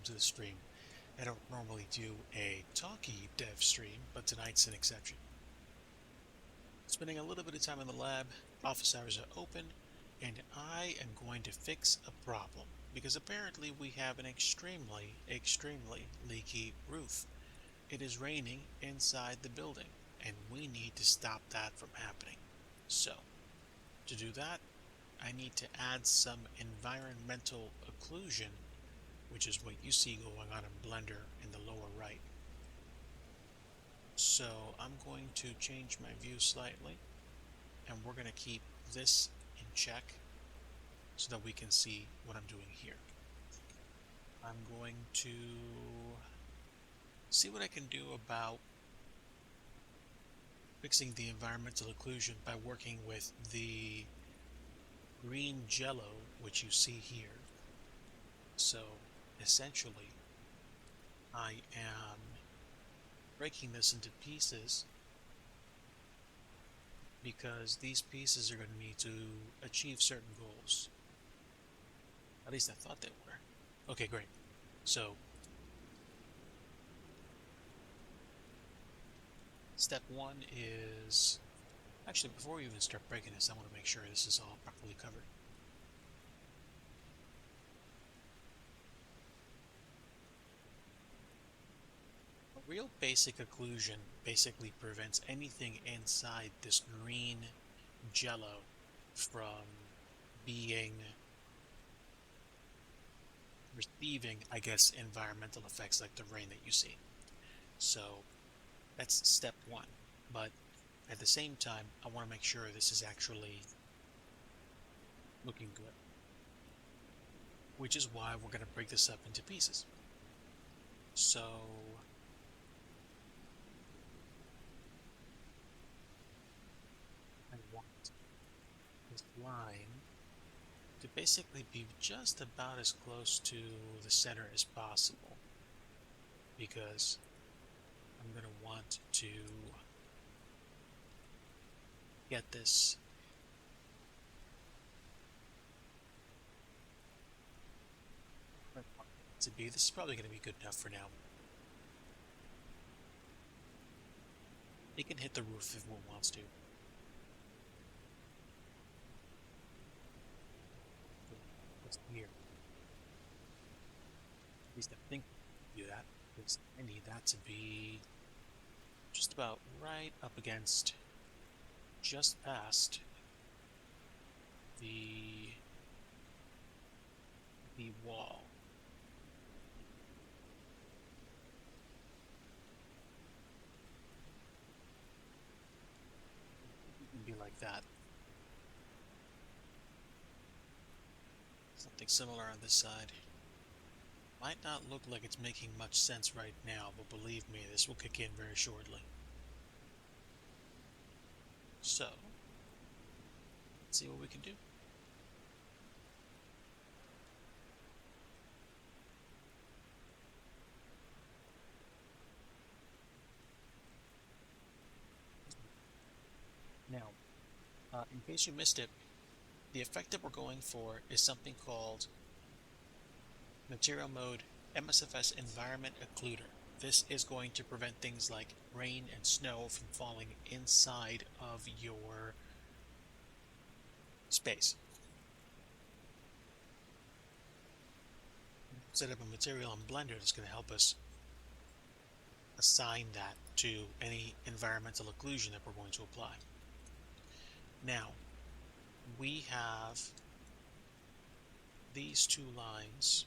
welcome to the stream. I don't normally do a talkie dev stream, but tonight's an exception. Spending a little bit of time in the lab, office hours are open, and I am going to fix a problem because apparently we have an extremely leaky roof. It is raining inside the building, and we need to stop that from happening. So, to do that, I need to add some environmental occlusion, which is what you see going on in Blender in the lower right. So I'm going to change my view slightly, and we're going to keep this in check so that we can see what I'm doing here. I'm going to see what I can do about fixing the environmental occlusion by working with the green jello, which you see here. So essentially, I am breaking this into pieces because these pieces are going to need to achieve certain goals. At least I thought they were. Okay, great. So, step one is... Actually, before we even start breaking this, I want to make sure this is all properly covered. A real basic occlusion basically prevents anything inside this green jello from being receiving, I guess, environmental effects like the rain that you see. So that's step one. But at the same time, I want to make sure this is actually looking good, which is why we're going to break this up into pieces. So I want this line to basically be just about as close to the center as possible, because I'm going to want to get this to be. This is probably going to be good enough for now. It can hit the roof if one wants to. What's here? At least I think I can do that, because I need that to be just about right up against, just past the wall. It can be like that. Something similar on this side. Might not look like it's making much sense right now, but believe me, this will kick in very shortly. So, let's see what we can do. Now, in case you missed it, the effect that we're going for is something called Material Mode MSFS Environment Occluder. This is going to prevent things like rain and snow from falling inside of your space. Set up a material in Blender that's going to help us assign that to any environmental occlusion that we're going to apply. Now, we have these two lines,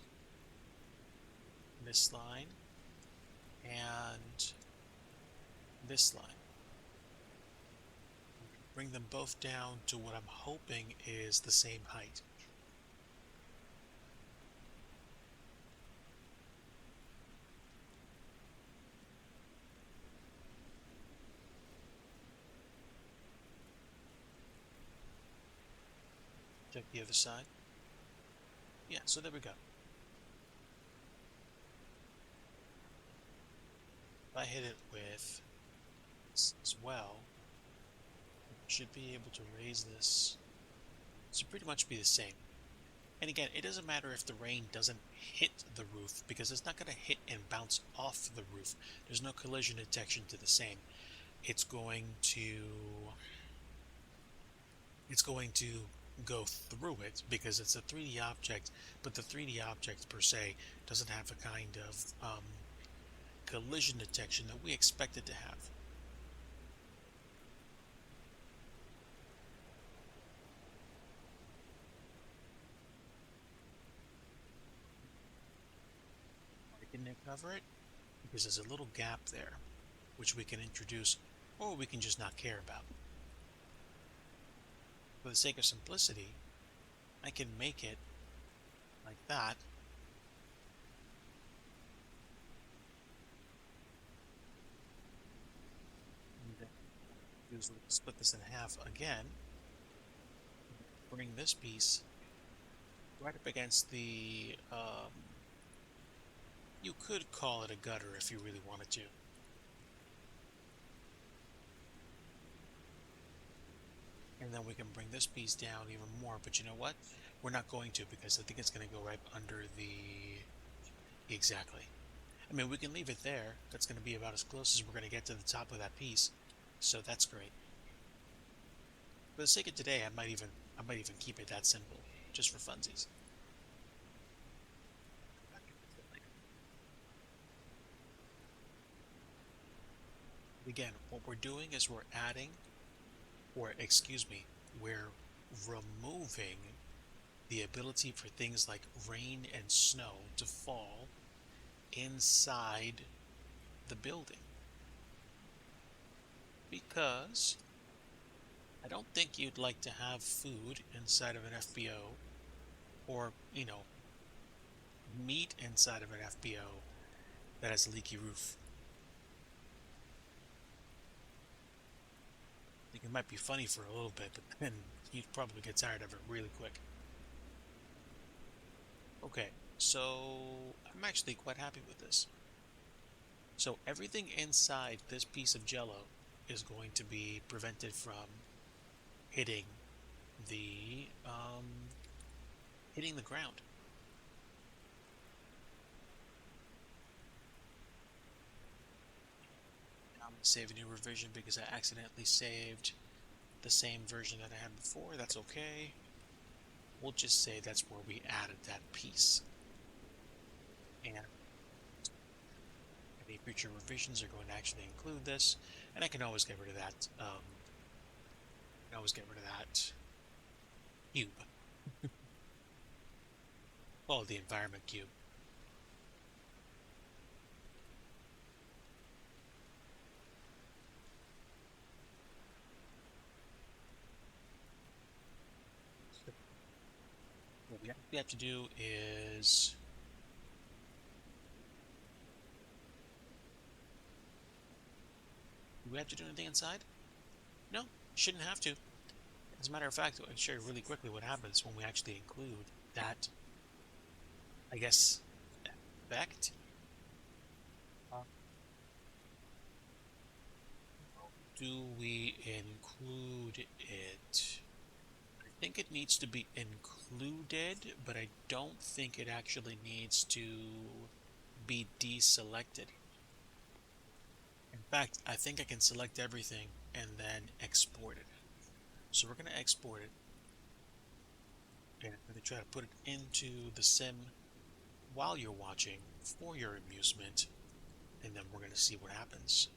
this line and this line. Bring them both down to what I'm hoping is the same height. Check the other side. Yeah, so there we go. If I hit it with this as well, I should be able to raise this to pretty much be the same. And again, it doesn't matter if the rain doesn't hit the roof because it's not going to hit and bounce off the roof. There's no collision detection to the same. It's going to it's going to go through it because it's a 3D object, but the 3D object per se doesn't have a kind of collision detection that we expect it to have. Why can it cover it? Because there's a little gap there, which we can introduce, or we can just not care about. For the sake of simplicity, I can make it like that, and then split this in half again, bring this piece right up against the, you could call it a gutter if you really wanted to. And then we can bring this piece down even more, but you know what? We're not going to because I think it's going to go right under the... Exactly. I mean, we can leave it there. That's going to be about as close as we're going to get to the top of that piece. So that's great. For the sake of today, I might even keep it that simple, just for funsies. Again, what we're doing is we're adding, or excuse me, we're removing the ability for things like rain and snow to fall inside the building. Because I don't think you'd like to have food inside of an FBO or, meat inside of an FBO that has a leaky roof. I think it might be funny for a little bit, but then you'd probably get tired of it really quick. Okay, so I'm actually quite happy with this. So everything inside this piece of jello is going to be prevented from hitting the hitting the ground. I'm gonna save a new revision because I accidentally saved the same version that I had before. That's okay. We'll just say that's where we added that piece. And any future revisions are going to actually include this. And I can always get rid of that. I can always get rid of that cube. Well, the environment cube. What we actually have to do is... Do we have to do anything inside? No, shouldn't have to. As a matter of fact, I'll show you really quickly what happens when we actually include that, I guess, effect. Uh, do we include it? I think it needs to be included, but I don't think it actually needs to be deselected. In fact, I think I can select everything and then export it. So we're going to export it and I'm going to try to put it into the sim while you're watching for your amusement, and then we're going to see what happens.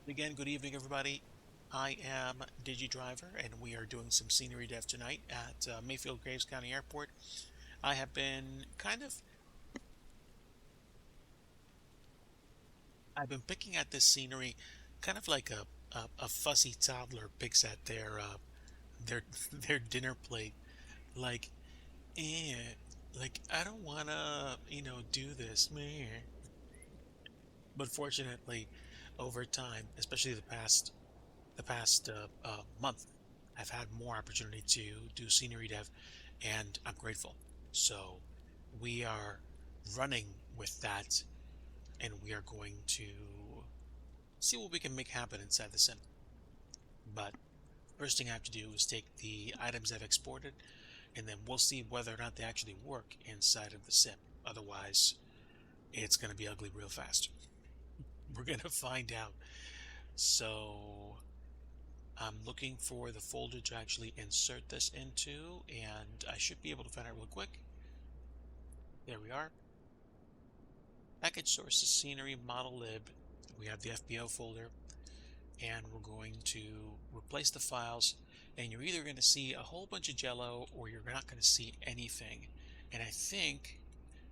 Again, good evening, everybody. I am DIGI Driver, and we are doing some scenery dev tonight at Mayfield Graves County Airport. I have been I've been picking at this scenery kind of like a fussy toddler picks at their their dinner plate, like, eh, like I don't wanna, do this, meh. But fortunately, over time, especially the past month, I've had more opportunity to do scenery dev, and I'm grateful. So we are running with that, and we are going to see what we can make happen inside the sim. But First thing I have to do is take the items I've exported, and then we'll see whether or not they actually work inside of the sim. Otherwise, it's going to be ugly real fast. We're going to find out. So I'm looking for the folder to actually insert this into, and I should be able to find it real quick. There we are. Package sources, scenery, model lib. We have the FBO folder, and we're going to replace the files, and you're either going to see a whole bunch of jello or you're not going to see anything. And I think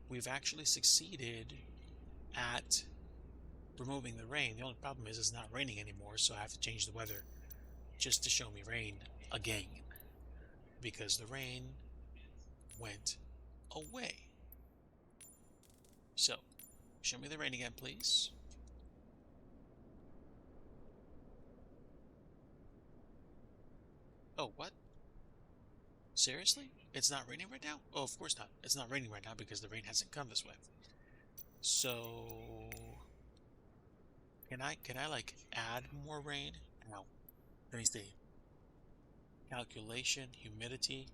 we've actually succeeded at removing the rain. The only problem is it's not raining anymore, so I have to change the weather just to show me rain again, because the rain went away. So show me the rain again, please. Oh, what? Seriously? It's not raining right now? Oh, of course not. It's not raining right now because the rain hasn't come this way. So can I like add more rain? No. Let me see. Calculation, humidity,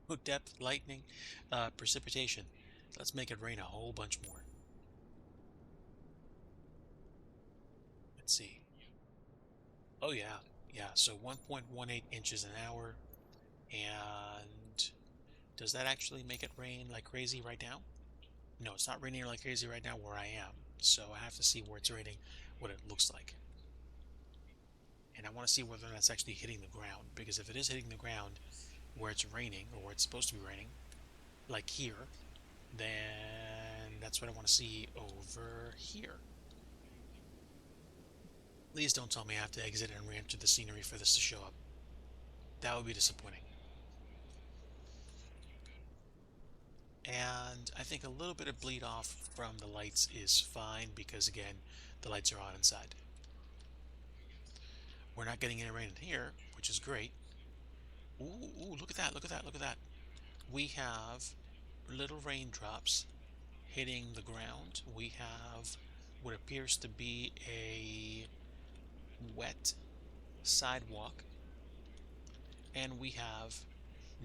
no depth, lightning, precipitation. Let's make it rain a whole bunch more. Let's see. Oh yeah, yeah. So 1.18 inches an hour, and does that actually make it rain like crazy right now? No, it's not raining like crazy right now where I am. So I have to see where it's raining, what it looks like. And I want to see whether that's actually hitting the ground. Because if it is hitting the ground where it's raining, or where it's supposed to be raining, like here, then that's what I want to see over here. Please don't tell me I have to exit and re-enter the scenery for this to show up. That would be disappointing. And I think a little bit of bleed off from the lights is fine because, again, the lights are on inside. We're not getting any rain in here, which is great. Ooh, look at that, look at that, look at that. We have little raindrops hitting the ground. We have what appears to be a wet sidewalk, and we have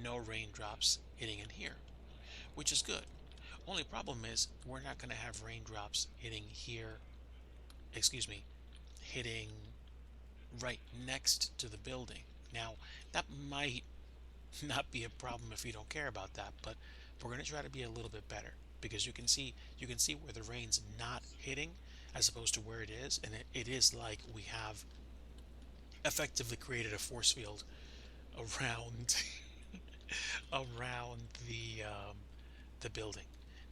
no raindrops hitting in here, which is good. Only problem is we're not going to have raindrops hitting here, excuse me, hitting right next to the building. Now, that might not be a problem if you don't care about that, but we're going to try to be a little bit better because you can see where the rain's not hitting as opposed to where it is, and it is like we have effectively created a force field around around the building.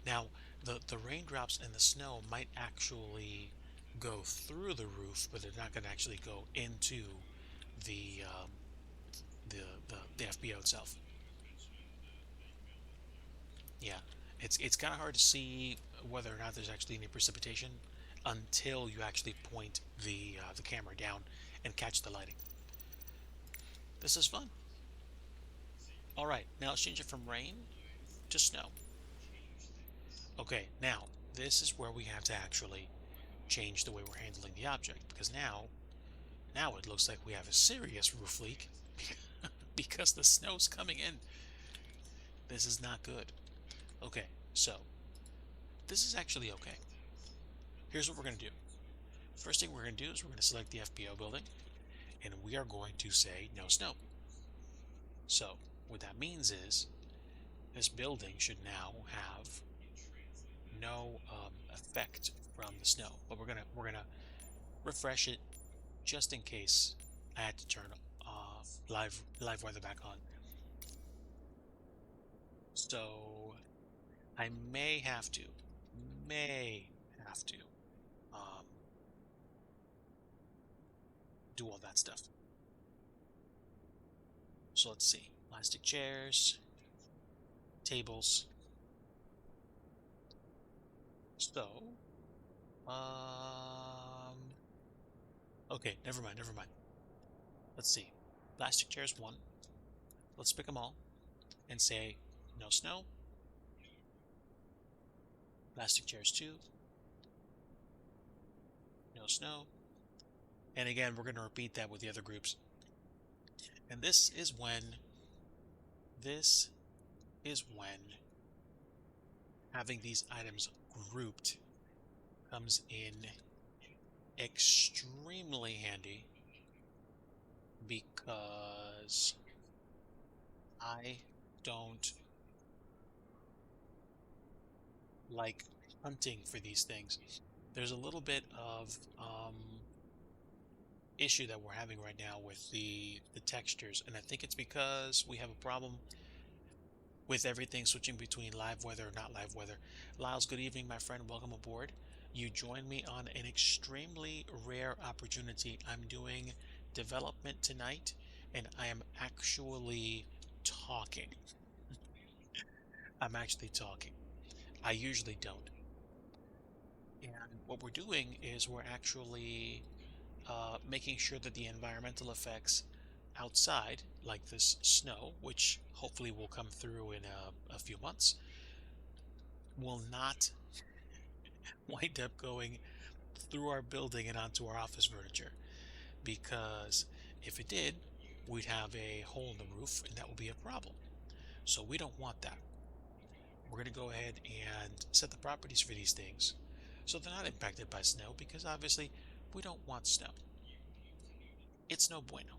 Now, the raindrops and the snow might actually go through the roof, but they're not going to actually go into the um, the FBO itself. Yeah, it's kind of hard to see whether or not there's actually any precipitation until you actually point the camera down and catch the lighting. This is fun. All right, now let's change it from rain to snow. Okay, now this is where we have to actually change the way we're handling the object because now it looks like we have a serious roof leak because the snow's coming in. This is not good. Okay, so this is actually okay. Here's what we're going to do. First thing we're going to do is we're going to select the FBO building and we are going to say no snow. So what that means is this building should now have no effect from the snow, but we're gonna refresh it just in case I had to turn live weather back on. So I may have to um, do all that stuff. So let's see, plastic chairs, tables. So um, okay, never mind. Let's see, plastic chairs one. Let's pick them all and say no snow. Plastic chairs two, no snow. And again, we're going to repeat that with the other groups. And this is when having these items grouped comes in extremely handy because I don't like hunting for these things. There's a little bit of issue that we're having right now with the textures, and I think it's because we have a problem with everything switching between live weather or not live weather. Lyles, good evening, my friend. Welcome aboard. You join me on an extremely rare opportunity. I'm doing development tonight, and I am actually talking. I'm actually talking. I usually don't. And what we're doing is we're actually making sure that the environmental effects outside, like this snow, which hopefully will come through in a few months, will not wind up going through our building and onto our office furniture. Because if it did, we'd have a hole in the roof and that would be a problem. So we don't want that. We're going to go ahead and set the properties for these things so they're not impacted by snow because obviously we don't want snow. It's no bueno.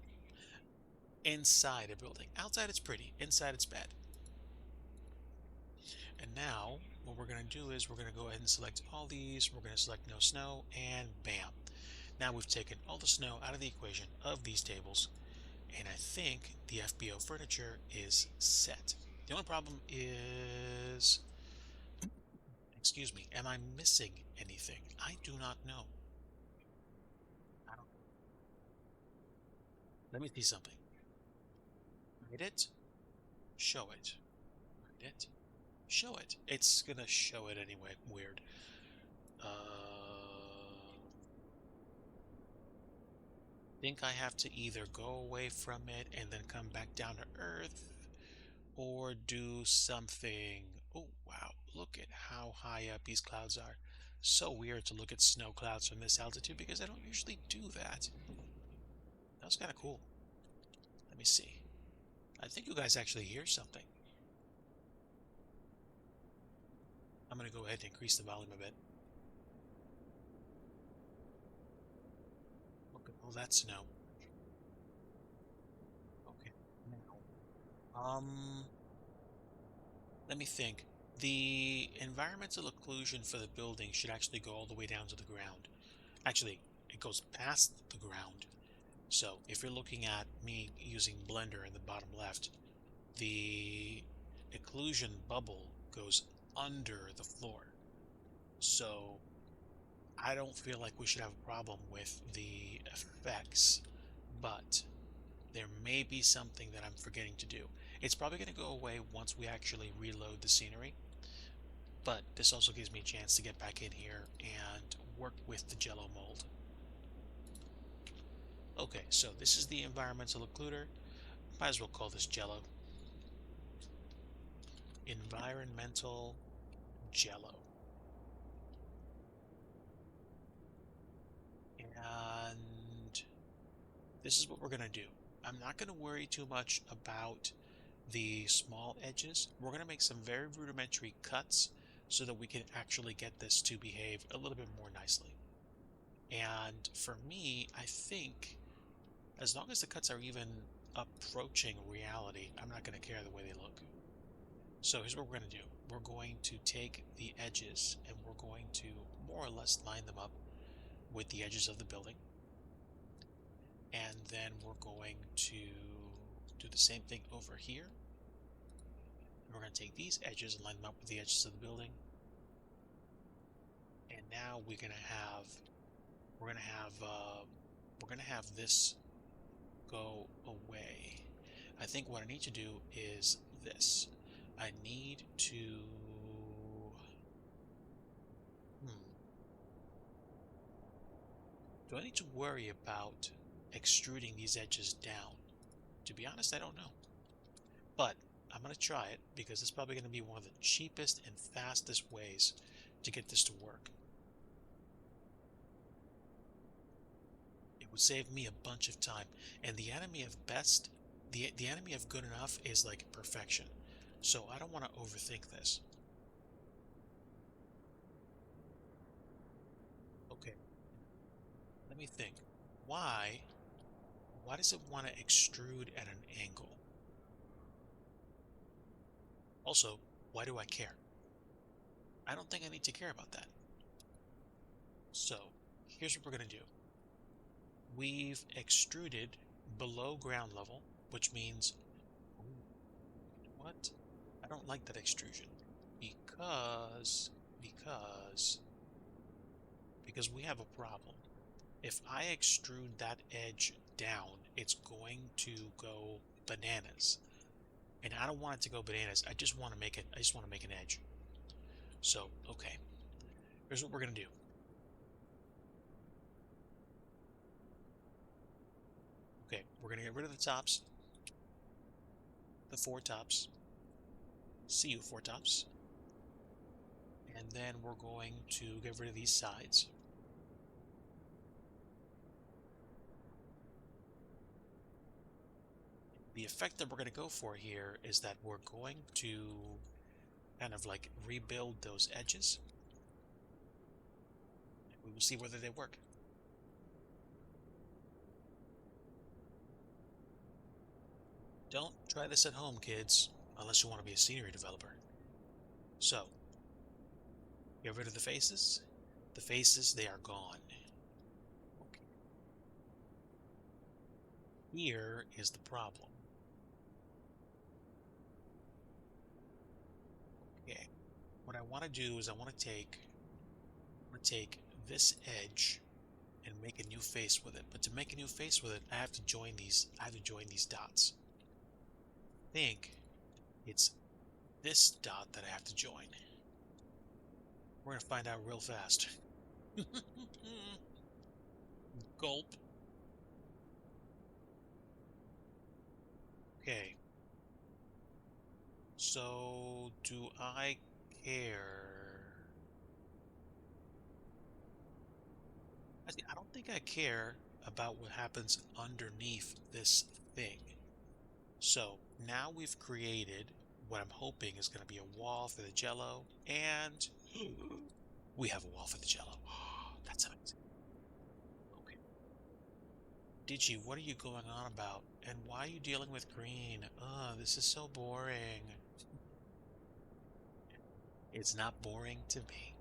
Inside a building. Outside it's pretty. Inside it's bad. And now what we're going to do is we're going to go ahead and select all these. We're going to select no snow and bam. Now we've taken all the snow out of the equation of these tables. And I think the FBO furniture is set. The only problem is, excuse me, am I missing anything? I do not know. I don't, let me see something. Hide it, show it. Hide it, show it. It's gonna show it anyway. Weird. Think I have to either go away from it and then come back down to Earth or do something. Oh, wow. Look at how high up these clouds are. So weird to look at snow clouds from this altitude because I don't usually do that. That was kind of cool. Let me see. I think you guys actually hear something. I'm going to go ahead and increase the volume a bit. Look at all that snow. Okay. Now, let me think. The environmental occlusion for the building should actually go all the way down to the ground. Actually, it goes past the ground. So if you're looking at me using Blender in the bottom left, the occlusion bubble goes under the floor. So I don't feel like we should have a problem with the effects, but there may be something that I'm forgetting to do. It's probably going to go away once we actually reload the scenery, but this also gives me a chance to get back in here and work with the Jello mold. Okay, so this is the environmental occluder. Might as well call this Jello. Environmental Jello. And this is what we're going to do. I'm not going to worry too much about the small edges. We're going to make some very rudimentary cuts so that we can actually get this to behave a little bit more nicely. And for me, I think as long as the cuts are even approaching reality, I'm not going to care the way they look. So here's what we're going to do. We're going to take the edges and we're going to more or less line them up with the edges of the building. And then we're going to do the same thing over here. We're going to take these edges and line them up with the edges of the building. And now we're going to have this go away. I think what I need to do is this. I need to do I need to worry about extruding these edges down? To be honest, I don't know. But I'm going to try it because it's probably going to be one of the cheapest and fastest ways to get this to work. would save me a bunch of time. And the enemy of best, the enemy of good enough is like perfection. So I don't want to overthink this. Okay, let me think. Why? Why does it want to extrude at an angle? Also, why do I care? I don't think I need to care about that. So here's what we're going to do. We've extruded below ground level, which means, ooh, what? I don't like that extrusion because, because, because we have a problem. If I extrude that edge down, it's going to go bananas. And I don't want it to go bananas. I just want to make it, I just want to make an edge. So, okay, here's what we're going to do. Okay, we're going to get rid of the tops, the four tops. See you, four tops. And then we're going to get rid of these sides. The effect that we're going to go for here is that we're going to kind of like rebuild those edges. We will see whether they work. Don't try this at home, kids, unless you want to be a scenery developer. So, get rid of the faces. The faces, they are gone. Okay. Here is the problem. Okay. What I want to do is I want to take this edge and make a new face with it. But to make a new face with it, I have to join these dots. I think it's this dot that I have to join. We're gonna find out real fast. Gulp. Okay. So do I care? I don't think I care about what happens underneath this thing. So now we've created what I'm hoping is going to be a wall for the jello, and we have a wall for the jello. That's amazing. Okay. Digi, what are you going on about? And why are you dealing with green? This is so boring. It's not boring to me.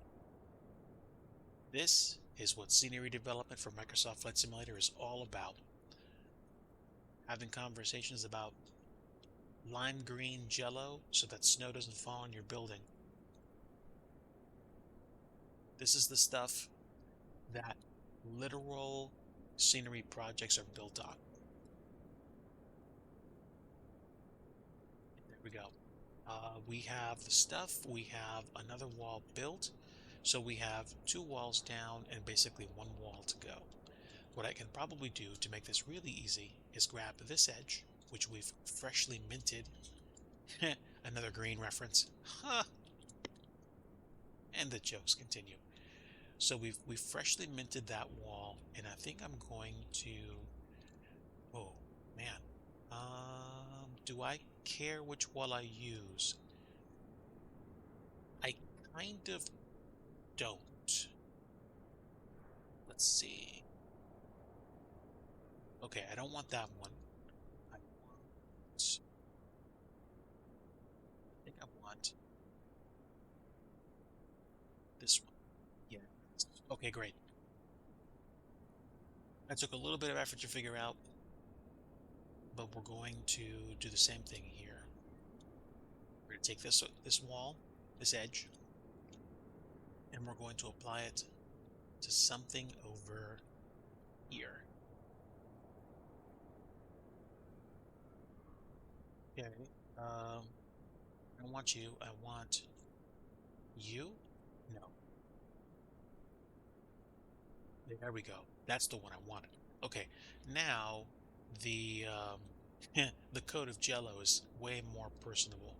This is what scenery development for Microsoft Flight Simulator is all about. Having conversations about lime green jello so that snow doesn't fall on your building. This is the stuff that literal scenery projects are built on. There we go. We have the stuff, we have another wall built, so we have two walls down and basically one wall to go. What I can probably do to make this really easy is grab this edge, which we've freshly minted. Another green reference. And the jokes continue. So we've freshly minted that wall, and I think I'm going to. Oh man, do I care which wall I use? I kind of don't. Let's see. Okay, I don't want that one. I want. I think I want this one. Yeah. Okay, great. That took a little bit of effort to figure out, but we're going to do the same thing here. We're going to take this wall, this edge, and we're going to apply it to something over here. Okay. I don't want you. I want you. No. There we go. That's the one I wanted. Okay. Now the the coat of Jello is way more personable.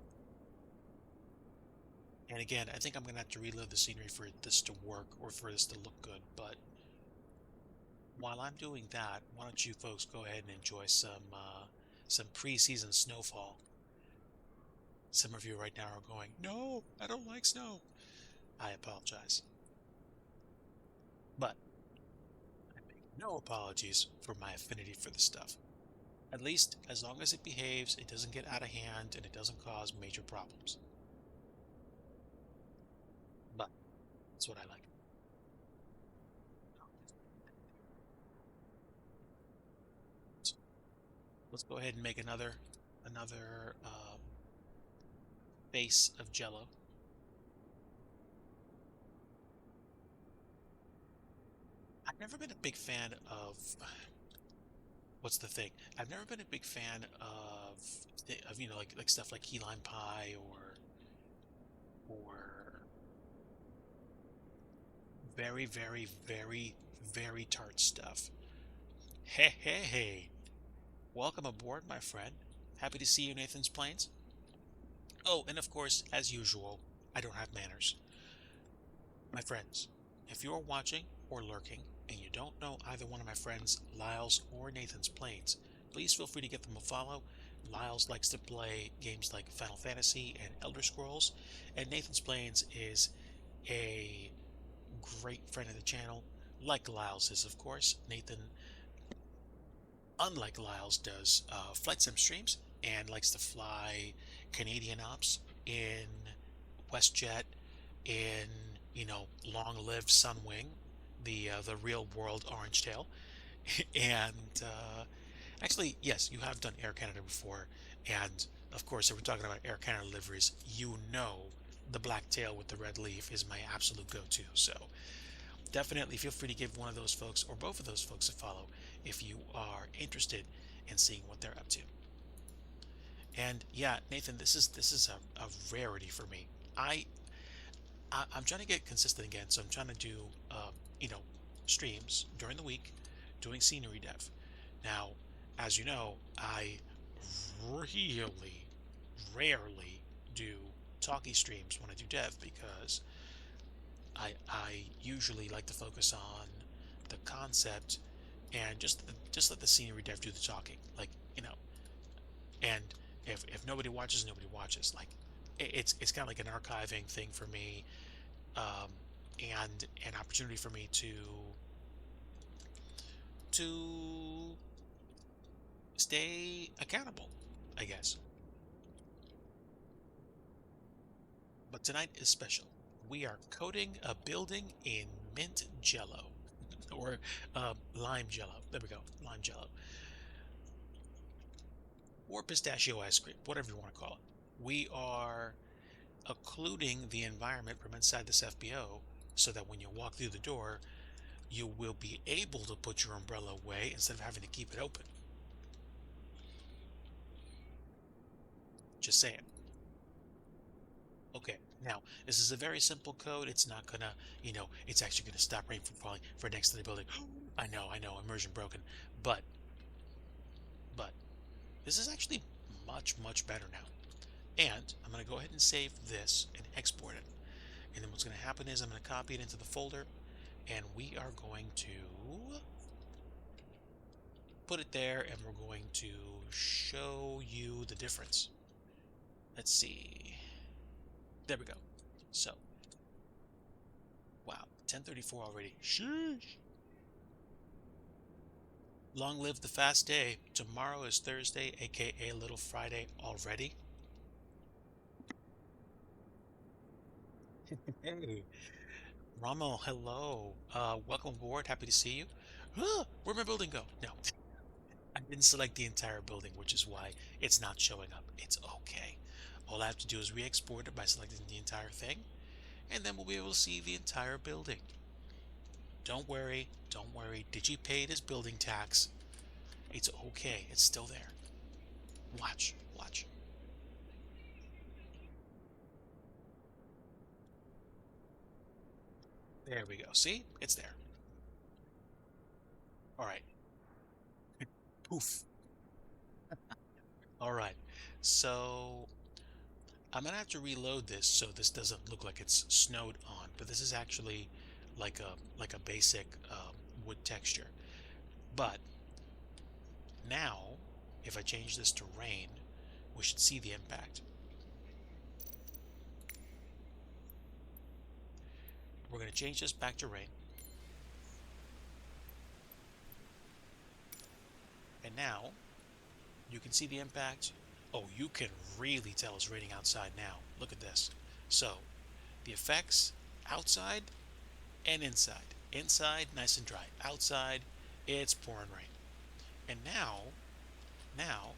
And again, I think I'm gonna have to reload the scenery for this to work or for this to look good, but while I'm doing that, why don't you folks go ahead and enjoy some preseason snowfall. Some of you right now are going, "No, I don't like snow." I apologize, but I make no apologies for my affinity for the stuff. At least as long as it behaves, it doesn't get out of hand, and it doesn't cause major problems. But that's what I like. So let's go ahead and make another base of Jello. I've never been a big fan of what's the thing? I've never been a big fan of like stuff like key lime pie or very very very very tart stuff. Hey hey hey! Welcome aboard, my friend. Happy to see you, Nathan's Plains. Oh, and of course, as usual, I don't have manners. My friends, if you are watching or lurking and you don't know either one of my friends, Lyles or Nathan's Plains, please feel free to give them a follow. Lyles likes to play games like Final Fantasy and Elder Scrolls, and Nathan's Plains is a great friend of the channel, like Lyles is, of course. Nathan, unlike Lyles, does flight sim streams and likes to fly Canadian ops in WestJet, in Long Live Sunwing, the real world Orange Tail, and actually, yes, you have done Air Canada before, and of course, if we're talking about Air Canada liveries, the black tail with the red leaf is my absolute go-to. So definitely feel free to give one of those folks or both of those folks a follow if you are interested in seeing what they're up to. And yeah, Nathan, this is a rarity for me. I, I'm trying to get consistent again, so I'm trying to do you know streams during the week, doing scenery dev. Now, as you know, I really rarely do talkie streams when I do dev because I usually like to focus on the concept and just let the scenery dev do the talking. Like, and if nobody watches, nobody watches. Like, it's kind of like an archiving thing for me, um, and an opportunity for me to stay accountable, I guess. But tonight is special. We are coating a building in mint jello, or lime jello. There we go, lime jello, or pistachio ice cream, whatever you want to call it. We are occluding the environment from inside this FBO so that when you walk through the door, you will be able to put your umbrella away instead of having to keep it open. Just saying. Okay, now this is a very simple code. It's not gonna, it's actually gonna stop rain from falling for next to the building. I know, immersion broken. But, but, this is actually much, much better now. And I'm gonna go ahead and save this and export it. And then what's gonna happen is I'm gonna copy it into the folder, and we are going to put it there, and we're going to show you the difference. Let's see. There we go. So, wow, 10:34 already. Sheesh. Long live the fast day. Tomorrow is Thursday, aka Little Friday already. Hey, Rommel, hello. Welcome aboard. Happy to see you. Where'd my building go? No, I didn't select the entire building, which is why it's not showing up. It's okay. All I have to do is re-export it by selecting the entire thing, and then we'll be able to see the entire building. Don't worry, don't worry. Digi paid his building tax. It's okay. It's still there. Watch, watch. There we go. See? It's there. All right. Poof. All right. So I'm gonna have to reload this so this doesn't look like it's snowed on, but this is actually like a basic wood texture. But now, if I change this to rain, we should see the impact. We're going to change this back to rain. And now you can see the impact. Oh, you can really tell it's raining outside now. Look at this. So the effects outside and inside. Inside, nice and dry. Outside, it's pouring rain. And now,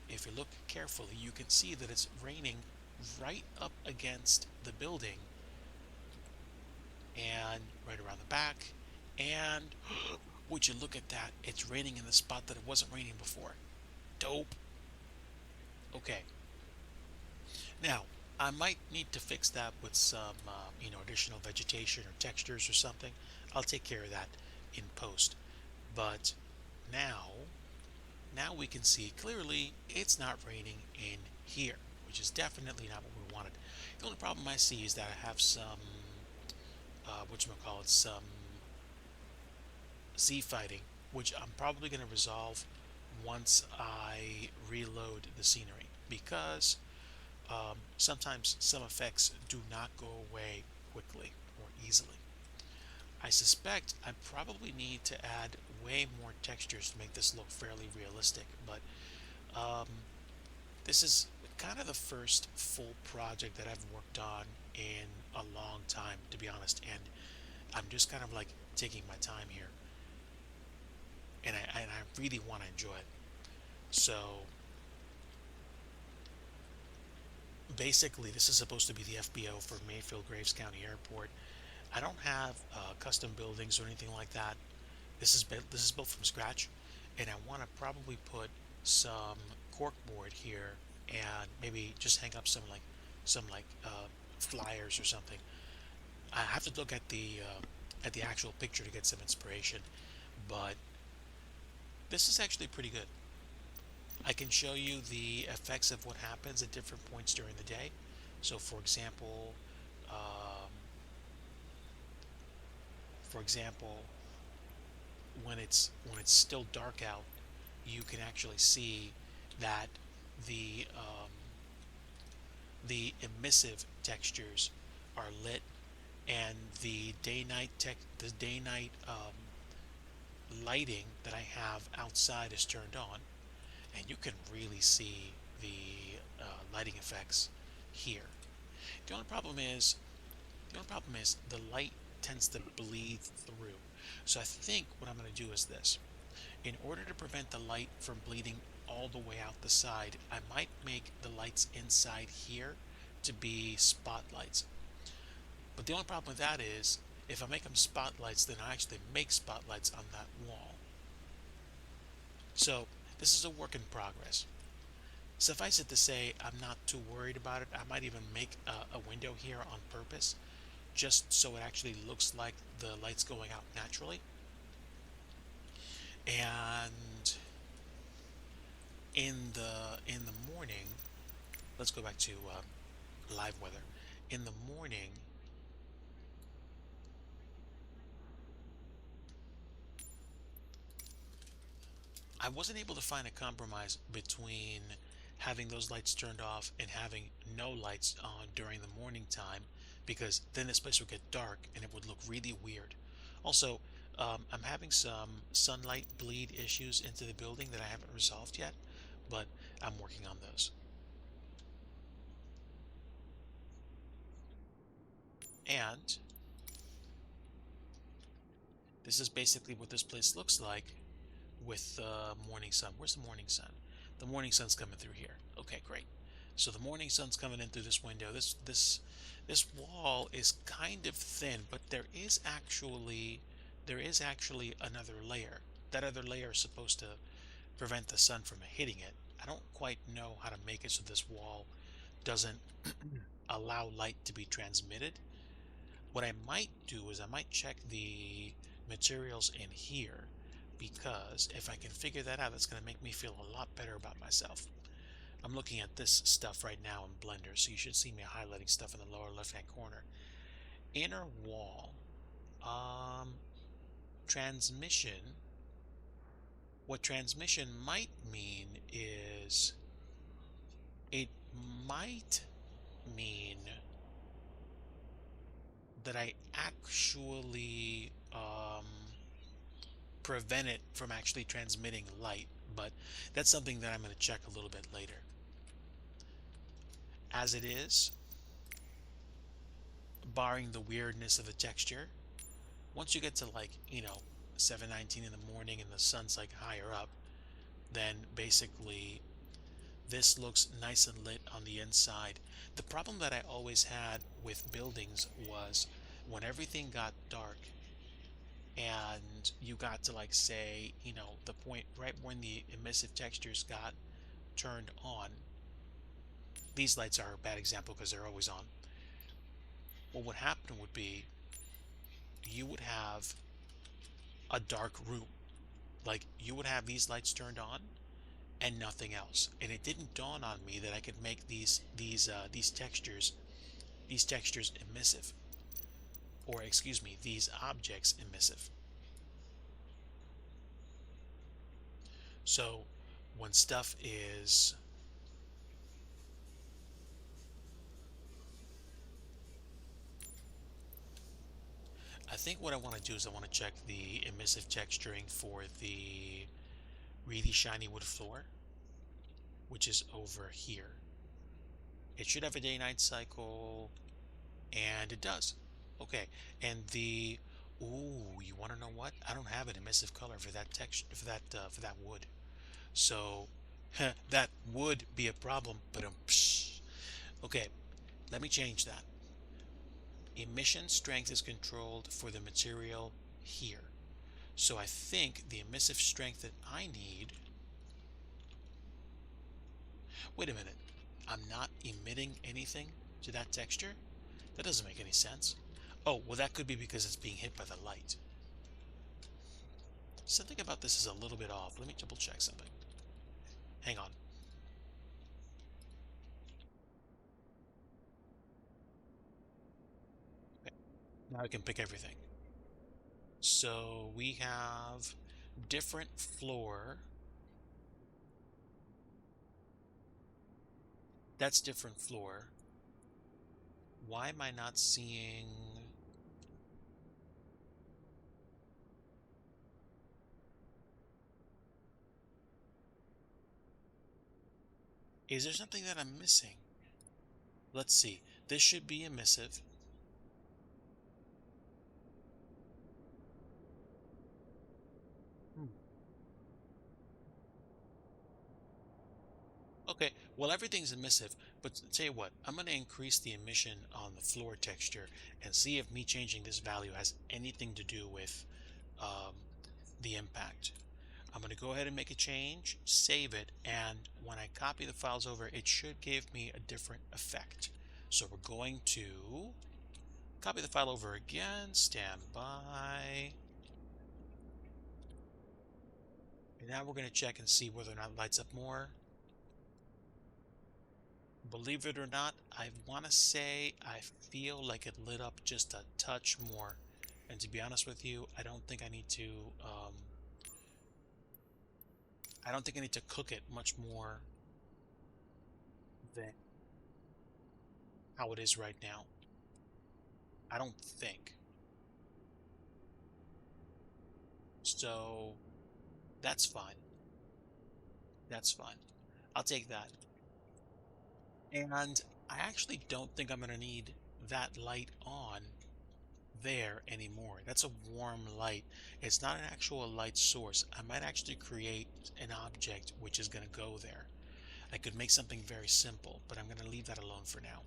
if you look carefully, you can see that it's raining right up against the building and right around the back. And would you look at that? It's raining in the spot that it wasn't raining before. Dope. Okay. Now, I might need to fix that with some, additional vegetation or textures or something. I'll take care of that in post. But now, now we can see clearly it's not raining in here, which is definitely not what we wanted. The only problem I see is that I have some, some Z fighting, which I'm probably going to resolve once I reload the scenery, because sometimes some effects do not go away quickly or easily. I suspect I probably need to add way more textures to make this look fairly realistic, but um, this is kind of the first full project that I've worked on in a long time, to be honest, and I'm just kind of like taking my time here, and I really want to enjoy it. So basically, this is supposed to be the FBO for Mayfield Graves County Airport. I don't have custom buildings or anything like that. This is built from scratch, and I want to probably put some corkboard here and maybe just hang up some flyers or something. I have to look at the actual picture to get some inspiration, but this is actually pretty good. I can show you the effects of what happens at different points during the day. So, um, for example, when it's still dark out, you can actually see that the the emissive textures are lit, and the day night lighting that I have outside is turned on, and you can really see the lighting effects here. The only problem is the light tends to bleed through. So I think what I'm going to do is this. In order to prevent the light from bleeding all the way out the side, I might make the lights inside here to be spotlights. But the only problem with that is if I make them spotlights, then I actually make spotlights on that wall. So this is a work in progress. Suffice it to say, I'm not too worried about it. I might even make a window here on purpose, just so it actually looks like the light's going out naturally. And in the morning, let's go back to live weather. In the morning, I wasn't able to find a compromise between having those lights turned off and having no lights on during the morning time, because then this place would get dark and it would look really weird. Also, I'm having some sunlight bleed issues into the building that I haven't resolved yet, but I'm working on those. And this is basically what this place looks like with the morning sun. Where's the morning sun? The morning sun's coming through here. Okay, great. So the morning sun's coming in through this window. This wall is kind of thin, but there is actually another layer. That other layer is supposed to prevent the sun from hitting it. I don't quite know how to make it so this wall doesn't allow light to be transmitted. What I might do is I might check the materials in here, because if I can figure that out, that's going to make me feel a lot better about myself. I'm looking at this stuff right now in Blender, so you should see me highlighting stuff in the lower left-hand corner. Inner wall, um, transmission. What transmission might mean is it might mean that I actually prevent it from actually transmitting light, but that's something that I'm going to check a little bit later. As it is, barring the weirdness of the texture, once you get to like, 7:19 in the morning and the sun's like higher up, then basically this looks nice and lit on the inside. The problem that I always had with buildings was when everything got dark and you got to like say, the point right when the emissive textures got turned on. These lights are a bad example because they're always on. What would happen would be you would have a dark room. Like you would have these lights turned on and nothing else. And it didn't dawn on me that I could make these textures emissive, or excuse me, these objects emissive. So when stuff is I think what I want to do is I want to check the emissive texturing for the really shiny wood floor, which is over here. It should have a day-night cycle, and it does. Okay, and ooh, you want to know what? I don't have an emissive color for that text for that wood. So that would be a problem, but okay, let me change that. Emission strength is controlled for the material here. So I think the emissive strength that I need, wait a minute, I'm not emitting anything to that texture? That doesn't make any sense. Oh, well, that could be because it's being hit by the light. Something about this is a little bit off. Let me double check something. Hang on. Okay, now I can pick everything. So we have different floor. That's different floor. Why am I not seeing... Is there something that I'm missing? Let's see. This should be emissive. Hmm. Okay, well, everything's emissive, but tell you what, I'm going to increase the emission on the floor texture and see if me changing this value has anything to do with um, the impact. I'm going to go ahead and make a change, save it, and when I copy the files over, it should give me a different effect. So we're going to copy the file over again, stand by. And now we're going to check and see whether or not it lights up more. Believe it or not, I want to say I feel like it lit up just a touch more. And to be honest with you, I don't think I need to cook it much more than how it is right now. I don't think. So that's fine. That's fine. I'll take that. And I actually don't think I'm going to need that light on there anymore. That's a warm light. It's not an actual light source. I might actually create an object which is going to go there. I could make something very simple, but I'm going to leave that alone for now.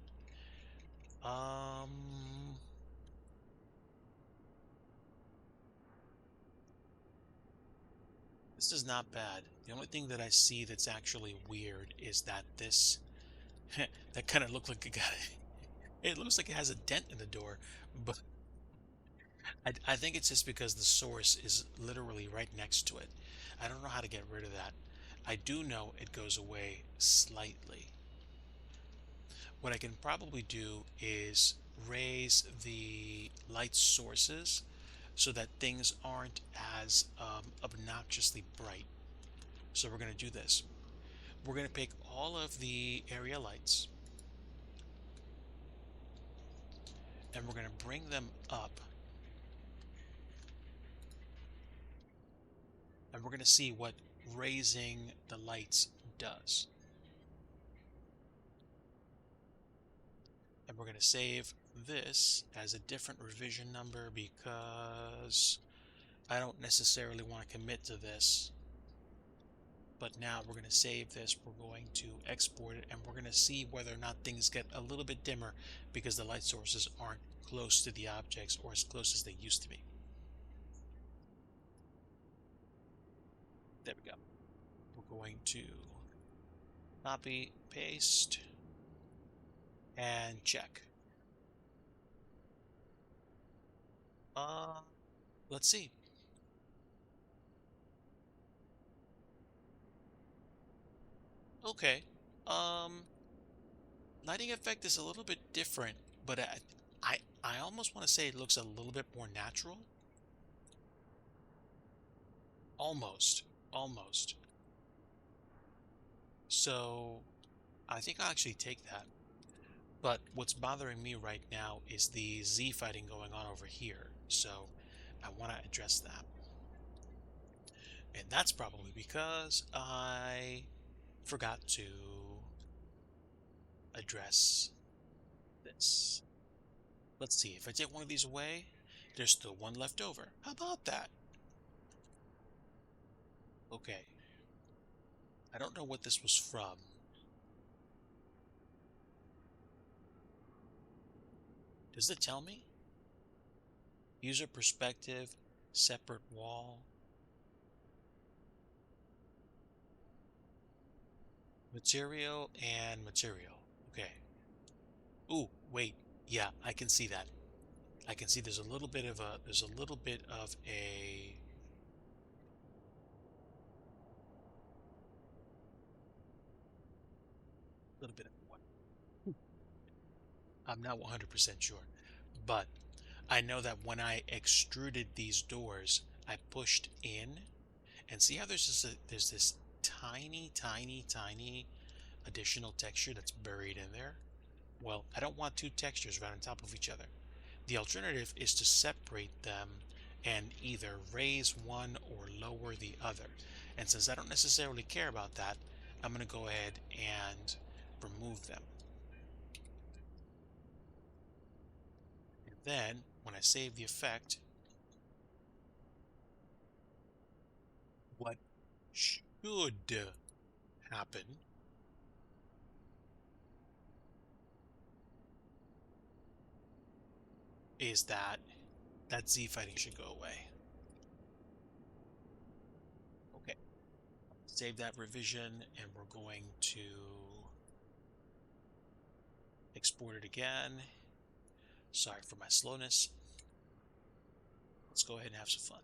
This is not bad. The only thing that I see that's actually weird is that this that kind of looked like it looks like it has a dent in the door, but I think it's just because the source is literally right next to it. I don't know how to get rid of that. I do know it goes away slightly. What I can probably do is raise the light sources so that things aren't as obnoxiously bright. So we're going to do this. We're going to pick all of the area lights and we're going to bring them up and we're going to see what raising the lights does. And we're going to save this as a different revision number because I don't necessarily want to commit to this. But now we're going to save this. We're going to export it and we're going to see whether or not things get a little bit dimmer because the light sources aren't close to the objects or as close as they used to be. There we go. We're going to copy, paste, and check. Uh, let's see. Okay. Um, Lighting effect is a little bit different, but I almost want to say it looks a little bit more natural. Almost, almost. So I think I'll actually take that. But what's bothering me right now is the Z fighting going on over here. So I want to address that. And that's probably because I forgot to address this. Let's see, if I take one of these away, there's still one left over. How about that? Okay, I don't know what this was from. Does it tell me? User perspective, separate wall, material, and material. Okay. Ooh, wait. Yeah, I can see that. I can see there's a little bit of a little bit of what? I'm not 100% sure. But I know that when I extruded these doors, I pushed in and see how there's this tiny, tiny, tiny additional texture that's buried in there. Well, I don't want two textures right on top of each other. The alternative is to separate them and either raise one or lower the other. And since I don't necessarily care about that, I'm going to go ahead and remove them. And then when I save the effect, what should happen is that Z fighting should go away. Okay, save that revision and we're going to export it again. Sorry for my slowness. Let's go ahead and have some fun.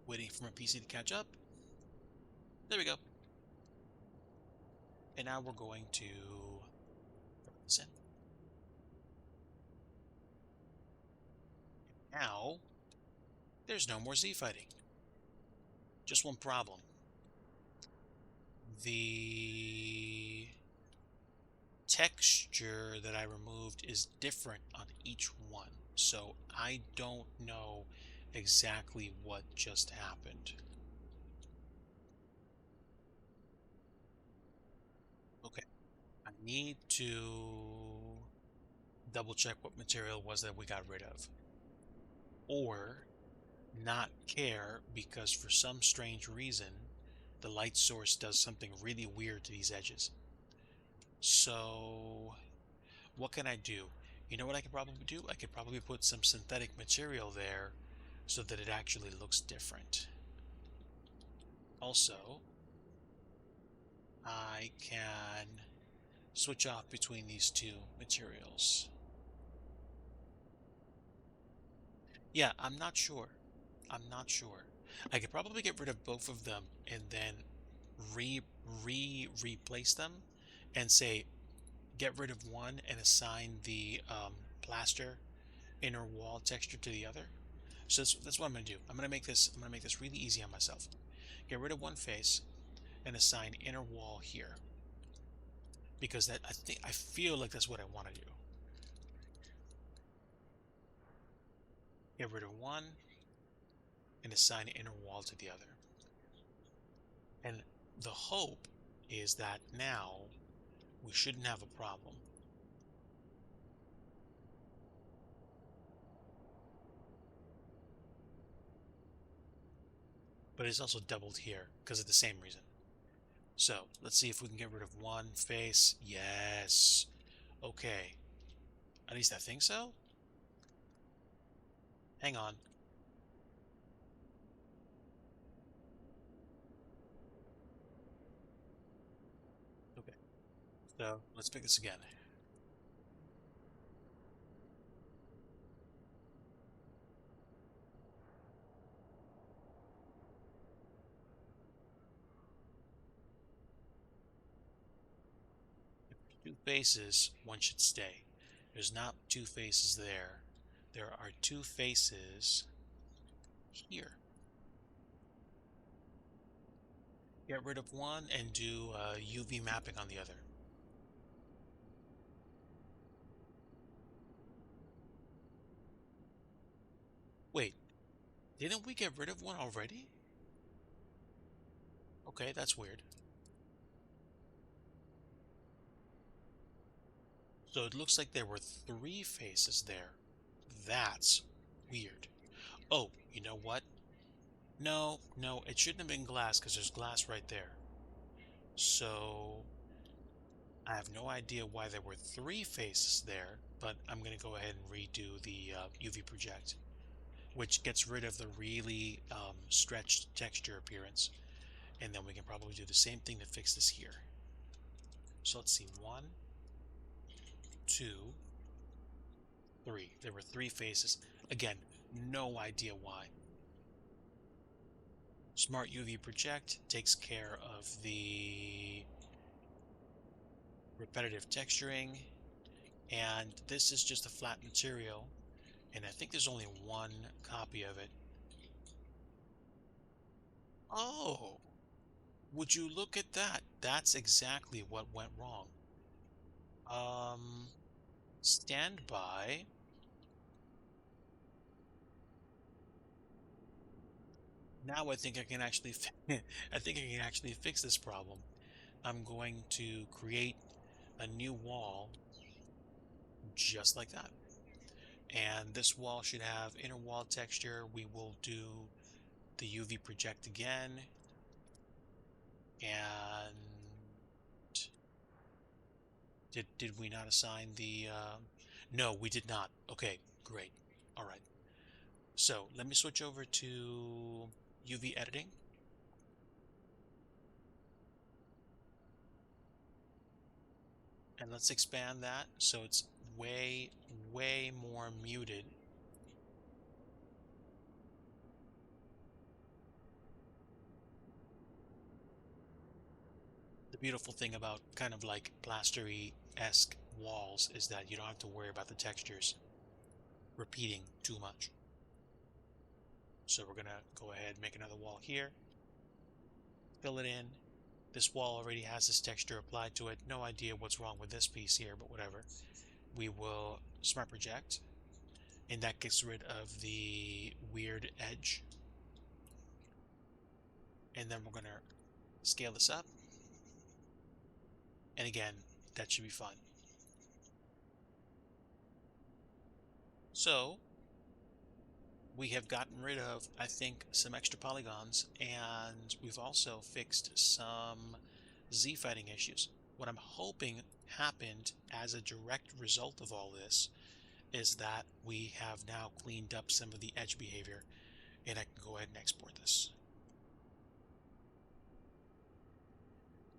Waiting for my PC to catch up. There we go. And now we're going to put this in. Now, there's no more Z fighting. Just one problem. The texture that I removed is different on each one. So I don't know exactly what just happened. Okay, I need to double check what material was that we got rid of. Or not care because for some strange reason the light source does something really weird to these edges. So what can I do? You know what I could probably do? I could probably put some synthetic material there so that it actually looks different. Also, I can switch off between these two materials. Yeah, I'm not sure. I'm not sure. I could probably get rid of both of them and then replace them and say get rid of one and assign the plaster inner wall texture to the other. So that's what I'm going to do. I'm going to make this really easy on myself. Get rid of one face and assign inner wall here because I feel like that's what I want to do. Get rid of one and assign inner wall to the other. And the hope is that now we shouldn't have a problem. But it's also doubled here because of the same reason. So let's see if we can get rid of one face. Yes. Okay. At least I think so. Hang on. Okay. So let's pick this again. If there's two faces, one should stay. There's not two faces there. There are two faces here. Get rid of one and do UV mapping on the other. Wait, didn't we get rid of one already? Okay, that's weird. So it looks like there were three faces there. That's weird. Oh, you know what? No, no, it shouldn't have been glass because there's glass right there. So I have no idea why there were three faces there, but I'm going to go ahead and redo the UV project, which gets rid of the really stretched texture appearance. And then we can probably do the same thing to fix this here. So let's see, one, two, three. There were three faces. Again, no idea why. Smart UV Project takes care of the repetitive texturing, and this is just a flat material, and I think there's only one copy of it. Oh, would you look at that? That's exactly what went wrong. Um, Stand by. Now I think I can actually, I think I can actually fix this problem. I'm going to create a new wall just like that. And this wall should have inner wall texture. We will do the UV project again. And did we not assign the no, we did not. Okay, great. All right. So let me switch over to UV editing. And let's expand that so it's way, way more muted. The beautiful thing about kind of like plastery-esque walls is that you don't have to worry about the textures repeating too much. So we're gonna go ahead and make another wall here, fill it in. This wall already has this texture applied to it. No idea what's wrong with this piece here, but whatever. We will smart project, and that gets rid of the weird edge. And then we're gonna scale this up. And again, that should be fun. So we have gotten rid of, I think, some extra polygons, and we've also fixed some Z fighting issues. What I'm hoping happened as a direct result of all this is that we have now cleaned up some of the edge behavior, and I can go ahead and export this.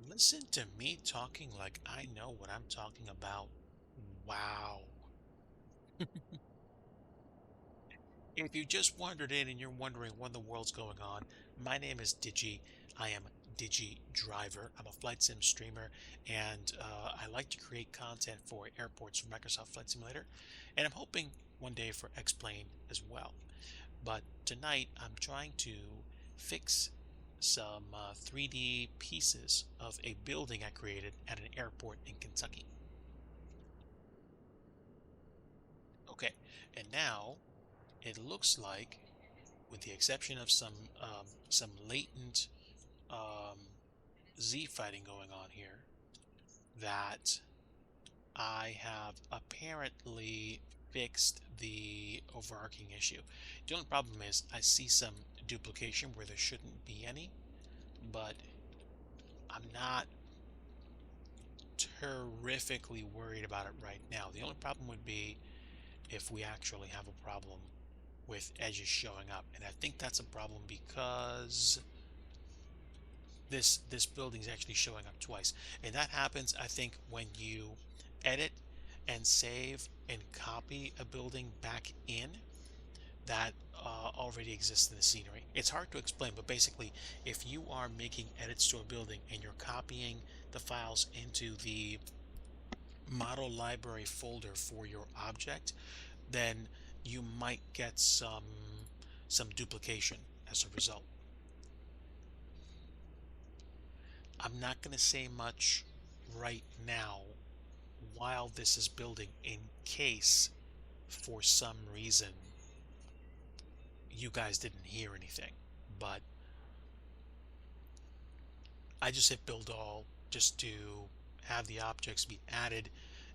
Listen to me talking like I know what I'm talking about. Wow. If you just wandered in and you're wondering what in the world's going on, my name is DIGI. I am DIGI Driver. I'm a flight sim streamer, and I like to create content for airports for Microsoft Flight Simulator, and I'm hoping one day for X-Plane as well. But tonight I'm trying to fix some 3D pieces of a building I created at an airport in Kentucky. Okay, and now it looks like, with the exception of some latent um, Z fighting going on here, that I have apparently fixed the overarching issue. The only problem is I see some duplication where there shouldn't be any, but I'm not terrifically worried about it right now. The only problem would be if we actually have a problem with edges showing up. And I think that's a problem because this building is actually showing up twice. And that happens, I think, when you edit and save and copy a building back in that already exists in the scenery. It's hard to explain, but basically, if you are making edits to a building and you're copying the files into the model library folder for your object, then you might get some duplication as a result. I'm not going to say much right now while this is building in case for some reason you guys didn't hear anything. But I just hit build all just to have the objects be added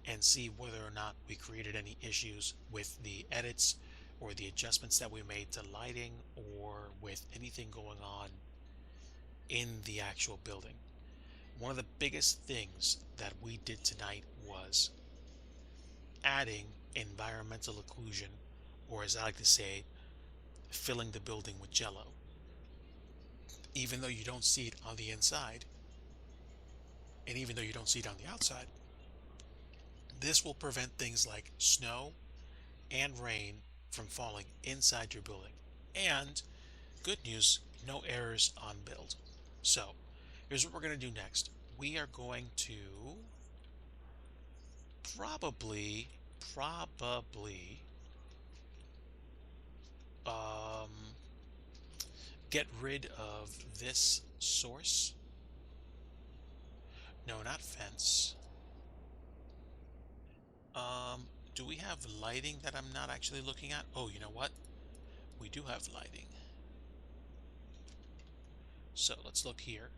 and see whether or not we created any issues with the edits or the adjustments that we made to lighting or with anything going on in the actual building. One of the biggest things that we did tonight was adding environmental occlusion, or as I like to say, filling the building with jello. Even though you don't see it on the inside, and even though you don't see it on the outside, this will prevent things like snow and rain from falling inside your building. And good news, no errors on build. So here's what we're going to do next. We are going to probably um, get rid of this source. No, not fence. Do we have lighting that I'm not actually looking at? Oh, you know what? We do have lighting. So let's look here.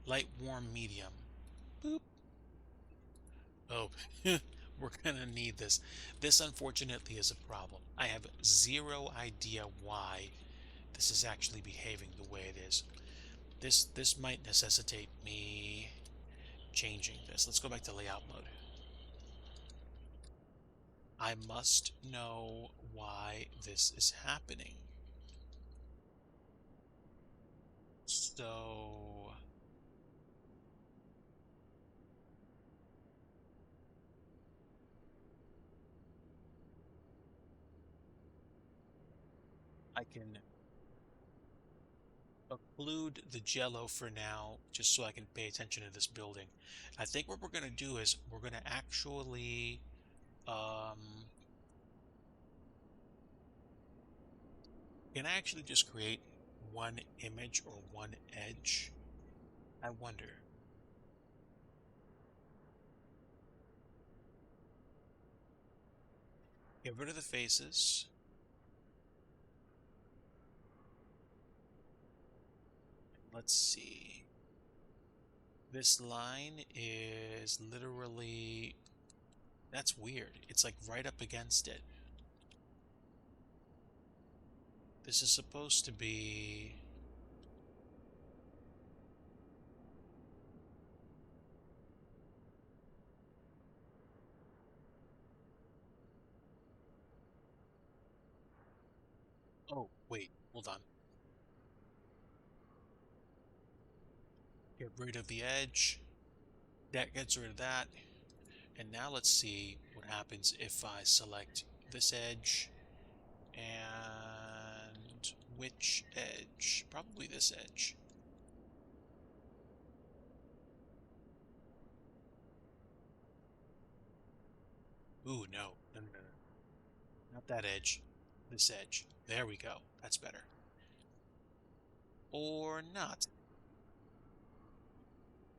Light, warm, medium. Boop. Oh, we're gonna need this. This unfortunately is a problem. I have zero idea why this is actually behaving the way it is. This might necessitate me changing this. Let's go back to layout mode. I must know why this is happening. So I can occlude the jello for now, just so I can pay attention to this building. I think what we're going to do is we're going to actually, um, can I actually just create one image or one edge? I wonder. Get rid of the faces. Let's see. This line is literally, that's weird. It's like right up against it. This is supposed to be, oh, wait, hold on. Get rid of the edge. That gets rid of that. And now let's see what happens if I select this edge and which edge? Probably this edge. Ooh, no, no, no, no, not that edge. this edge. There we go. That's better. Or not.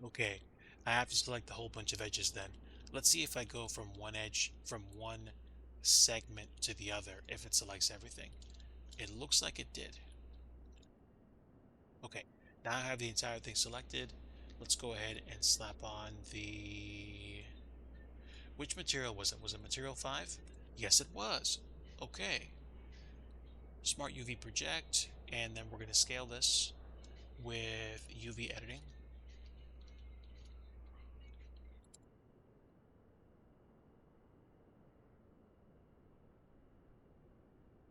Okay, I have to select a whole bunch of edges then. Let's see if I go from one edge, from one segment to the other, if it selects everything. It looks like it did. Okay, now I have the entire thing selected. Let's go ahead and slap on the... Which material was it? Was it material 5? Yes, it was. Okay, smart UV project, and then we're going to scale this with UV editing.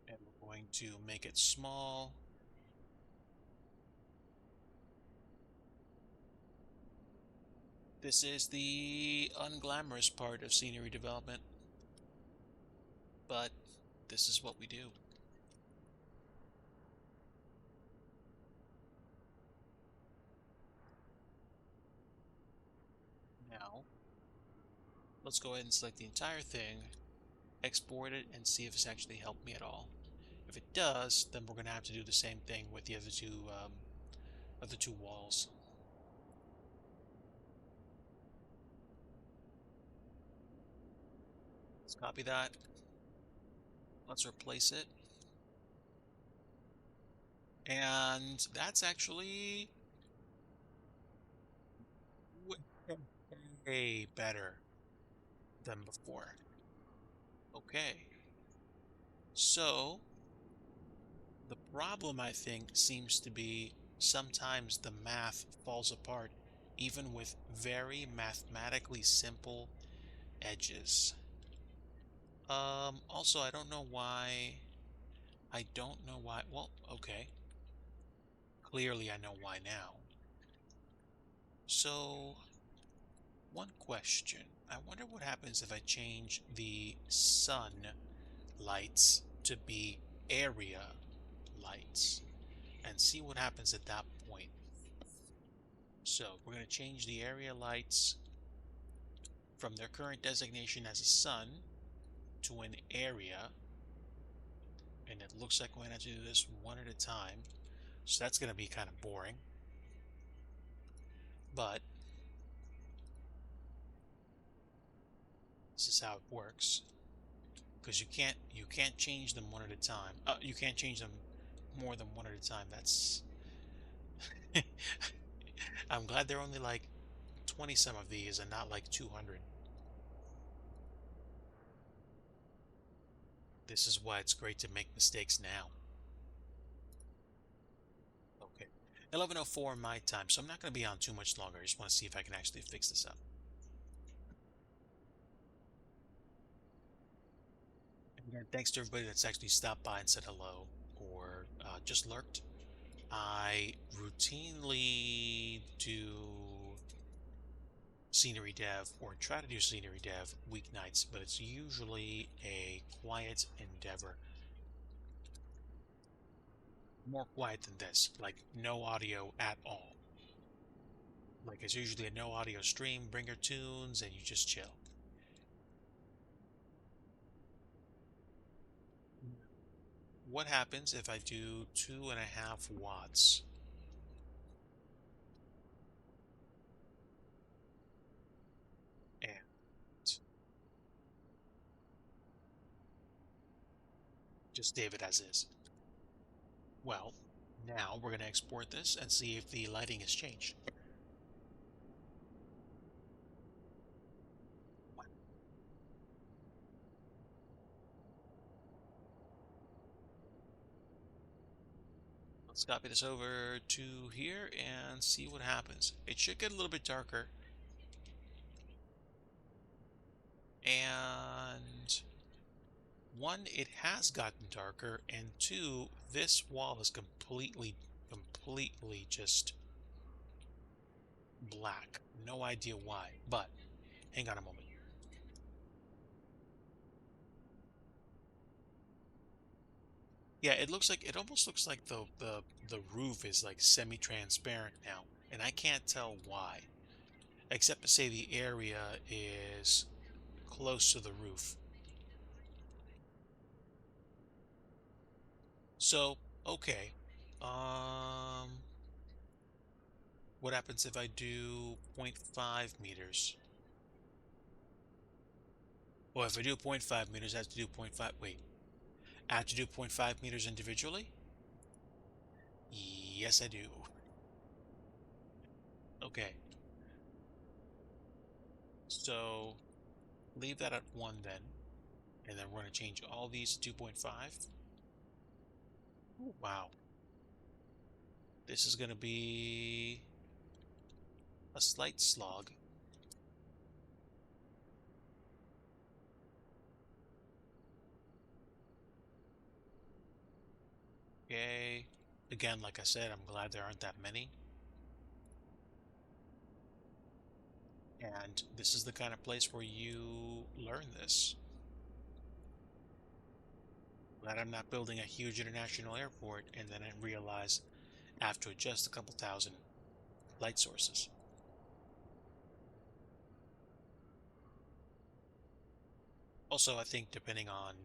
And we're going to make it small. This is the unglamorous part of scenery development, but this is what we do. Now, let's go ahead and select the entire thing, export it, and see if it's actually helped me at all. If it does, then we're going to have to do the same thing with the other two walls. Let's copy that. Let's replace it. And that's actually way better than before. Okay. So the problem, I think, seems to be sometimes the math falls apart, even with very mathematically simple edges. Also, I don't know why. I don't know why. Well, okay. Clearly, I know why now. So, one question. I wonder what happens if I change the sun lights to be area lights and see what happens at that point. So we're going to change the area lights from their current designation as a sun to an area. And it looks like we're going to have to do this one at a time. So that's going to be kind of boring. But this is how it works. Because you can't change them one at a time. You can't change them more than one at a time. That's I'm glad there are only like 20 some of these and not like 200. This is why it's great to make mistakes now. Okay. 11:04 my time, so I'm not going to be on too much longer. I just want to see if I can actually fix this up. And again, thanks to everybody that's actually stopped by and said hello or just lurked. I routinely do scenery dev or try to do scenery dev weeknights, but it's usually a quiet endeavor. More quiet than this, like no audio at all. Like it's usually a no audio stream, bring your tunes, and you just chill. What happens if I do 2.5 watts? And just save it as is. Well, now we're going to export this and see if the lighting has changed. Let's copy this over to here and see what happens. It should get a little bit darker. And one, it has gotten darker, and two, this wall is completely just black. No idea why, but hang on a moment. Yeah, it almost looks like the roof is like semi-transparent now, and I can't tell why, except to say the area is close to the roof. So, okay. Um, what happens if I do 0.5 meters? Well, if I do zero point 0.5 meters, I have to do zero point 0.5. Wait, I have to do zero point 0.5 meters individually? Yes, I do. Okay. So leave that at 1 then. And then we're going to change all these to 2.5. Ooh, wow. This is going to be a slight slog. Okay. Again, like I said, I'm glad there aren't that many. And this is the kind of place where you learn this. Glad I'm not building a huge international airport and then I realize I have to adjust a couple thousand light sources. Also, I think depending on,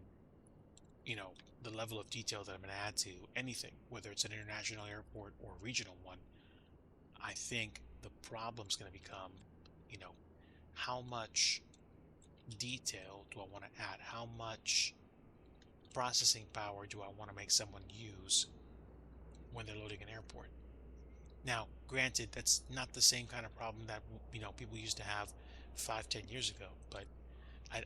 the level of detail that I'm going to add to anything, whether it's an international airport or a regional one, I think the problem's going to become, you know, how much detail do I want to add? How much processing power do I want to make someone use when they're loading an airport? Now, granted, that's not the same kind of problem that people used to have 5, 10 years ago. But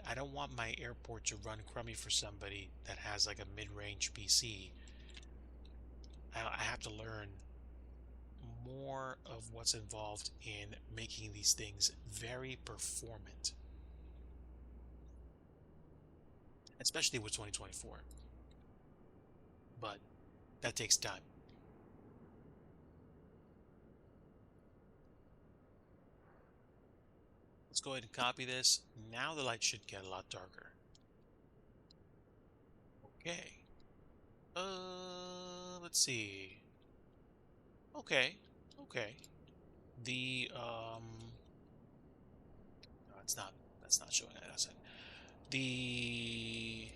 I don't want my airport to run crummy for somebody that has like a mid-range PC. I have to learn more of what's involved in making these things very performant, especially with 2024. But that takes time. Let's go ahead and copy this. Now the light should get a lot darker. Okay. Let's see. Okay. Okay. The no, it's not. That's not showing that asset. The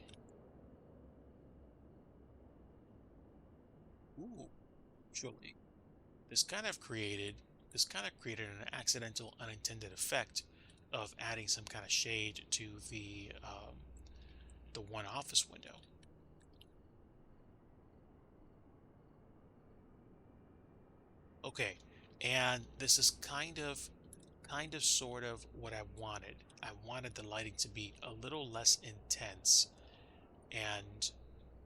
ooh, surely this kind of created an accidental, unintended effect of adding some kind of shade to the one office window. Okay, and this is kind of sort of what I wanted. I wanted the lighting to be a little less intense and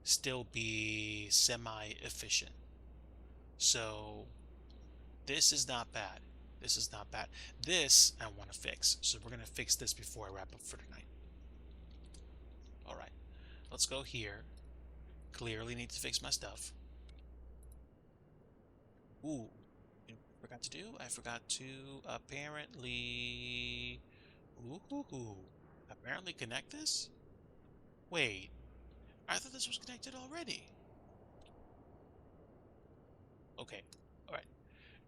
still be semi-efficient. So this is not bad. This is not bad. This I want to fix. So we're going to fix this before I wrap up for tonight. All right, let's go here. Clearly need to fix my stuff. Ooh, you know what I forgot to do? I forgot to apparently. Ooh, apparently connect this? Wait, I thought this was connected already. Okay, all right.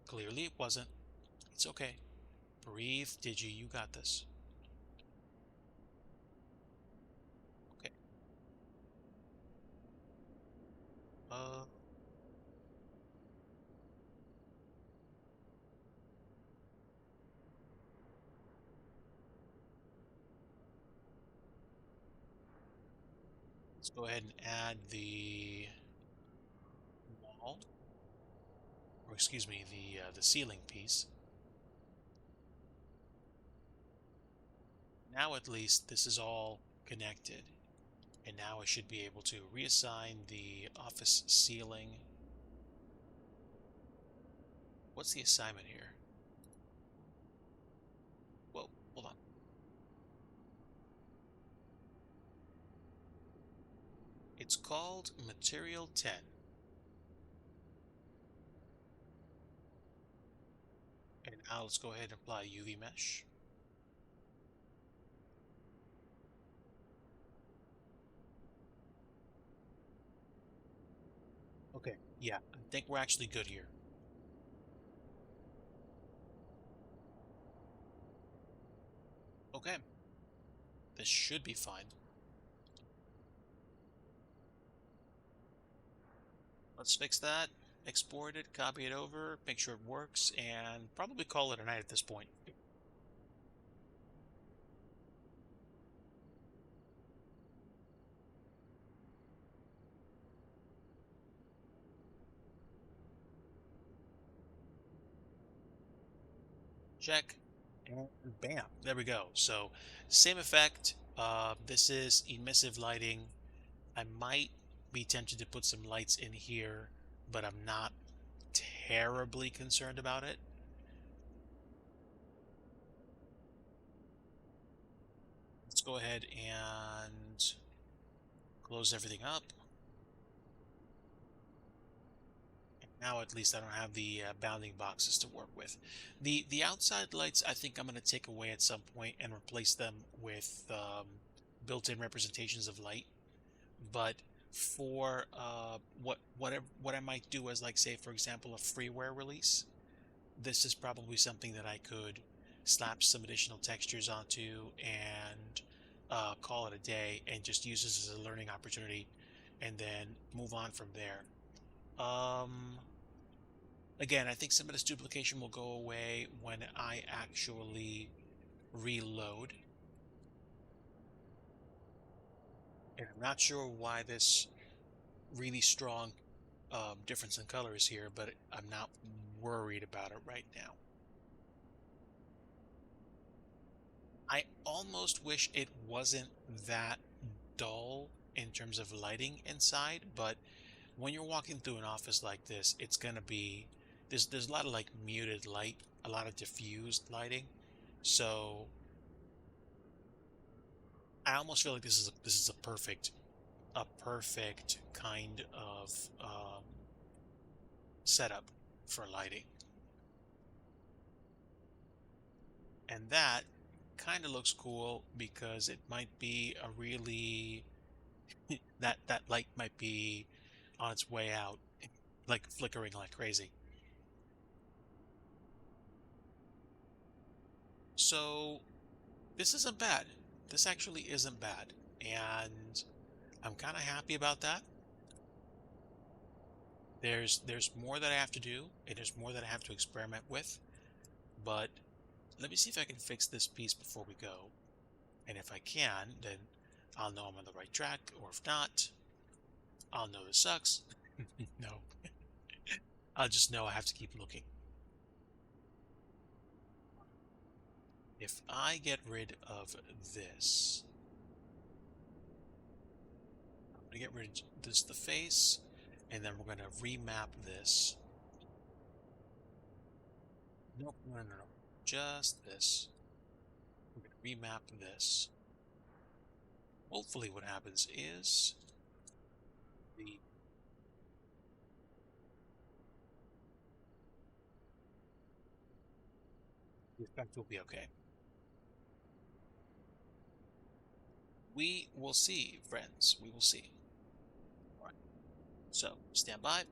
Clearly it wasn't. It's okay. Breathe, Digi, you got this. Okay. Uh, let's go ahead and add the wall, or excuse me, the ceiling piece. Now at least this is all connected, and now I should be able to reassign the office ceiling. What's the assignment here? Whoa, hold on. It's called Material 10. And now let's go ahead and apply UV mesh. Okay, yeah, I think we're actually good here. Okay, this should be fine. Let's fix that, export it, copy it over, make sure it works, and probably call it a night at this point. Check, and bam, there we go. So same effect. This is emissive lighting. I might be tempted to put some lights in here, but I'm not terribly concerned about it. Let's go ahead and close everything up. Now at least I don't have the bounding boxes to work with. The outside lights I think I'm going to take away at some point and replace them with built-in representations of light. But for what I might do as, like, say for example, a freeware release, this is probably something that I could slap some additional textures onto and call it a day and just use this as a learning opportunity and then move on from there. Um, Again, I think some of this duplication will go away when I actually reload. And I'm not sure why this really strong difference in color is here, but I'm not worried about it right now. I almost wish it wasn't that dull in terms of lighting inside, but when you're walking through an office like this, it's gonna be there's a lot of like muted light, a lot of diffused lighting. So I almost feel like this is a perfect kind of setup for lighting, and that kind of looks cool because it might be a really that light might be on its way out, like flickering like crazy. So this isn't bad. This actually isn't bad, and I'm kind of happy about that. There's more that I have to do, and there's more that I have to experiment with, but let me see if I can fix this piece before we go. And if I can, then I'll know I'm on the right track, or if not, I'll know this sucks. No, I'll just know I have to keep looking. If I get rid of this, I'm gonna get rid of this, the face, and then we're gonna remap this. Nope, no, no, no, no. Just this. We're gonna remap this. Hopefully what happens is the effect will be okay. We will see, friends. We will see. All right. So stand by.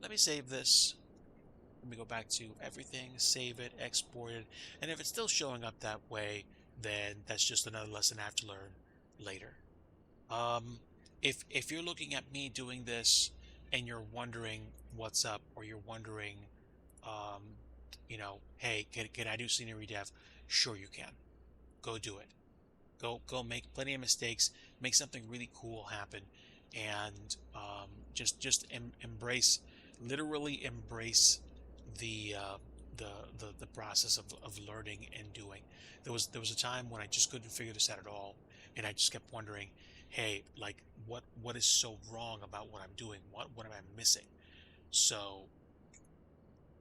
Let me save this. Let me go back to everything, save it, export it. And if it's still showing up that way, then that's just another lesson I have to learn later. Um, if you're looking at me doing this and you're wondering what's up, or you're wondering, um, hey, can I do scenery dev? Sure you can. Go do it. Go make plenty of mistakes, make something really cool happen, and just embrace, literally embrace the the process of learning and doing. There was a time when I just couldn't figure this out at all, and I just kept wondering, hey, like what is so wrong about what I'm doing? What am I missing? So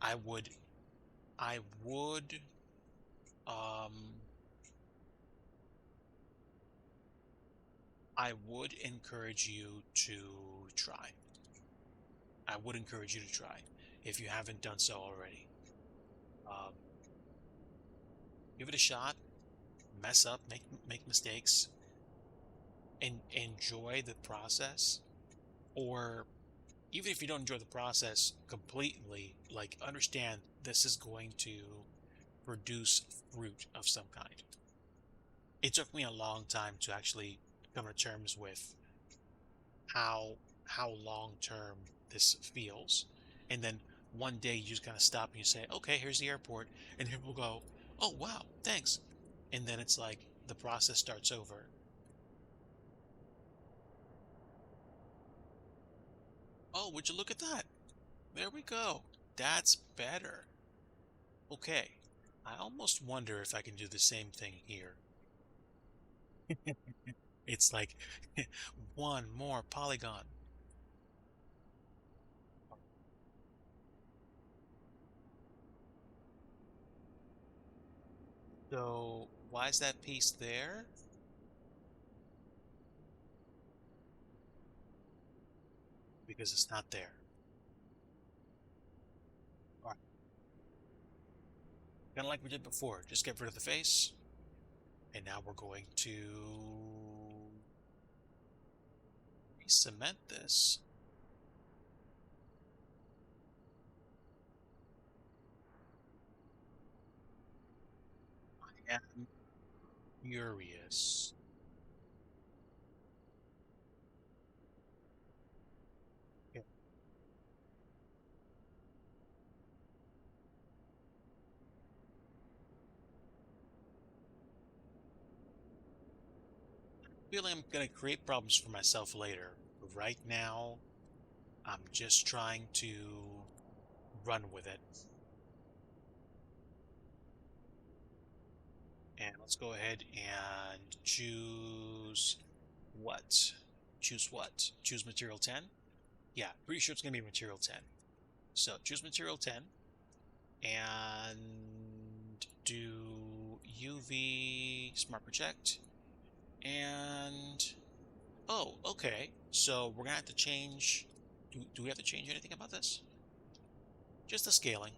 I would I would um I would encourage you to try. I would encourage you to try if you haven't done so already. Um, Give it a shot. Mess up, make mistakes, and enjoy the process. Or even if you don't enjoy the process completely, like, understand this is going to produce fruit of some kind. It took me a long time to actually come to terms with how how long term this feels. And then one day you just kind of stop and you say, okay, here's the airport. And people go, oh, wow, thanks. And then it's like the process starts over. Oh, would you look at that? There we go. That's better. Okay. I almost wonder if I can do the same thing here. It's like one more polygon. So why is that piece there? Because it's not there. All right. Kind of like we did before. Just get rid of the face. And now we're going to cement this. I am furious. Yeah. Feeling I'm going to create problems for myself later. Right now, I'm just trying to run with it. And let's go ahead and choose what? Choose what? Choose material 10? Yeah, pretty sure it's going to be material 10. So choose material 10 and do UV Smart Project. And, oh, okay. So we're going to have to change. Do we have to change anything about this? Just the scaling.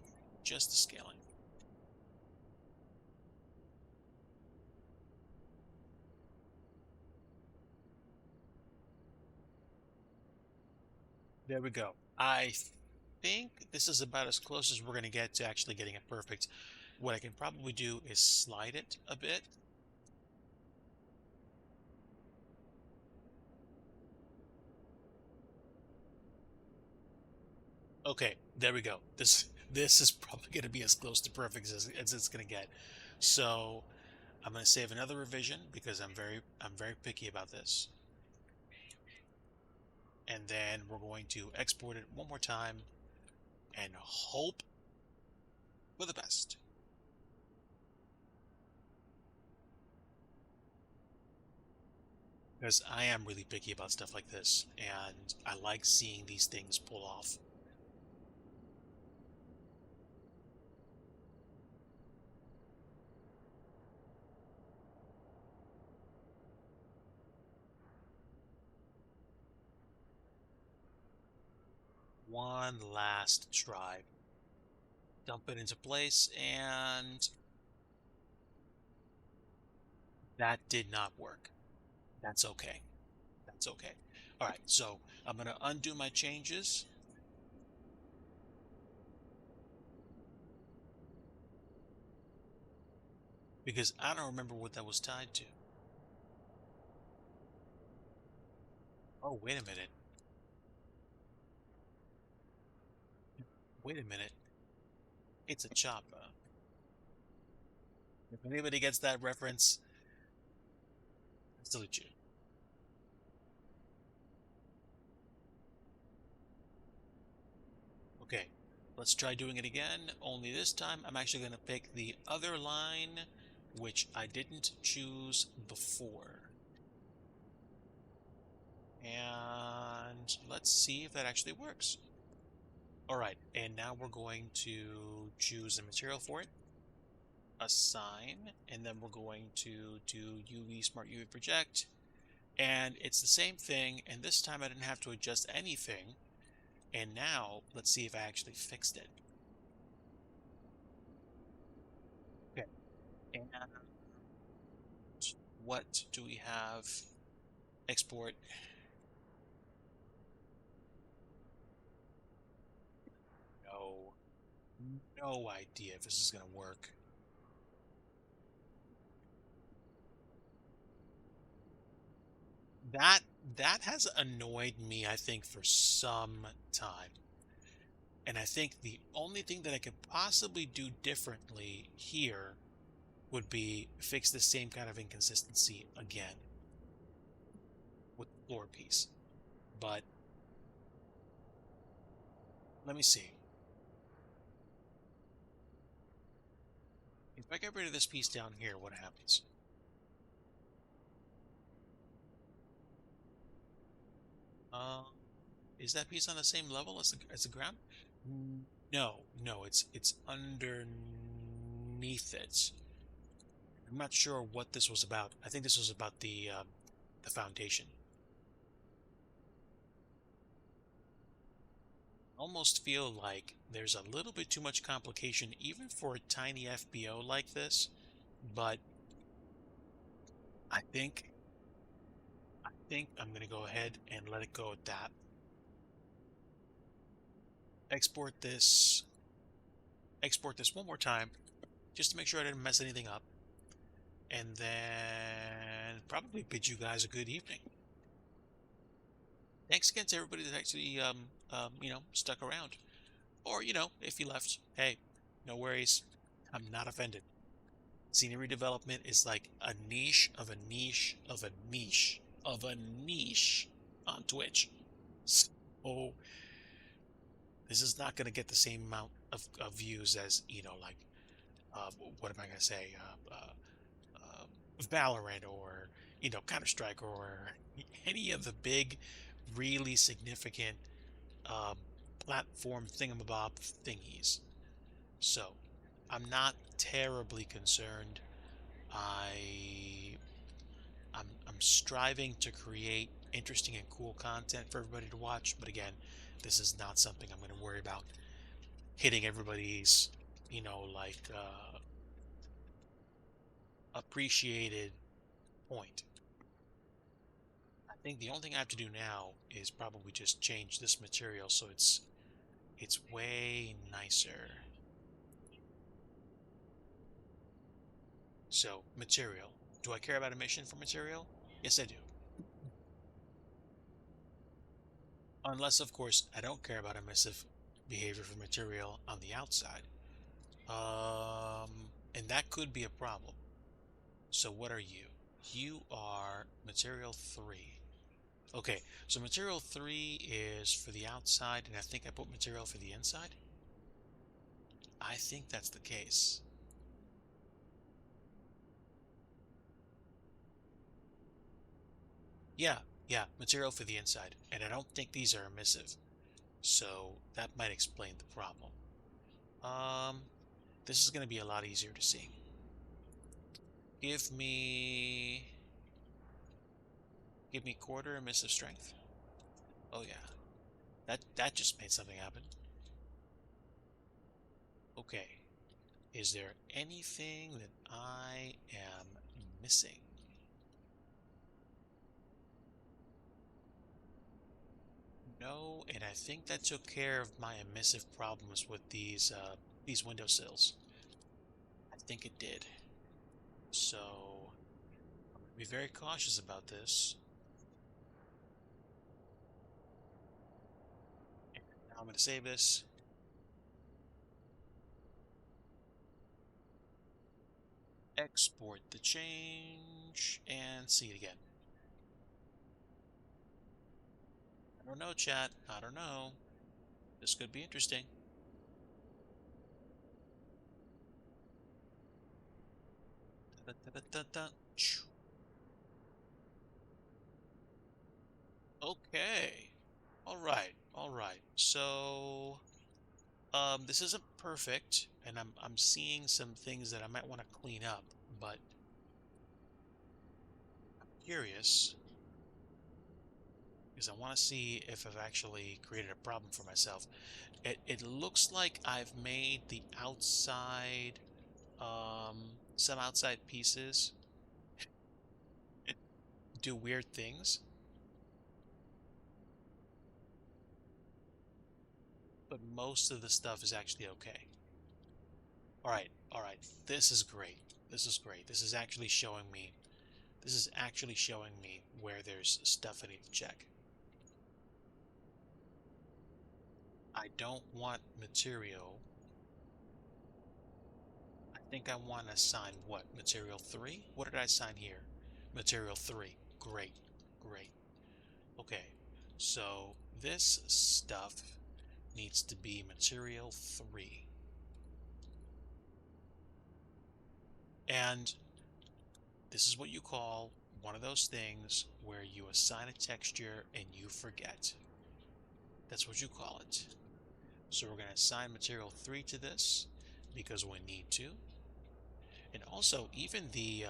Just the scaling. There we go. I think this is about as close as we're going to get to actually getting it perfect. What I can probably do is slide it a bit. Okay, there we go. This is probably going to be as close to perfect as it's going to get. So I'm going to save another revision because I'm very picky about this. And then we're going to export it one more time and hope for the best. Because I am really picky about stuff like this, and I like seeing these things pull off. One last try. Dump it into place, and that did not work. That's okay. That's okay. All right, so I'm going to undo my changes because I don't remember what that was tied to. Oh, wait a minute. Wait a minute. It's a chopper. If anybody gets that reference, I salute you. Okay, let's try doing it again. Only this time, I'm actually going to pick the other line, which I didn't choose before. And let's see if that actually works. All right, and now we're going to choose a material for it, assign, and then we're going to do UV Smart UV Project. And it's the same thing, and this time I didn't have to adjust anything. And now let's see if I actually fixed it. Okay, and what do we have? Export. No, no idea if this is going to work. That that has annoyed me, I think, for some time. And I think the only thing that I could possibly do differently here would be fix the same kind of inconsistency again with the floor piece. But let me see. If I get rid of this piece down here, what happens? Uh, is that piece on the same level as the ground? No, no, it's underneath it. I'm not sure what this was about. I think this was about the foundation. Almost feel like there's a little bit too much complication even for a tiny FBO like this, but I think I'm gonna go ahead and let it go at that. Export this, export this one more time, just to make sure I didn't mess anything up, and then probably bid you guys a good evening. Thanks again to everybody that actually stuck around. Or, if you left, hey, no worries. I'm not offended. Scenery development is like a niche of a niche of a niche of a niche on Twitch. So this is not going to get the same amount of views as, like, what am I going to say? Valorant or, Counter-Strike or any of the big, really significant um, platform thingamabob thingies. So I'm not terribly concerned. I I'm striving to create interesting and cool content for everybody to watch, but again, this is not something I'm going to worry about hitting everybody's, like appreciated point. I think the only thing I have to do now is probably just change this material so it's way nicer. So, material. Do I care about emission for material? Yes, I do. Unless, of course, I don't care about emissive behavior for material on the outside. And that could be a problem. So what are you? You are material 3. Okay, so material 3 is for the outside, and I think I put material for the inside. I think that's the case. Yeah, yeah, material for the inside. And I don't think these are emissive. So that might explain the problem. Um, this is going to be a lot easier to see. Give me quarter emissive strength. Oh yeah. That just made something happen. Okay. Is there anything that I am missing? No, and I think that took care of my emissive problems with these windowsills. I think it did. So I'm gonna be very cautious about this. And now I'm gonna save this. Export the change and see it again. I don't know, chat. I don't know. This could be interesting. Da, da, da, da, Okay. All right. All right. So, this isn't perfect, and I'm seeing some things that I might want to clean up, but I'm curious because I want to see if I've actually created a problem for myself. It looks like I've made the outside, some outside pieces do weird things, but most of the stuff is actually okay. All right, all right. This is great. This is great. This is actually showing me This is actually showing me where there's stuff I need to check. I don't want material. I think I want to assign what? Material 3? What did I assign here? Material 3. Great. Great. Okay. So this stuff needs to be material 3. And this is what you call one of those things where you assign a texture and you forget. That's what you call it. So we're going to assign material 3 to this because we need to. And also, even the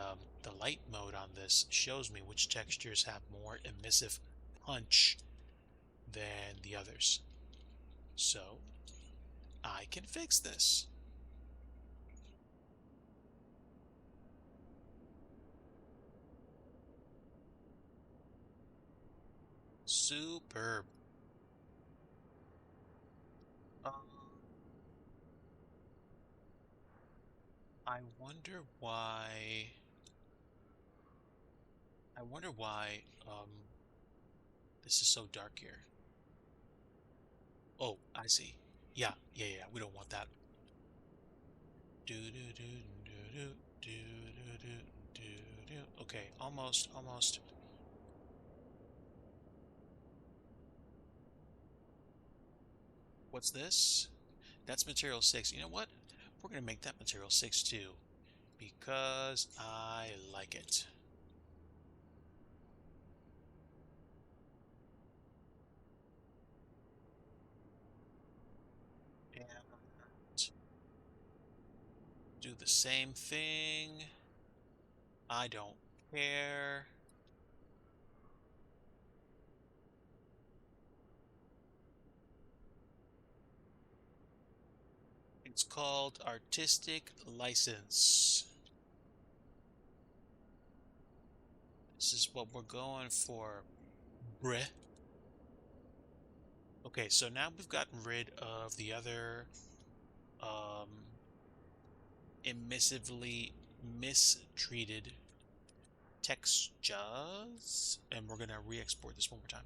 light mode on this shows me which textures have more emissive punch than the others. So I can fix this. Superb. Um, I wonder why. I wonder why this is so dark here. Oh, I see. Yeah, yeah, yeah. We don't want that. Do do do do do do do do do do. Okay, almost, almost. What's this? That's material 6. You know what? We're gonna make that material 6 too, because I like it. And do the same thing. I don't care. It's called artistic license. This is what we're going for, bruh. Okay, so now we've gotten rid of the other um, emissively mistreated textures, and we're gonna re-export this one more time.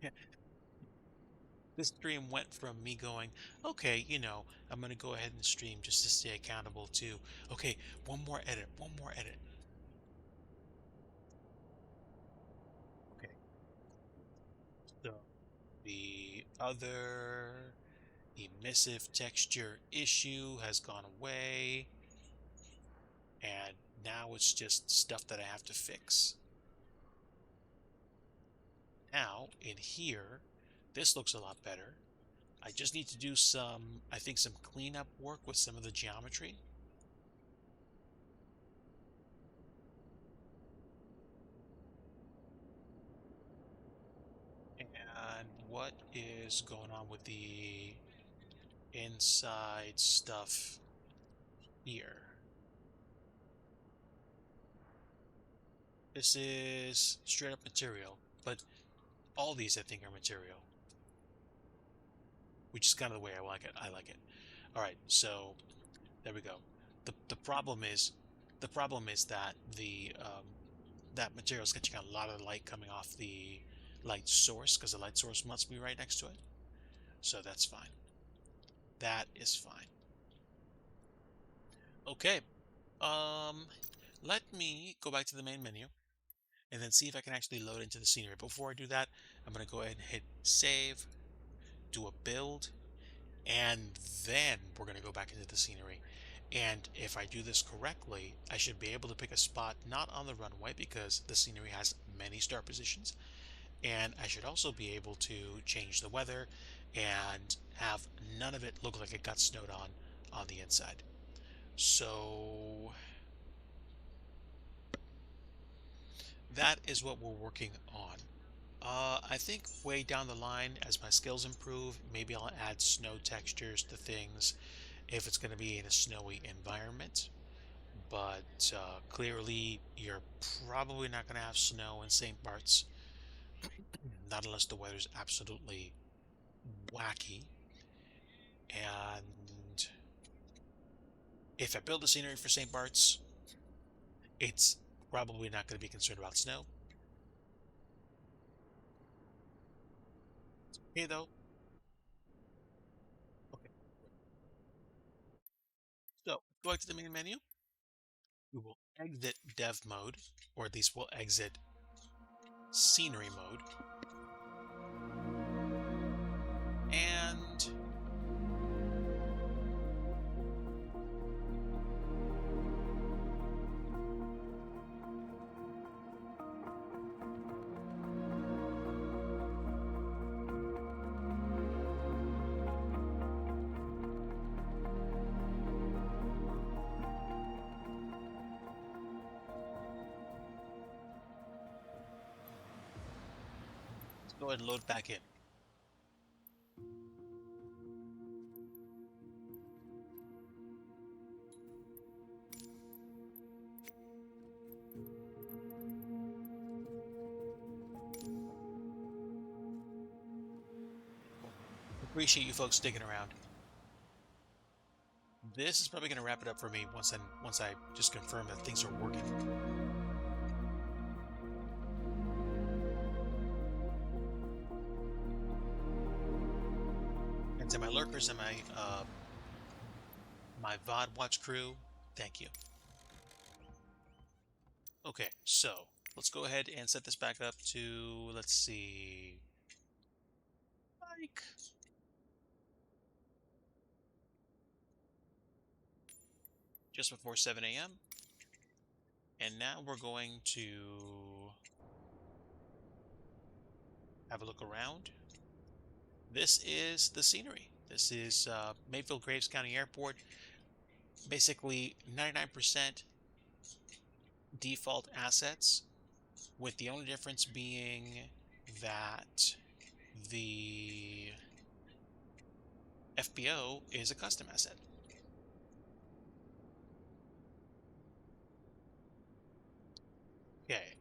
Yeah, this stream went from me going, okay, I'm gonna go ahead and stream just to stay accountable to, okay, one more edit, one more edit. Okay, so the other emissive texture issue has gone away, and now it's just stuff that I have to fix. Now, in here, this looks a lot better. I just need to do I think some cleanup work with some of the geometry. And what is going on with the inside stuff here? This is straight up material, but all these I think are material, which is kind of the way I like it. I like it. All right, so there we go. The problem is that that material is catching a lot of light coming off the light source because the light source must be right next to it. So that's fine. That is fine. Okay. Um, Let me go back to the main menu and then see if I can actually load into the scenery. Before I do that, I'm going to go ahead and hit save, do a build, and then we're going to go back into the scenery. And if I do this correctly, I should be able to pick a spot not on the runway because the scenery has many start positions. And I should also be able to change the weather and have none of it look like it got snowed on the inside. So that is what we're working on. I think way down the line, as my skills improve, maybe I'll add snow textures to things if it's going to be in a snowy environment. But clearly, you're probably not going to have snow in St. Bart's, not unless the weather's absolutely wacky. And If I build a scenery for St. Bart's, it's probably not going to be concerned about snow. Okay, though. Okay. So, going to the main menu, we will exit dev mode, or at least we'll exit scenery mode. And let's go ahead and load back in. Appreciate you folks sticking around. This is probably going to wrap it up for me once I just confirm that things are working. And to my lurkers and my VOD watch crew, thank you. Okay, so let's go ahead and set this back up to, let's see, like just before 7 a.m. And now we're going to have a look around. This is the scenery. This is Mayfield Graves County Airport. Basically 99% default assets, with the only difference being that the FBO is a custom asset. Okay,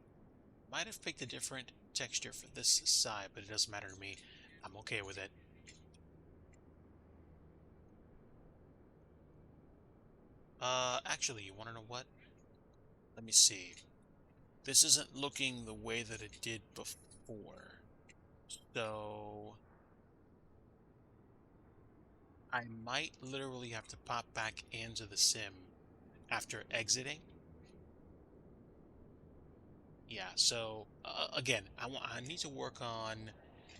might have picked a different texture for this side, but it doesn't matter to me. I'm okay with it. Actually, you want to know what? Let me see. This isn't looking the way that it did before. So I might literally have to pop back into the sim after exiting. Yeah, so again, I need to work on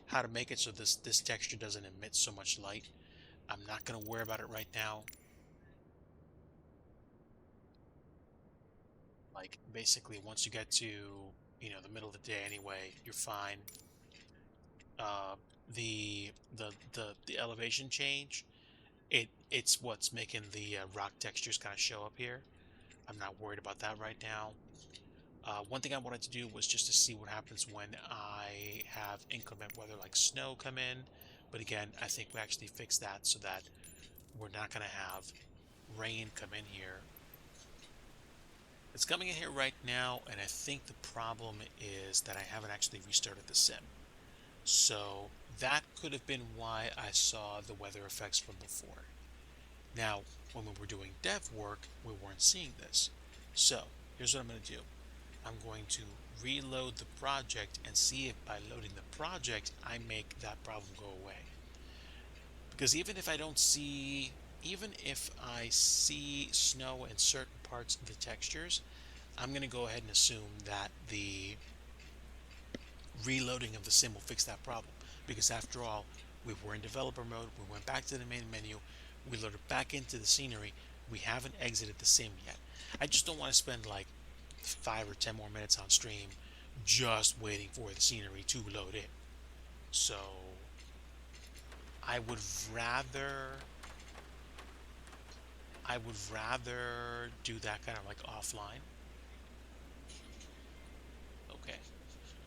how to make it so this texture doesn't emit so much light. I'm not going to worry about it right now. Like basically once you get to, the middle of the day anyway, you're fine. Uh the elevation change, it's what's making the rock textures kind of show up here. I'm not worried about that right now. One thing I wanted to do was just to see what happens when I have inclement weather like snow come in. But again, I think we actually fixed that so that we're not going to have rain come in here. It's coming in here right now, and I think the problem is that I haven't actually restarted the sim. So that could have been why I saw the weather effects from before. Now, when we were doing dev work, we weren't seeing this. So here's what I'm going to do. I'm going to reload the project and see if by loading the project, I make that problem go away. Because even if I see snow in certain parts of the textures, I'm going to go ahead and assume that the reloading of the sim will fix that problem. Because after all, we were in developer mode, we went back to the main menu, we loaded back into the scenery, we haven't exited the sim yet. I just don't want to spend like 5 or 10 more minutes on stream just waiting for the scenery to load in. So I would rather do that kind of like offline. Okay,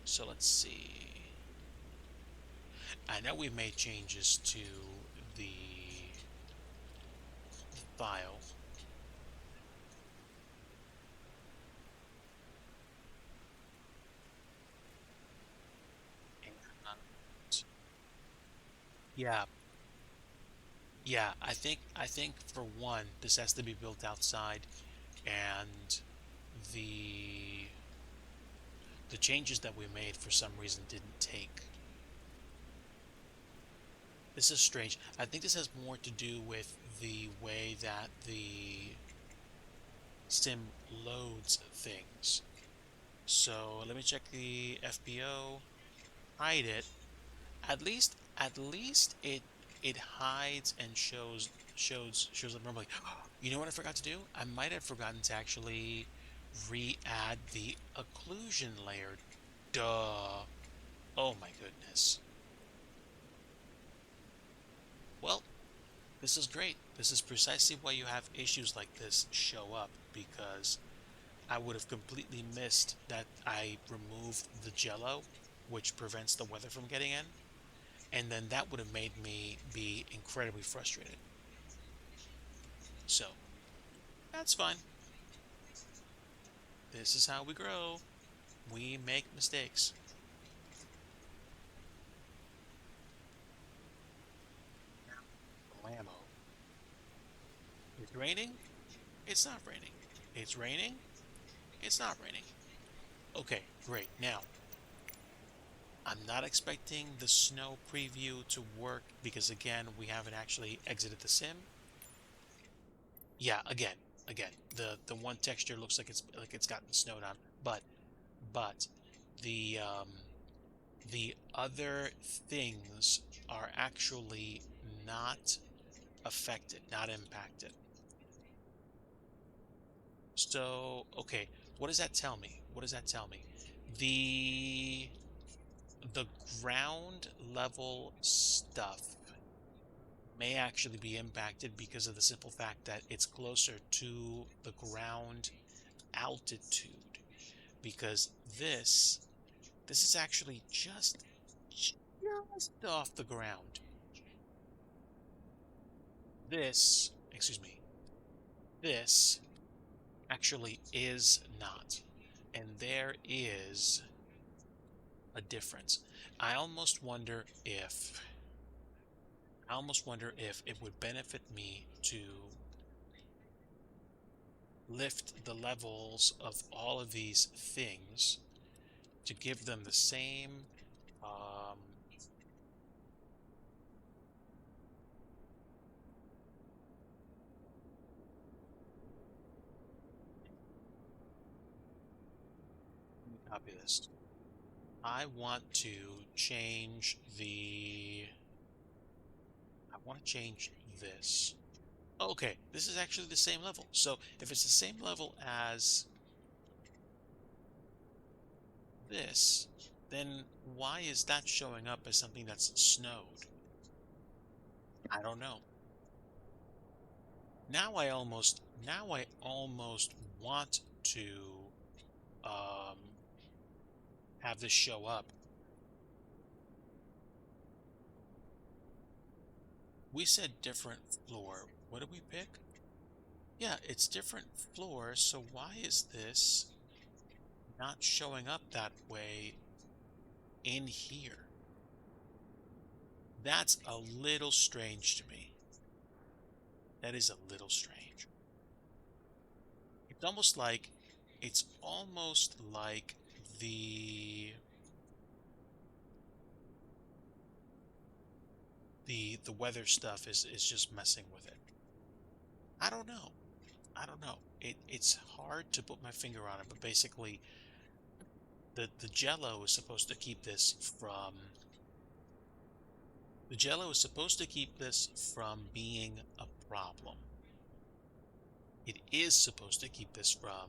so let's see. I know we made changes to the file. And, yeah, Yeah, I think for one, this has to be built outside, and the the changes that we made for some reason didn't take. This is strange. I think this has more to do with the way that the sim loads things. So let me check the FBO. Hide it. At least it hides and shows up normally. You know what I forgot to do? I might have forgotten to actually re-add the occlusion layer. Duh. Oh my goodness. Well, this is great. This is precisely why you have issues like this show up, because I would have completely missed that I removed the jello, which prevents the weather from getting in, and then that would have made me be incredibly frustrated. So, that's fine. This is how we grow. We make mistakes. Blammo. It's raining? It's not raining. It's raining? It's not raining. Okay, great. Now, I'm not expecting the snow preview to work because again, we haven't actually exited the sim. Yeah, again, the one texture looks like it's gotten snowed on, but the the other things are actually not affected, not impacted. So, okay, what does that tell me? What does that tell me? The the ground level stuff may actually be impacted because of the simple fact that it's closer to the ground altitude, because this is actually just off the ground. Excuse me, this actually is not. And there is a difference. I almost wonder if I almost wonder if it would benefit me to lift the levels of all of these things to give them the same um, let me copy this. I want to change I want to change this. Okay, this is actually the same level. So if it's the same level as this, then why is that showing up as something that's snowed? I don't know. Now I almost want to um, have this show up. We said different floor. What did we pick? Yeah, it's different floor, so why is this not showing up that way in here? That's a little strange to me. That is a little strange. It's almost like it's almost like the the weather stuff is just messing with it. I don't know. I don't know. It's hard to put my finger on it, but basically the jello is supposed to keep this from the jello is supposed to keep this from being a problem. It is supposed to keep this from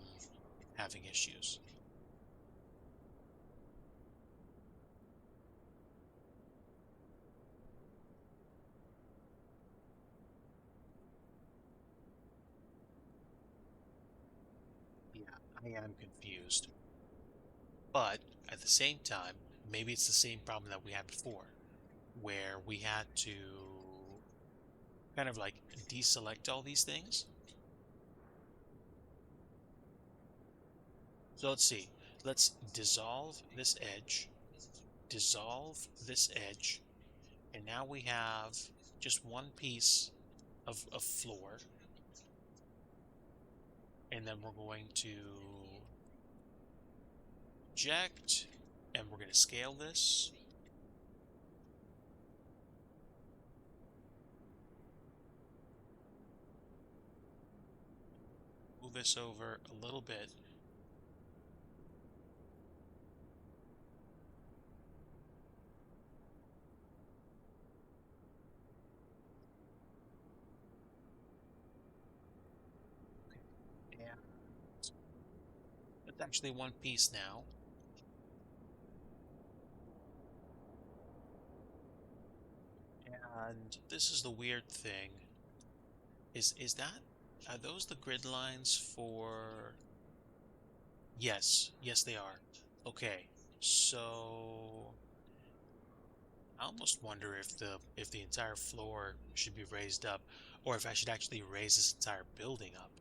having issues. Yeah, I am confused. But at the same time, maybe it's the same problem that we had before, where we had to kind of like deselect all these things. So let's see. Let's dissolve this edge, and now we have just one piece. of floor, and then we're going to eject, and we're going to scale this. Move this over a little bit. Okay. Yeah. It's actually one piece now. And this is the weird thing. Is that are those the grid lines for? Yes, yes they are. Okay. So I almost wonder if the entire floor should be raised up, or if I should actually raise this entire building up.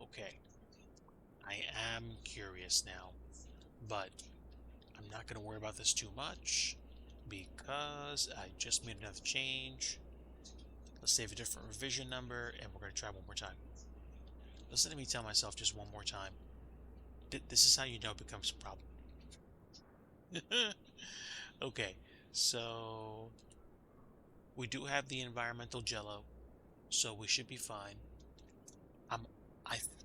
Okay, I am curious now, but I'm not going to worry about this too much because I just made another change. Let's save a different revision number and we're going to try one more time. Listen to me tell myself just one more time. This is how you know it becomes a problem. Okay, so we do have the environmental jello, so we should be fine. I'm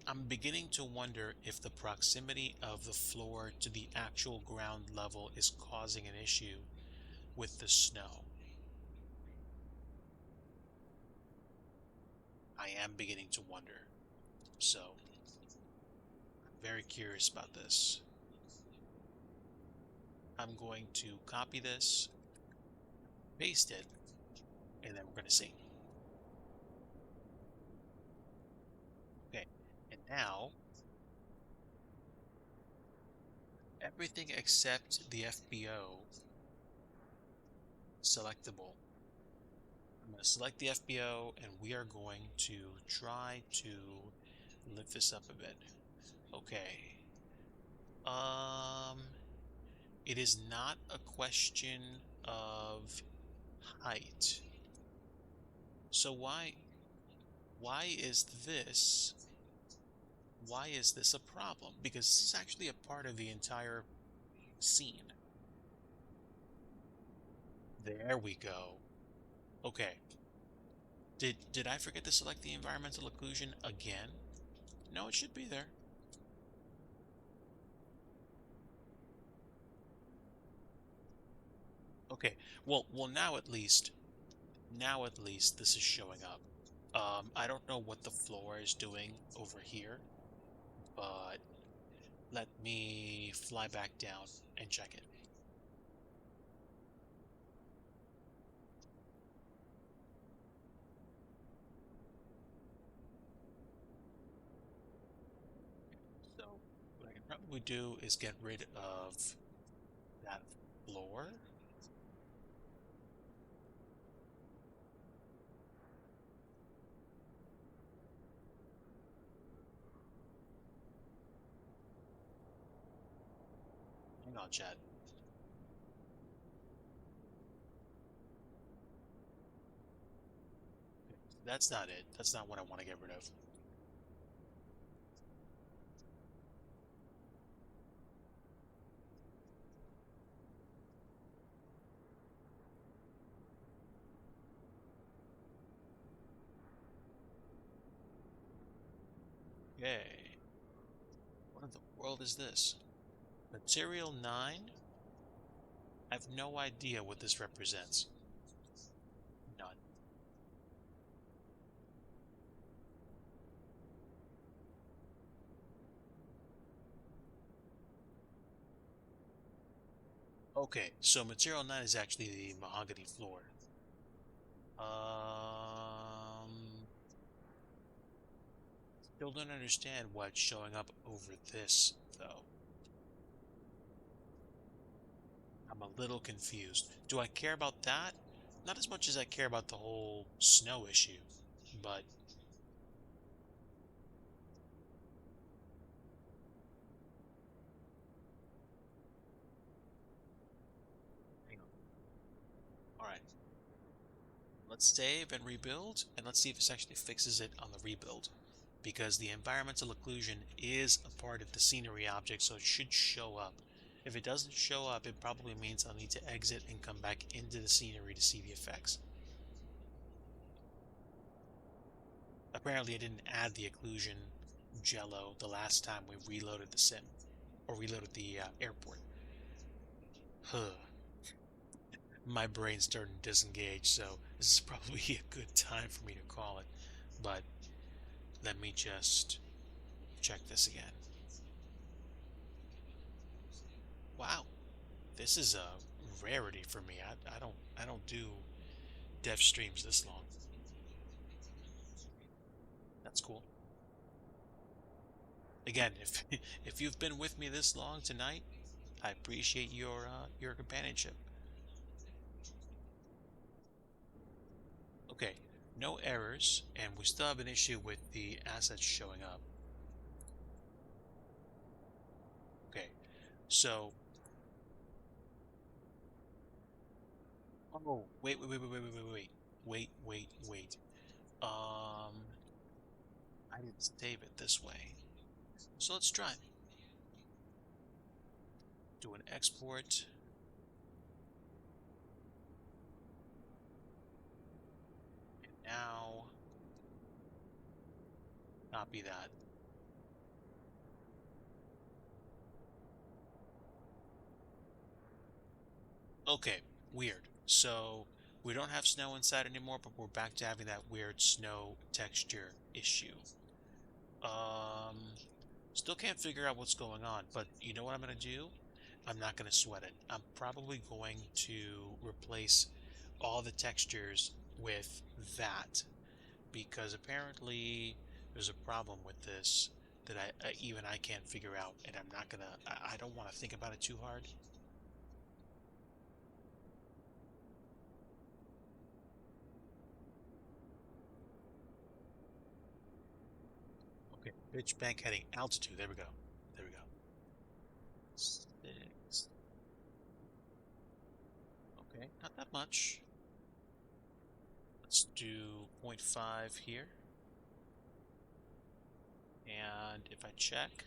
I'm beginning to wonder if the proximity of the floor to the actual ground level is causing an issue with the snow. I am beginning to wonder. So, I'm very curious about this. I'm going to copy this, paste it, and then we're going to see. Okay, and now everything except the FBO selectable. I'm going to select the FBO and we are going to try to lift this up a bit. Okay. Um, it is not a question of height. So why is this why is this a problem? Because this is actually a part of the entire scene. There we go. Okay. Did I forget to select the environmental occlusion again? No, it should be there. Okay. Well now at least this is showing up. I don't know what the floor is doing over here, but let me fly back down and check it. So what I can probably do is get rid of that floor. Hang on, chat. That's not it. That's not what I want to get rid of. Okay. What in the world is this? Material 9? I have no idea what this represents. None. Okay, so material 9 is actually the mahogany floor. Still don't understand why it's showing up over this, though. I'm a little confused. Do I care about that? Not as much as I care about the whole snow issue, but hang on. All right, Let's save and rebuild, and let's see if this actually fixes it on the rebuild. Because the environmental occlusion is a part of the scenery object, so it should show up. If it doesn't show up, it probably means I'll need to exit and come back into the scenery to see the effects. Apparently, I didn't add the occlusion jello the last time we reloaded the sim, or reloaded the airport. Huh. My brain's starting to disengage, so this is probably a good time for me to call it. But let me just check this again. Wow, this is a rarity for me. I don't do dev streams this long. That's cool. Again, if if you've been with me this long tonight, I appreciate your companionship. Okay, no errors, and we still have an issue with the assets showing up. Okay, so oh wait. Um, I didn't save it this way. So let's try. Do an export. And now copy that. Okay, weird. So we don't have snow inside anymore, but we're back to having that weird snow texture issue. Um, Still can't figure out what's going on, but you know what I'm gonna do? I'm not gonna sweat it. I'm probably going to replace all the textures with that because apparently there's a problem with this that even I can't figure out, and I'm not gonna. I don't want to think about it too hard. Okay, pitch bank heading altitude. There we go. There we go. 6. Okay, not that much. Let's do zero point 0.5 here. And if I check,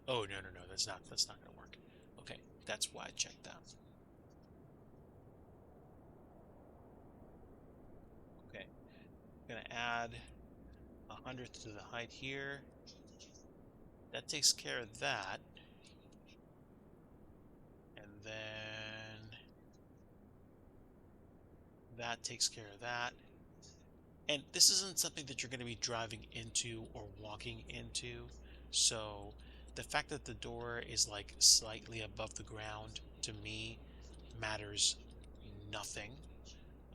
oh no, that's not gonna work. Okay, that's why I checked that. Okay, I'm gonna add 100th to the height here. That takes care of that. And then that takes care of that. And this isn't something that you're going to be driving into or walking into. So the fact that the door is like slightly above the ground to me matters nothing.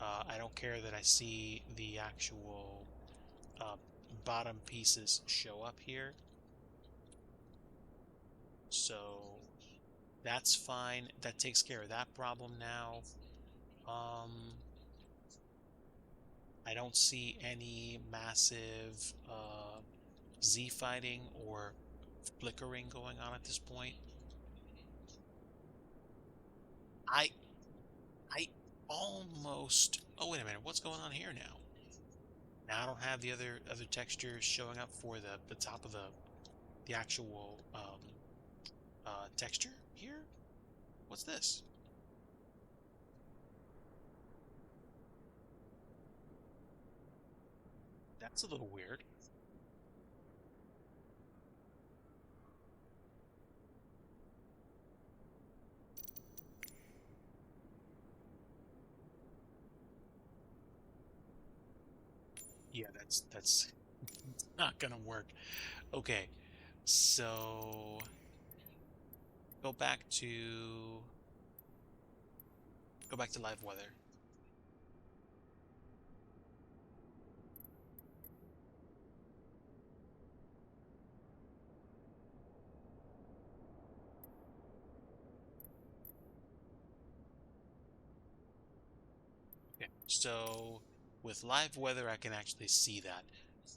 I don't care that I see the actual uh, bottom pieces show up here. So that's fine. That takes care of that problem now. Um, I don't see any massive Z fighting or flickering going on at this point. I I almost. Oh wait a minute, what's going on here now? Now I don't have the other textures showing up for the top of the actual texture here. What's this? That's a little weird. Yeah, that's not gonna work. Okay, so go back to go back to live weather. Okay, so with live weather, I can actually see that.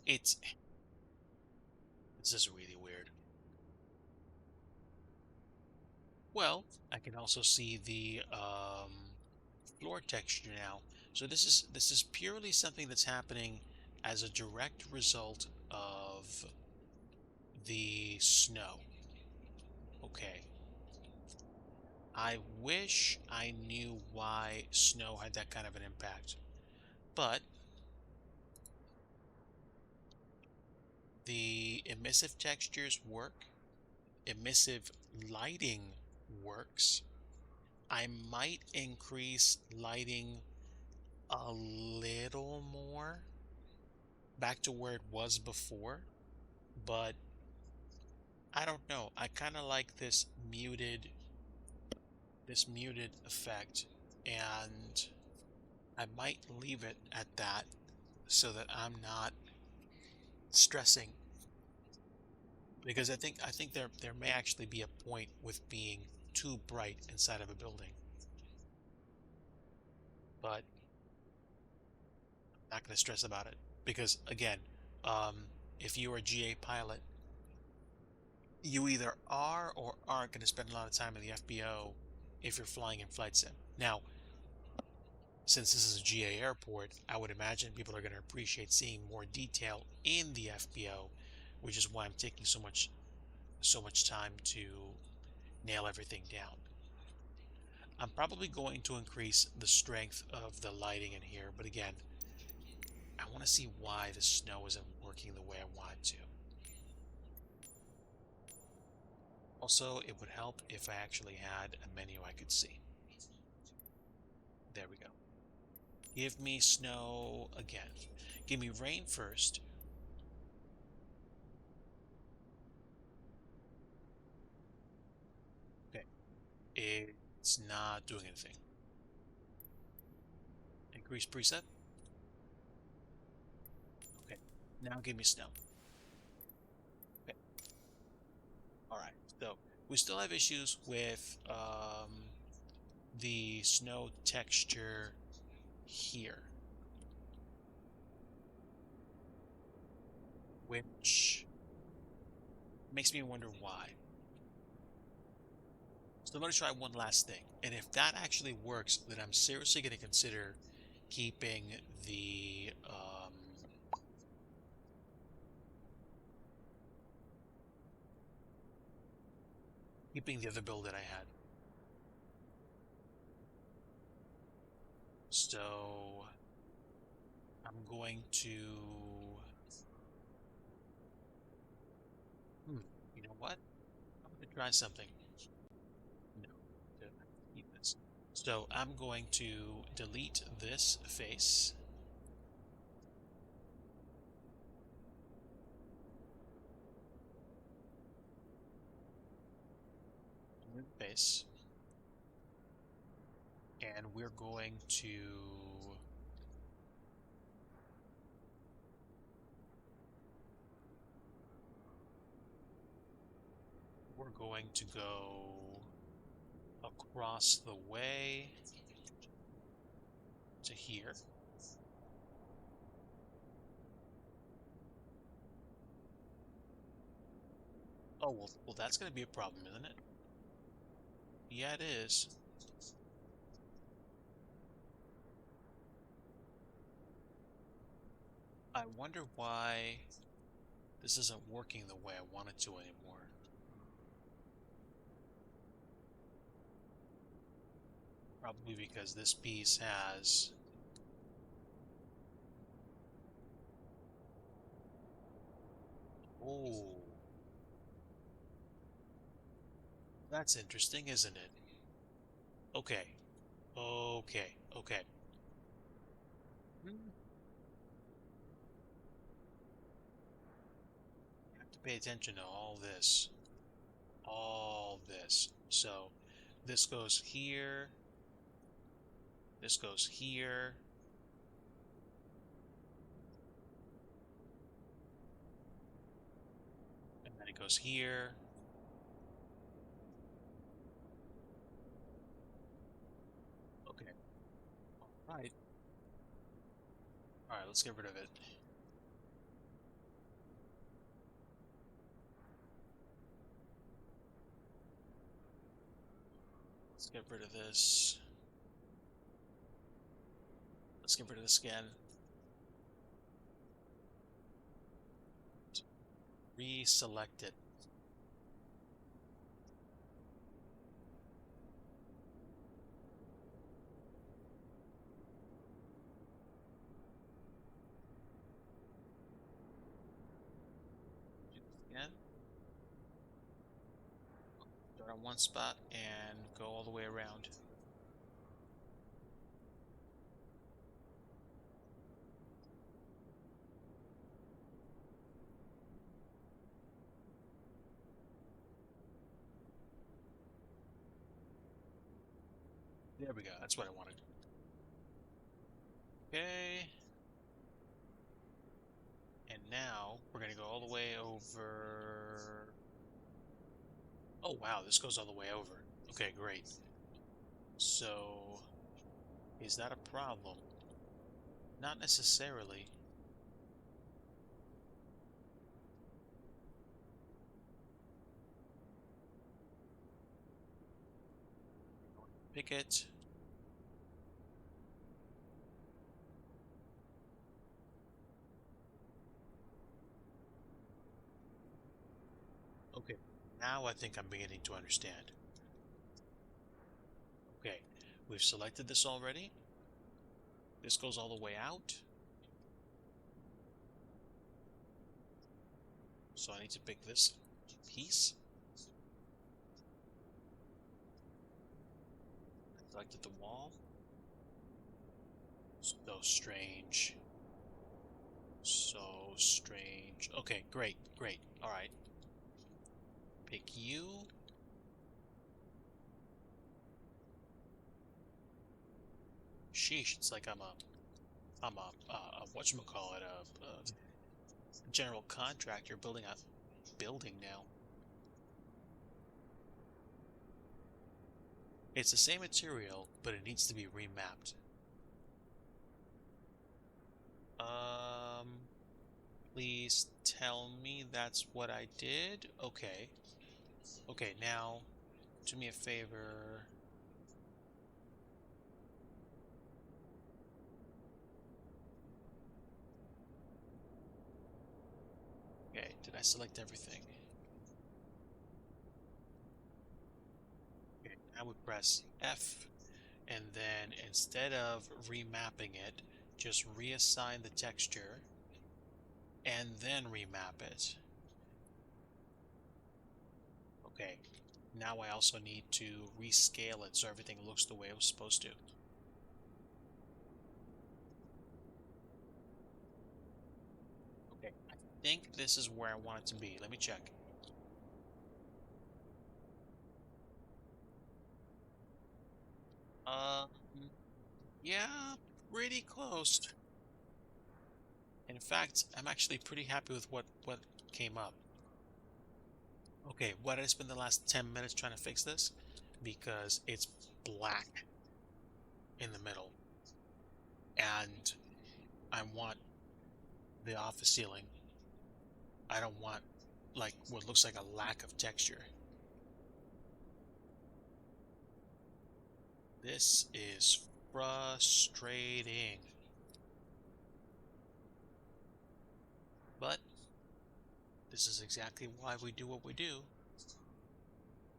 It's it's just really weird. Well, I can also see the floor texture now. So this is purely something that's happening as a direct result of the snow. Okay. I wish I knew why snow had that kind of an impact. But the emissive textures work. Emissive lighting works. I might increase lighting a little more back to where it was before, but I don't know. I kind of like this muted effect, and I might leave it at that so that I'm not stressing, because I think there may actually be a point with being too bright inside of a building, but not going to stress about it because again, um, if you're a GA pilot, you either are or aren't going to spend a lot of time in the FBO if you're flying in flight sim. Now, since this is a GA airport, I would imagine people are going to appreciate seeing more detail in the FBO, which is why I'm taking so much time to nail everything down. I'm probably going to increase the strength of the lighting in here, but again, I want to see why the snow isn't working the way I want it to. Also, it would help if I actually had a menu I could see. There we go. Give me snow again. Give me rain first. Okay. It's not doing anything. Increase preset. Okay. Now give me snow. Okay. All right. So we still have issues with the snow texture here, which makes me wonder why. So I'm going to try one last thing. And if that actually works, then I'm seriously going to consider keeping the other build that I had. So I'm going to, hmm, you know what? I'm going to try something. No, to keep this. So I'm going to delete this face, remove face, and we're going to go across the way to here. Oh, well, that's going to be a problem, isn't it? Yeah, it is. I wonder why this isn't working the way I want it to anymore. Probably because this piece has... Oh, that's interesting, isn't it? Okay, okay. Hmm. You have to pay attention to all this. All this. So this goes here, this goes here, and then it goes here. Okay, all right. All right, let's get rid of it. Let's get rid of this. Let's get rid of this again. Reselect it. Do this again. Start on one spot and go all the way around. There we go. That's what I wanted. Okay. And now we're going to go all the way over. Oh, wow. This goes all the way over. Okay, great. So, is that a problem? Not necessarily. Pick it. Okay. Now I think I'm beginning to understand. Okay. We've selected this already. This goes all the way out. So I need to pick this piece. I selected the wall. So strange. So strange. Okay, great, great. All right. Pick you. Sheesh, it's like I'm a whatchamacallit, a general contractor building a building now. It's the same material, but it needs to be remapped. Um, please tell me that's what I did. Okay. Okay, now do me a favor. Okay, did I select everything? Okay, I would press F, and then instead of remapping it, just reassign the texture and then remap it. Okay, now I also need to rescale it so everything looks the way it was supposed to. Okay, I think this is where I want it to be. Let me check. Um, yeah, pretty close. In fact, I'm actually pretty happy with what came up. Okay, what did I spend the last 10 minutes trying to fix this? Because it's black in the middle, and I want the office ceiling. I don't want like what looks like a lack of texture. This is frustrating. But this is exactly why we do what we do,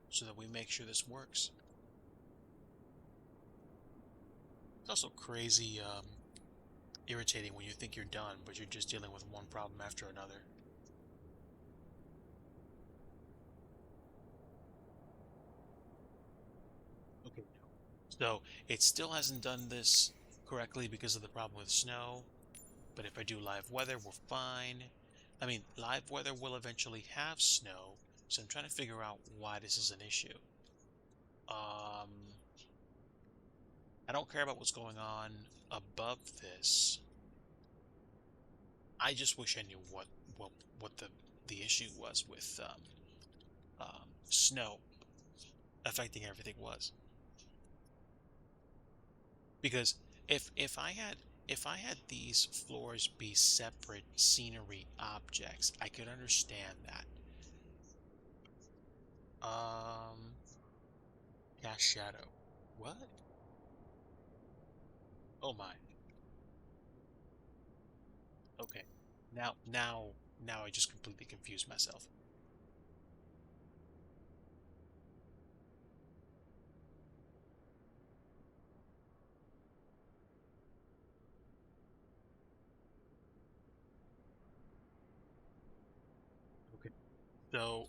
so that we make sure this works. It's also crazy irritating when you think you're done, but you're just dealing with one problem after another. Okay. So it still hasn't done this correctly because of the problem with snow, but if I do live weather, we're fine. I mean, live weather will eventually have snow, so I'm trying to figure out why this is an issue. Um, I don't care about what's going on above this. I just wish I knew what what the issue was with snow affecting everything was. Because if I had these floors be separate scenery objects, I could understand that. Um, Cast shadow. What? Oh my. Okay. Now I just completely confused myself. Okay. So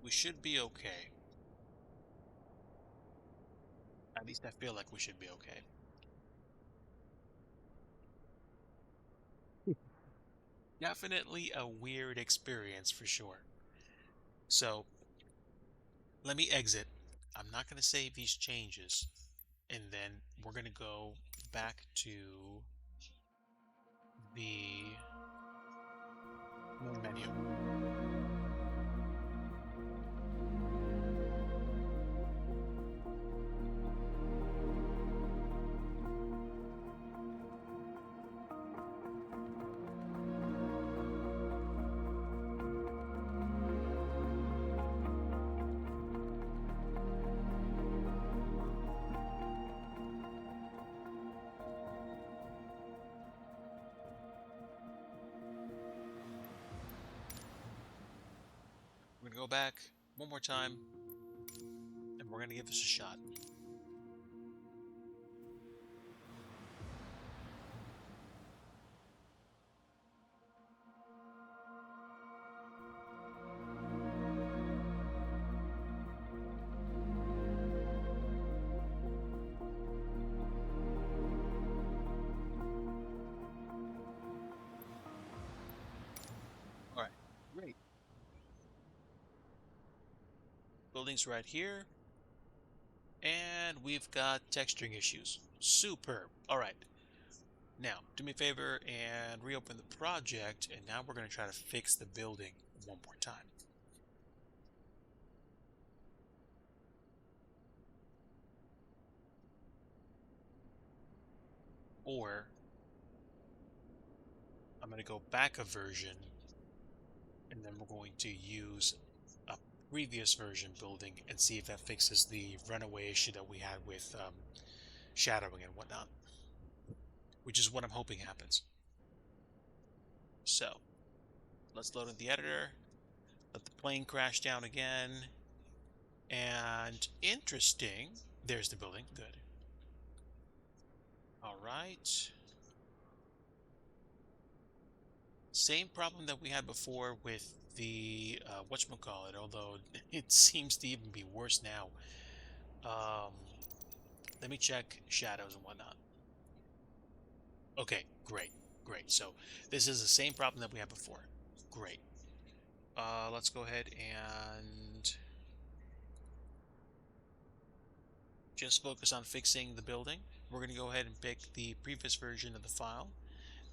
we should be okay. At least I feel like we should be okay. Definitely a weird experience for sure. So let me exit. I'm not going to save these changes. And then we're going to go back to the main menu. We're going to go back one more time and we're going to give this a shot. All right. Great. Building's right here. And we've got texturing issues. Superb. All right. Now, do me a favor and reopen the project, and now we're going to try to fix the building one more time. Or, I'm going to go back a version, and then we're going to use a previous version building and see if that fixes the runaway issue that we had with shadowing and whatnot, which is what I'm hoping happens. So, let's load in the editor, let the plane crash down again, and interesting, there's the building, good. All right. Same problem that we had before with the whatchamacallit, although it seems to even be worse now. Um, Let me check shadows and whatnot. Okay, great, great. So this is the same problem that we had before. Great. Let's go ahead and just focus on fixing the building. We're going to go ahead and pick the previous version of the file.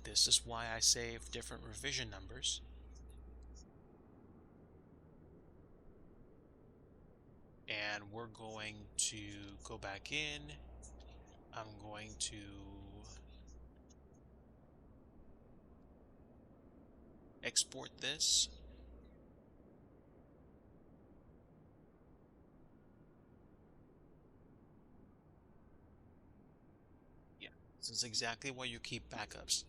This is why I save different revision numbers. And we're going to go back in. I'm going to export this. Yeah, this is exactly why you keep backups.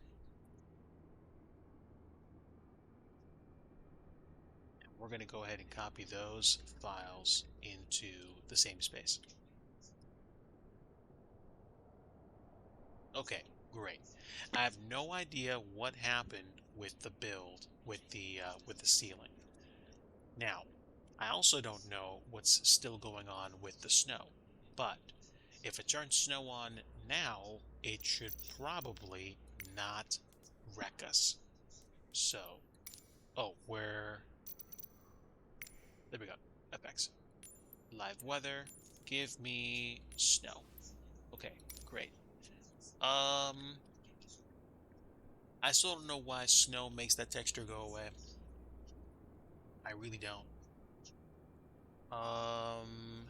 And we're going to go ahead and copy those files into the same space. Okay, great. I have no idea what happened with the build with the ceiling. Now, I also don't know what's still going on with the snow. But if it turns snow on now, it should probably not wreck us. So, oh, there we go. FX. Live weather. Give me snow. Okay, great. I still don't know why snow makes that texture go away. I really don't. Um,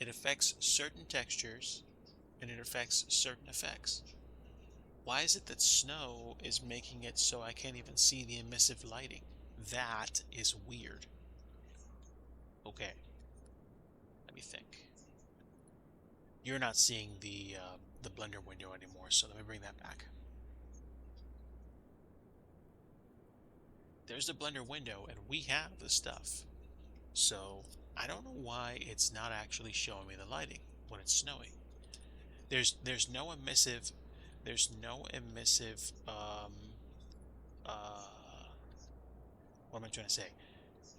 it affects certain textures and it affects certain effects. Why is it that snow is making it so I can't even see the emissive lighting? That is weird. Okay, let me think. You're not seeing the blender window anymore, so let me bring that back. There's the blender window, and we have the stuff. So I don't know why it's not actually showing me the lighting when it's snowing. There's no emissive there's no emissive uh what am I trying to say?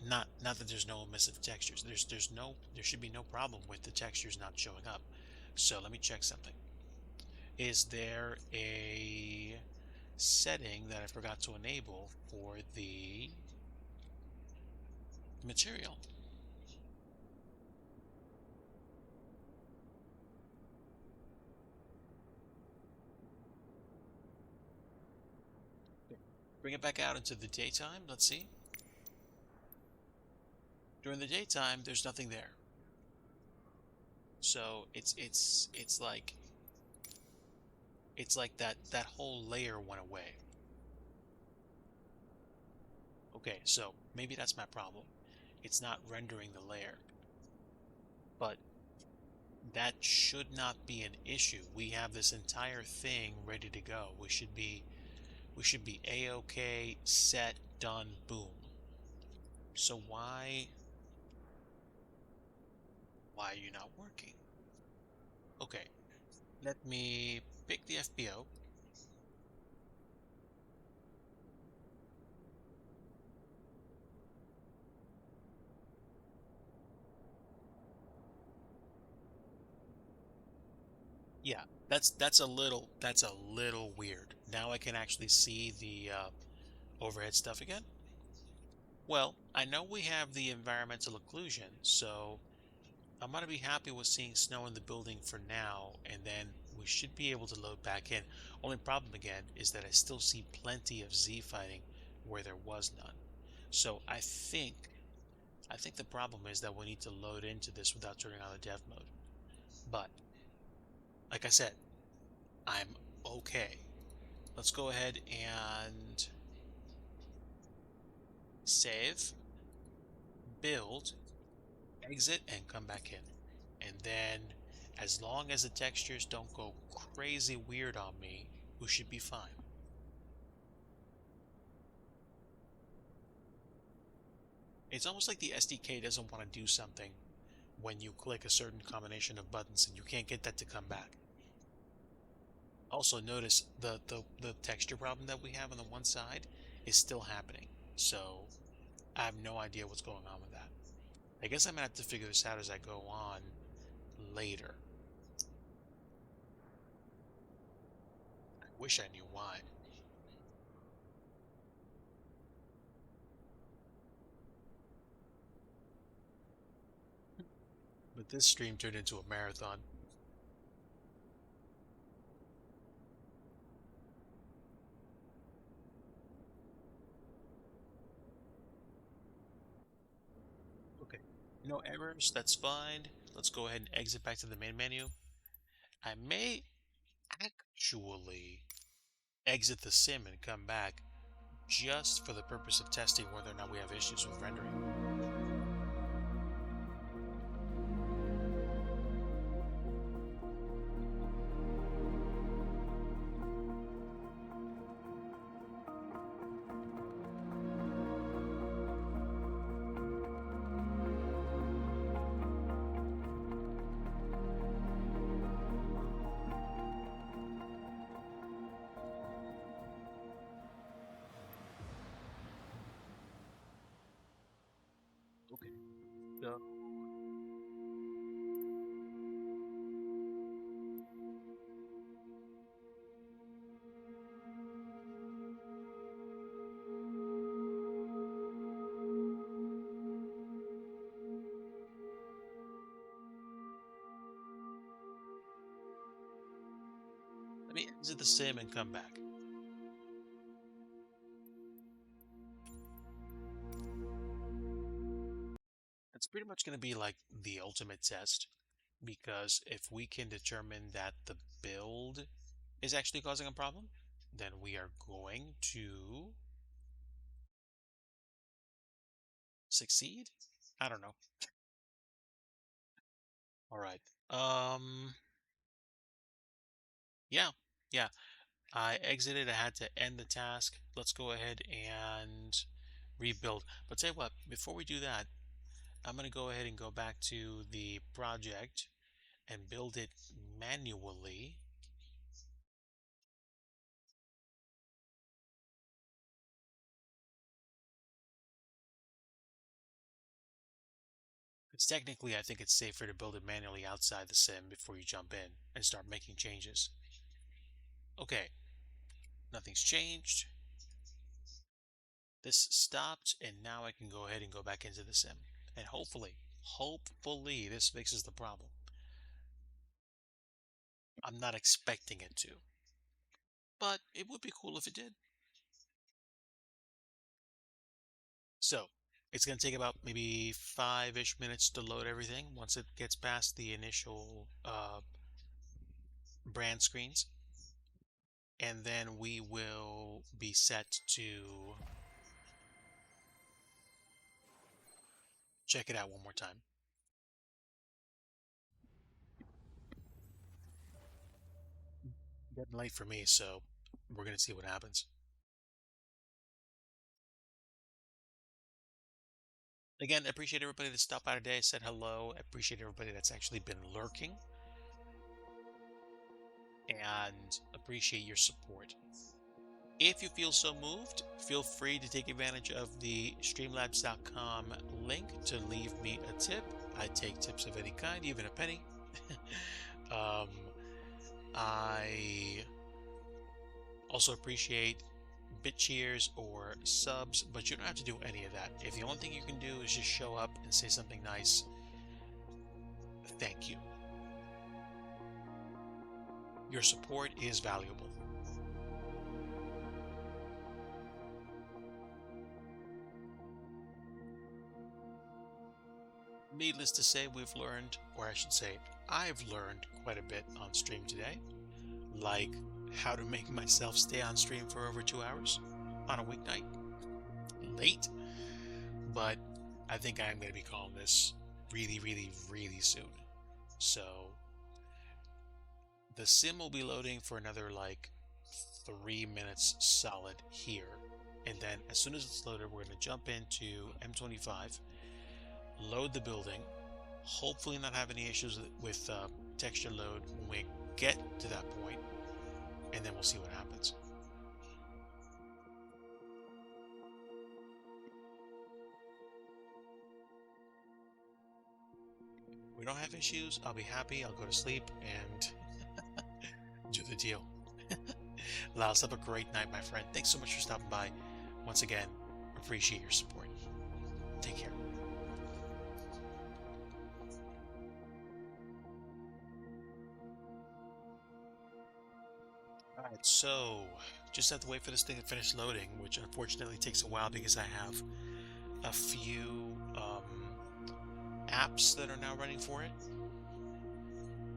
Not that there's no emissive textures. There should be no problem with the textures not showing up. So let me check something. Is there a setting that I forgot to enable for the material? Bring it back out into the daytime. Let's see. During the daytime, there's nothing there. So it's like that whole layer went away. Okay, so maybe that's my problem. It's not rendering the layer, but that should not be an issue. We have this entire thing ready to go. We should be a-okay, set, done, boom. So why are you not working? Okay, let me pick the FPO. Yeah, that's a little weird. Now I can actually see the overhead stuff again. Well, I know we have the environmental occlusion, so I'm gonna be happy with seeing snow in the building for now, and then we should be able to load back in. Only problem again is that I still see plenty of Z fighting where there was none. So I think the problem is that we need to load into this without turning on the dev mode. But like I said, I'm okay. Let's go ahead and save, build, exit, and come back in. And then, as long as the textures don't go crazy weird on me, we should be fine. It's almost like the SDK doesn't want to do something when you click a certain combination of buttons and you can't get that to come back. Also notice the texture problem that we have on the one side is still happening. So I have no idea what's going on with that. I guess I'm gonna have to figure this out as I go on later. I wish I knew why. But this stream turned into a marathon. Okay. No errors, that's fine. Let's go ahead and exit back to the main menu. I may actually exit the sim and come back just for the purpose of testing whether or not we have issues with rendering. Okay, so let me exit the sim and come back. It's pretty much going to be like the ultimate test because if we can determine that the build is actually causing a problem, then we are going to succeed. I don't know. All right. Yeah, yeah. I exited. I had to end the task. Let's go ahead and rebuild. But tell you what, before we do that, I'm going to go ahead and go back to the project and build it manually. Because technically, I think it's safer to build it manually outside the sim before you jump in and start making changes. Okay, nothing's changed. This stopped, and now I can go ahead and go back into the sim. And hopefully, this fixes the problem. I'm not expecting it to, but it would be cool if it did. So, it's going to take about maybe 5-ish minutes to load everything once it gets past the initial brand screens. And then we will be set to check it out one more time. Getting late for me, so we're going to see what happens. Again, I appreciate everybody that stopped by today, said hello. I appreciate everybody that's actually been lurking and appreciate your support. If you feel so moved, feel free to take advantage of the streamlabs.com link to leave me a tip. I take tips of any kind, even a penny. um, I also appreciate bit cheers or subs, but you don't have to do any of that. If the only thing you can do is just show up and say something nice, thank you. Your support is valuable. Needless to say, we've learned, or I should say, I've learned quite a bit on stream today, like how to make myself stay on stream for over 2 hours on a weeknight. Late, but I think I'm going to be calling this really soon. So the sim will be loading for another like 3 minutes solid here. And then as soon as it's loaded, we're going to jump into M25, load the building, hopefully not have any issues with texture load when we get to that point, and then we'll see what happens. If we don't have issues, I'll be happy. I'll go to sleep and do the deal. Lals, have a great night, my friend. Thanks so much for stopping by. Once again, appreciate your support. Take care. All right, so just have to wait for this thing to finish loading, which unfortunately takes a while because I have a few apps that are now running for it,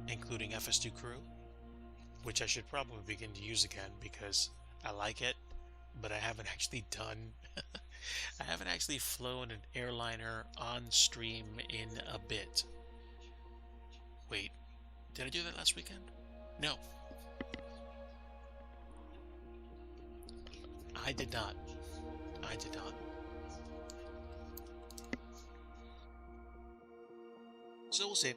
including FS2 Crew, which I should probably begin to use again because I like it, but I haven't actually done. I haven't actually flown an airliner on stream in a bit. Wait, did I do that last weekend? No, I did not. I did not. So we'll see.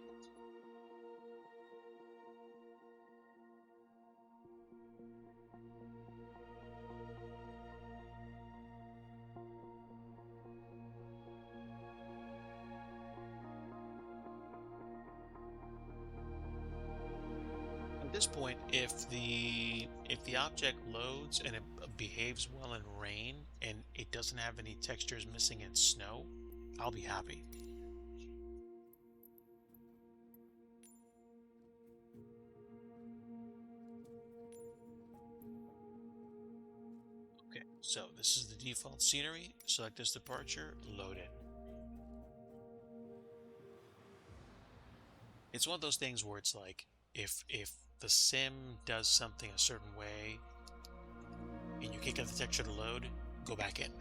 At this point, if the object loads and it behaves well in rain and it doesn't have any textures missing in snow, I'll be happy. Okay, so this is the default scenery. Select this departure, load in. It's one of those things where it's like if the sim does something a certain way and you can't get the texture to load, go back in.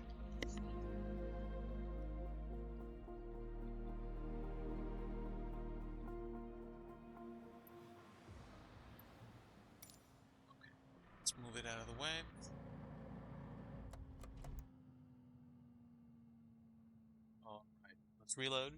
move it out of the way. All right, let's reload.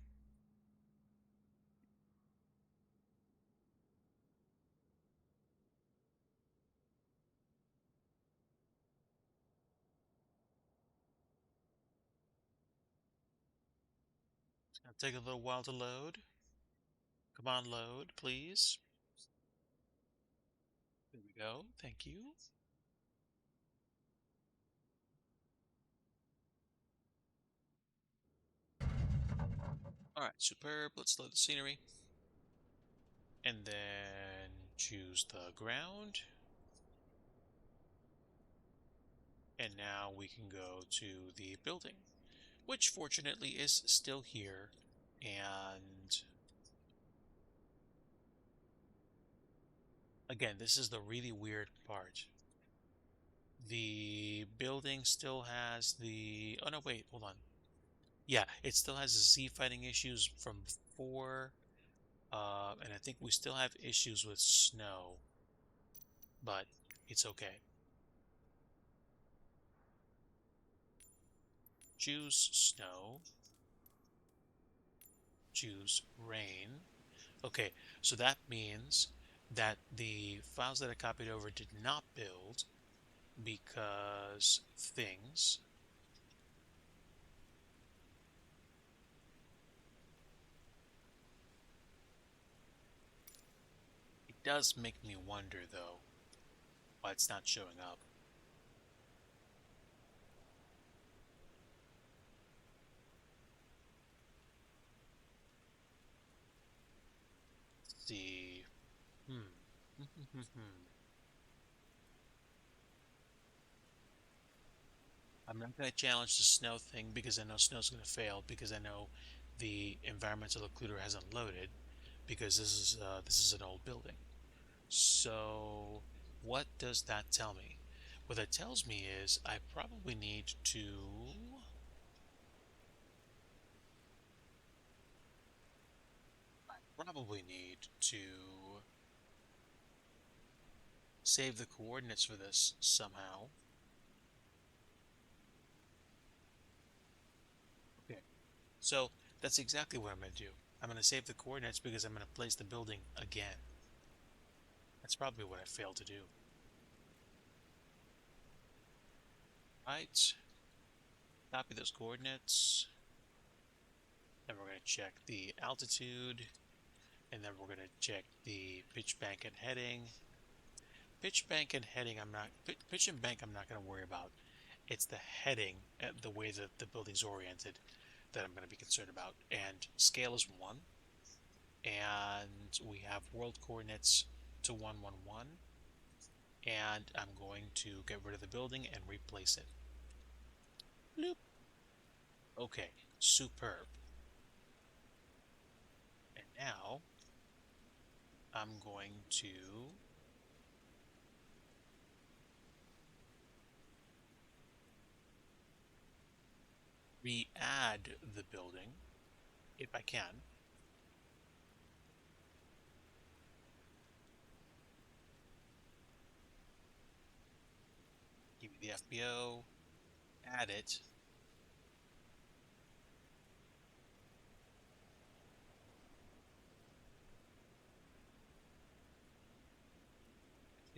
It's gonna take a little while to load. Come on, load, please. There we go. Thank you. All right, superb. Let's load the scenery. And then choose the ground. And now we can go to the building, which fortunately is still here. And again, this is the really weird part. The building still has the... Oh no, wait, hold on. Yeah, it still has the Z fighting issues from before. And I think we still have issues with snow, but it's okay. Choose snow. Choose rain. Okay, so that means that the files that I copied over did not build because things. It does make me wonder, though, why it's not showing up. Let's see. Hmm. I'm not going to challenge the snow thing because I know snow's going to fail because I know the environmental occluder hasn't loaded because this is an old building. So what does that tell me? What that tells me is I probably need to save the coordinates for this somehow. Okay. So that's exactly what I'm going to do. I'm going to save the coordinates because I'm going to place the building again. That's probably what I failed to do. Right. Copy those coordinates. Then we're going to check the altitude. And then we're going to check the pitch bank and heading. Pitch bank and heading, pitch and bank I'm not going to worry about. It's the heading, the way that the building's oriented, that I'm going to be concerned about. And scale is 1. And we have world coordinates to 111. And I'm going to get rid of the building and replace it. Bloop. Okay, superb. And now I'm going to re-add the building if I can. Give me the FBO, add it.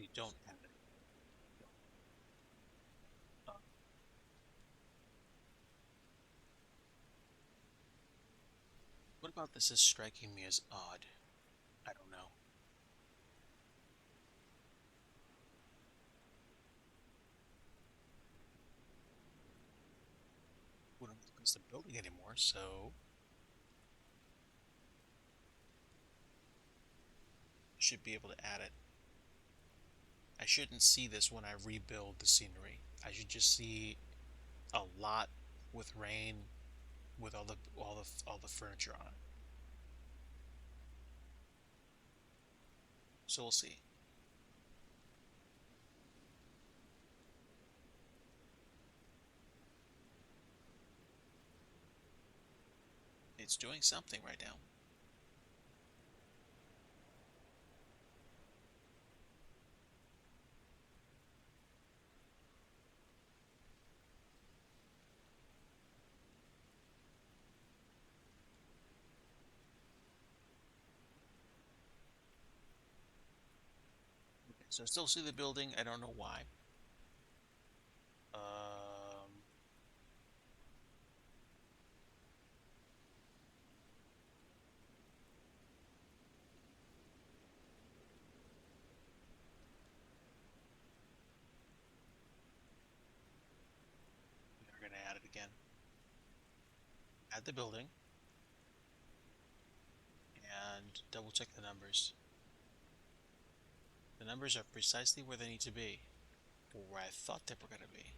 Actually, don't add it. Uh, what about this is striking me as odd? I don't know. We don't have custom building anymore, so should be able to add it. I shouldn't see this when I rebuild the scenery. I should just see a lot with rain with all the furniture on it. So we'll see. It's doing something right now. So I still see the building. I don't know why. Um, we're gonna add it again. Add the building and double check the numbers. The numbers are precisely where they need to be, or where I thought they were gonna be.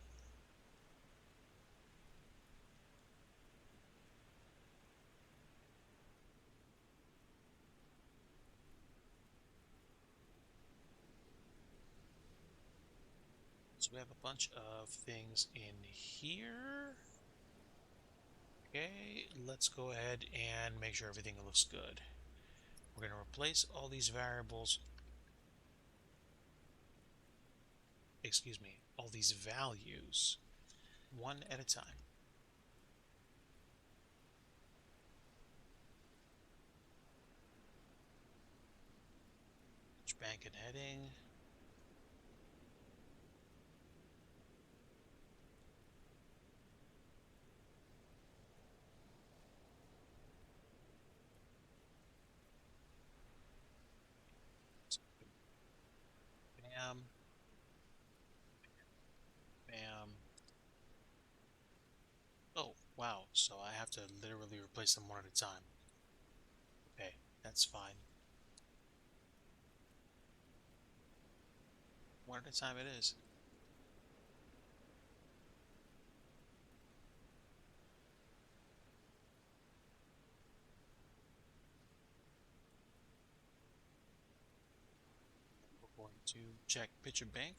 So we have a bunch of things in here. Okay, let's go ahead and make sure everything looks good. We're going to replace all these variables, excuse me, all these values one at a time. Bank and heading. Bam, bam. Oh, wow. So I have to literally replace them one at a time. Okay, that's fine. One at a time it is. We're going to check picture bank.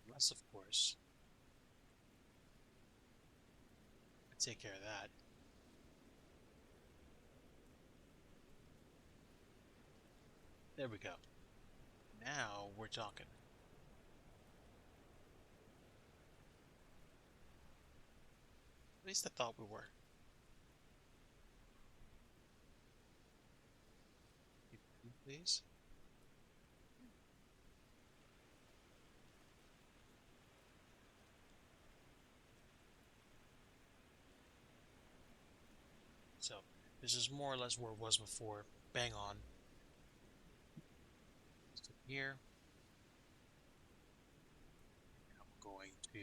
Unless, of course, I take care of that. There we go. Now we're talking. At least I thought we were. Please. So this is more or less where it was before. Bang on. So here, I'm going to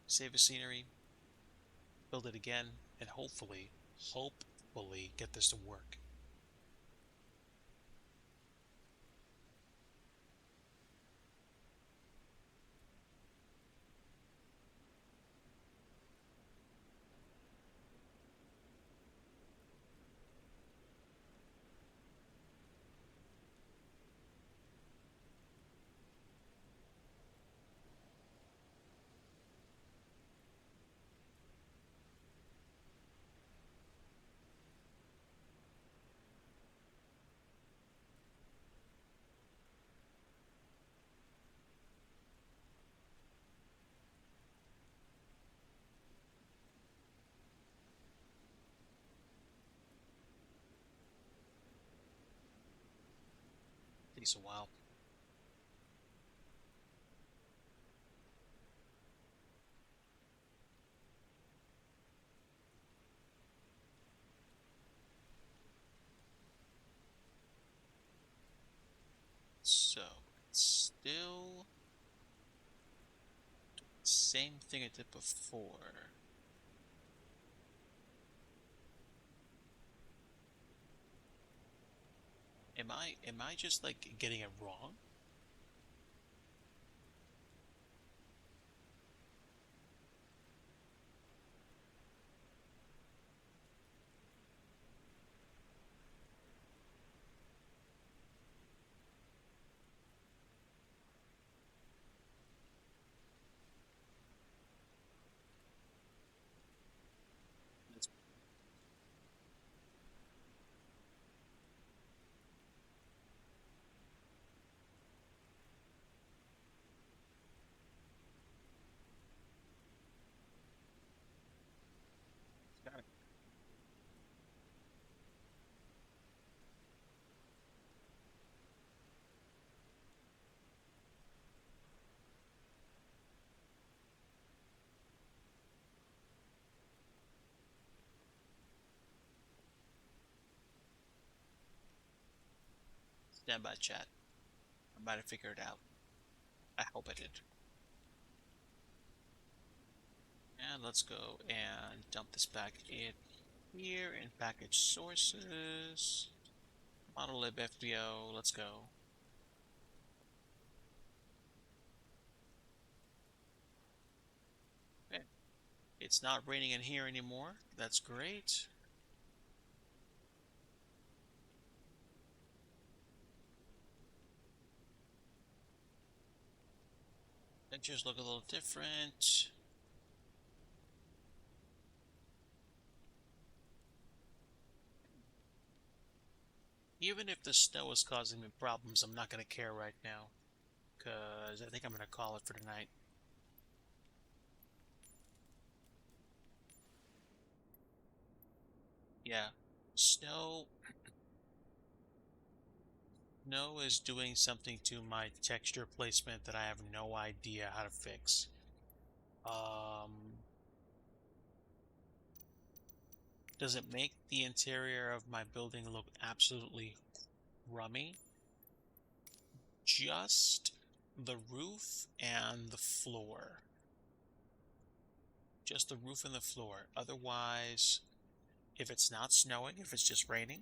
save a scenery, build it again, and hopefully get this to work. Takes a while. So it's still same thing I did before. Am I just like getting it wrong? It's, Stand by, chat. I might have figured it out. I hope I did. And let's go and dump this back in here in package sources. Monolib FBO. Let's go. Okay. It's not raining in here anymore. That's great. Pictures look a little different. Even if the snow is causing me problems, I'm not going to care right now. Because I think I'm going to call it for tonight. Yeah. Snow. Snow is doing something to my texture placement that I have no idea how to fix. Um, does it make the interior of my building look absolutely rummy? Just the roof and the floor. Just the roof and the floor. Otherwise, if it's not snowing, if it's just raining,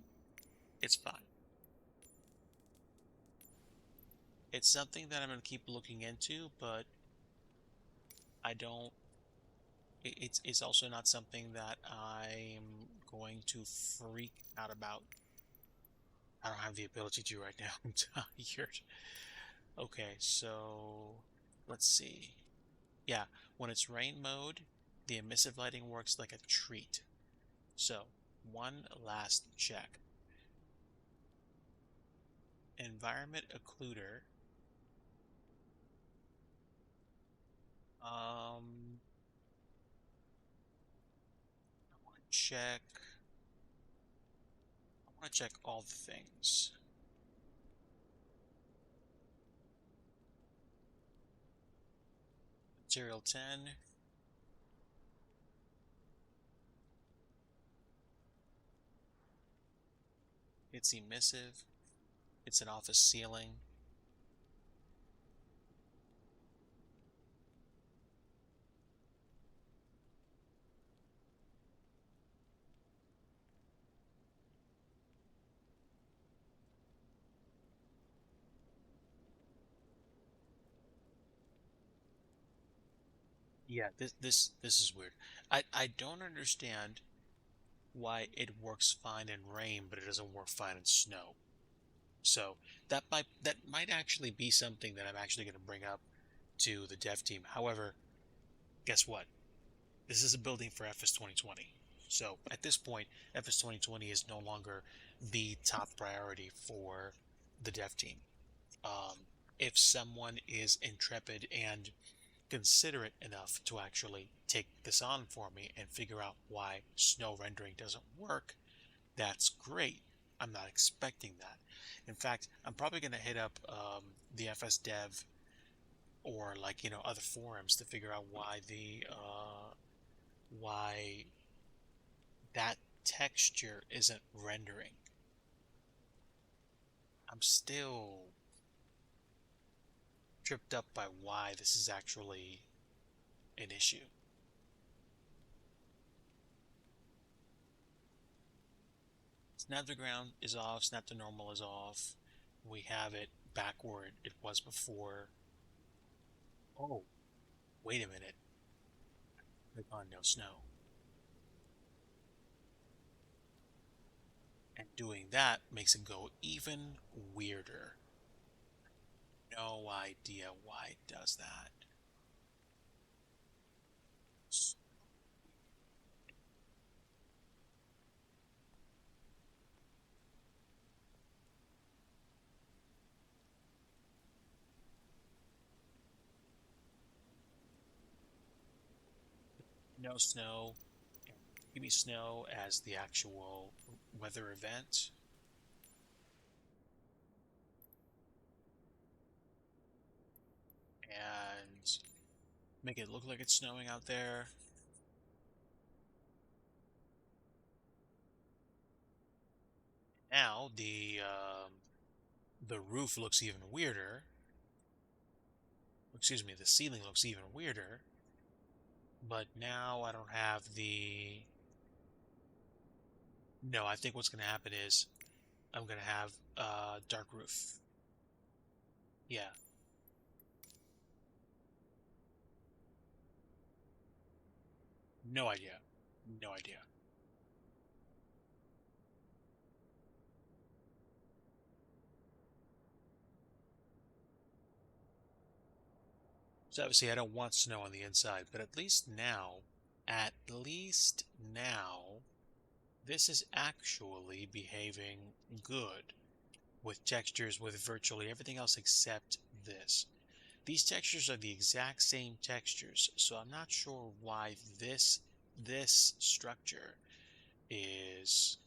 it's fine. It's something that I'm going to keep looking into, but I don't. It's also not something that I'm going to freak out about. I don't have the ability to right now. I'm tired. Okay, so let's see. Yeah, when it's rain mode, the emissive lighting works like a treat. So, one last check. Environment occluder. Um, I want to check. I want to check all the things. Material 10. It's emissive. It's an office ceiling. Yeah, this is weird. I don't understand why it works fine in rain, but it doesn't work fine in snow. So that might actually be something that I'm actually going to bring up to the dev team. However, guess what? This is a building for FS 2020. So at this point, FS 2020 is no longer the top priority for the dev team. Um, if someone is intrepid and considerate enough to actually take this on for me and figure out why snow rendering doesn't work, that's great. I'm not expecting that. In fact, I'm probably going to hit up the FS Dev or like other forums to figure out why that texture isn't rendering. I'm still tripped up by why this is actually an issue. Snap to ground is off, snap to normal is off. We have it backward. It was before. Oh, wait a minute. Click on no snow. And doing that makes it go even weirder. No idea why it does that. No snow. Give me snow as the actual weather event. And make it look like it's snowing out there. Now the roof looks even weirder. Excuse me, the ceiling looks even weirder. But now I don't have the. No, I think what's going to happen is I'm going to have a dark roof. Yeah, no idea. No idea. So obviously I don't want snow on the inside, but at least now, this is actually behaving good with textures with virtually everything else except this. These textures are the exact same textures, so I'm not sure why this structure is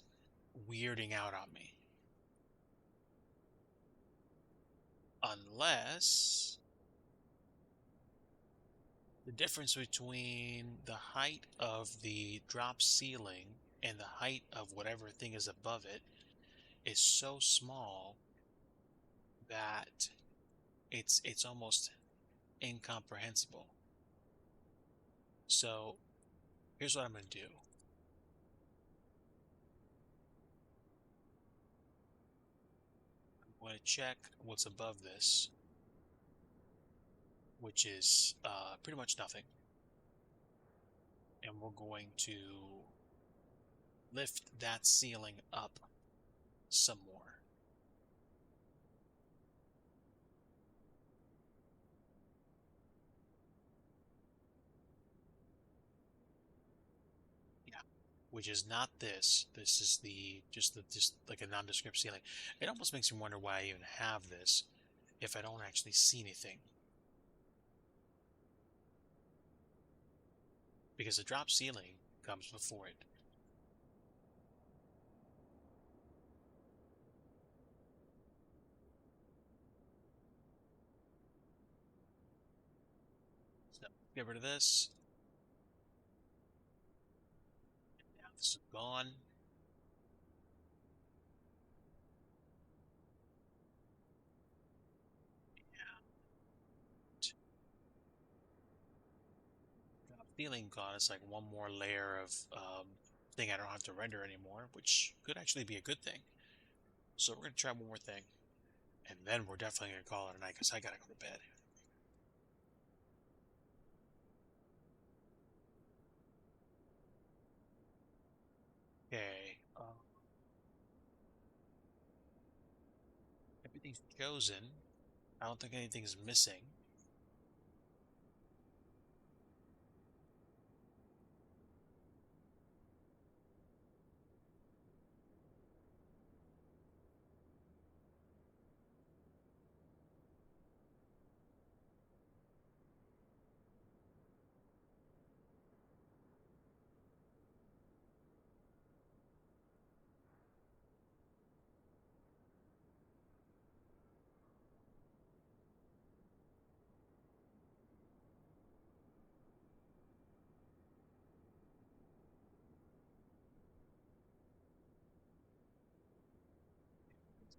weirding out on me. Unless the difference between the height of the drop ceiling and the height of whatever thing is above it is so small that it's almost incomprehensible. So here's what I'm going to do. I'm going to check what's above this, which is pretty much nothing. And we're going to lift that ceiling up some more. Yeah, which is not this. This is the just like a nondescript ceiling. It almost makes me wonder why I even have this if I don't actually see anything. Because the drop ceiling comes before it. So get rid of this. Now this is gone. Drop ceiling gone. It's like one more layer of thing I don't have to render anymore, which could actually be a good thing. So we're gonna try one more thing, and then we're definitely gonna call it a night because I gotta go to bed. Okay. Everything's chosen. I don't think anything's missing.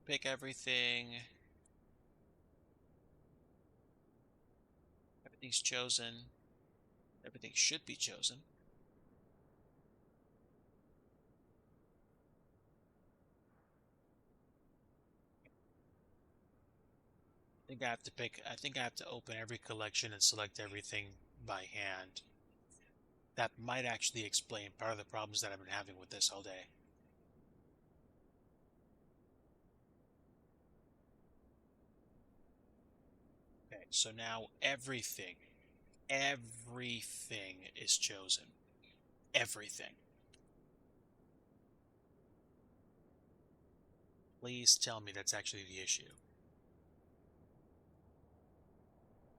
Pick everything. Everything's chosen. Everything should be chosen. I think I have to open every collection and select everything by hand. That might actually explain part of the problems that I've been having with this all day. Okay, so now everything is chosen. Everything. Please tell me that's actually the issue.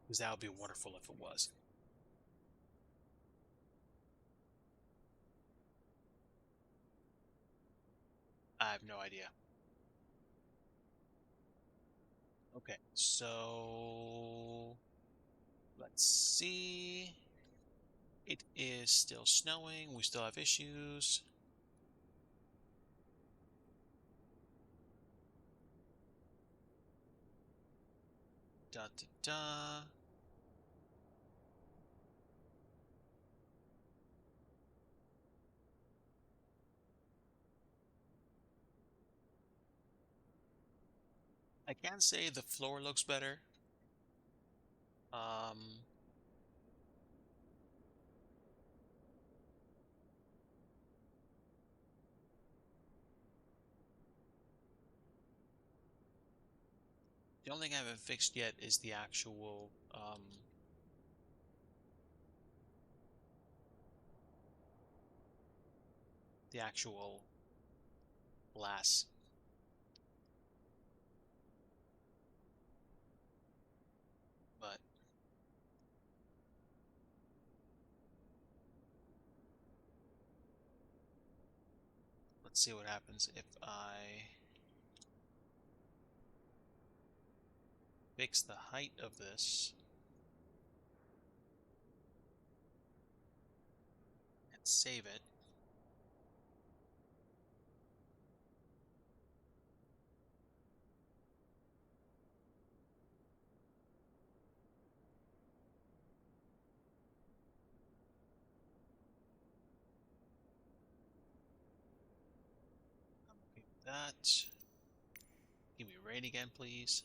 Because that would be wonderful if it was. I have no idea. Okay, so let's see. It is still snowing. We still have issues. Da da da. I can say the floor looks better. Um, the only thing I haven't fixed yet is the actual glass. But let's see what happens if I fix the height of this and save it. I'm okay with that. Give me rain again, please.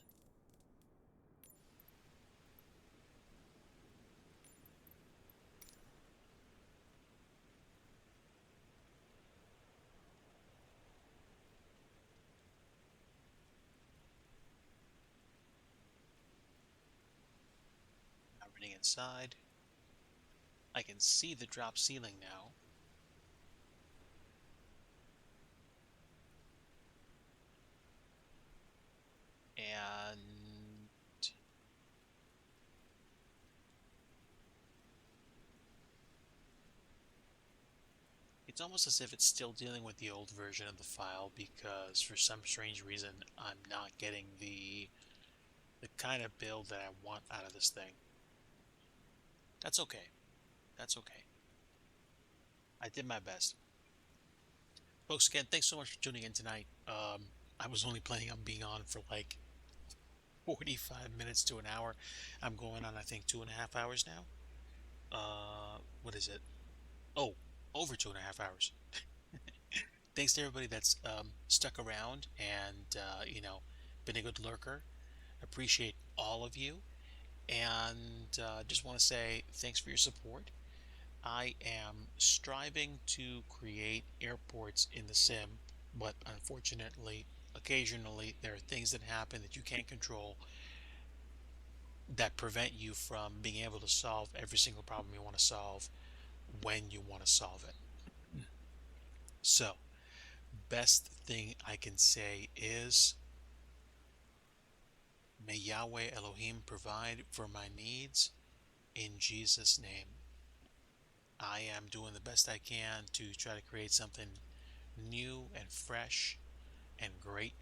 Not raining inside. I can see the drop ceiling now. And it's almost as if it's still dealing with the old version of the file because for some strange reason I'm not getting the kind of build that I want out of this thing. That's okay. That's okay. I did my best. Folks, again, thanks so much for tuning in tonight. I was only planning on being on for like 45 minutes to an hour. I'm going on, I think, 2.5 hours now. What is it? Oh, over 2.5 hours. Thanks to everybody that's stuck around and, been a good lurker. Appreciate all of you. And just want to say thanks for your support. I am striving to create airports in the sim, but unfortunately, occasionally there are things that happen that you can't control that prevent you from being able to solve every single problem you want to solve when you want to solve it. So, best thing I can say is may Yahweh Elohim provide for my needs in Jesus' name. I am doing the best I can to try to create something new and fresh and great,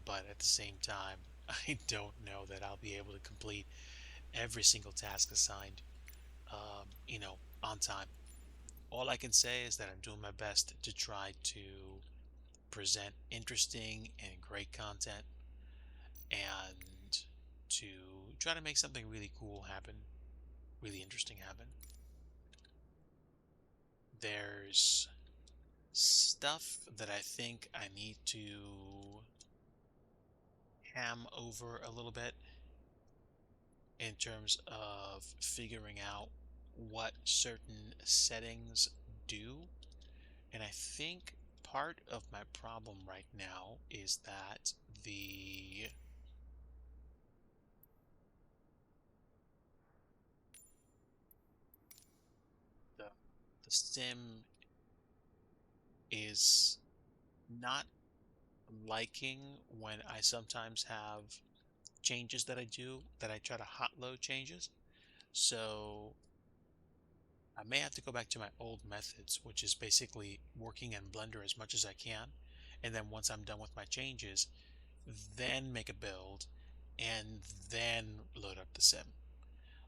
but at the same time, I don't know that I'll be able to complete every single task assigned, on time. All I can say is that I'm doing my best to try to present interesting and great content and to try to make something really cool happen, really interesting happen. There's stuff that I think I need to ham over a little bit in terms of figuring out what certain settings do. And I think part of my problem right now is that the the sim is not liking when I sometimes have changes that I do that I try to hot load changes. So I may have to go back to my old methods, which is basically working in Blender as much as I can. And then once I'm done with my changes, then make a build and then load up the sim.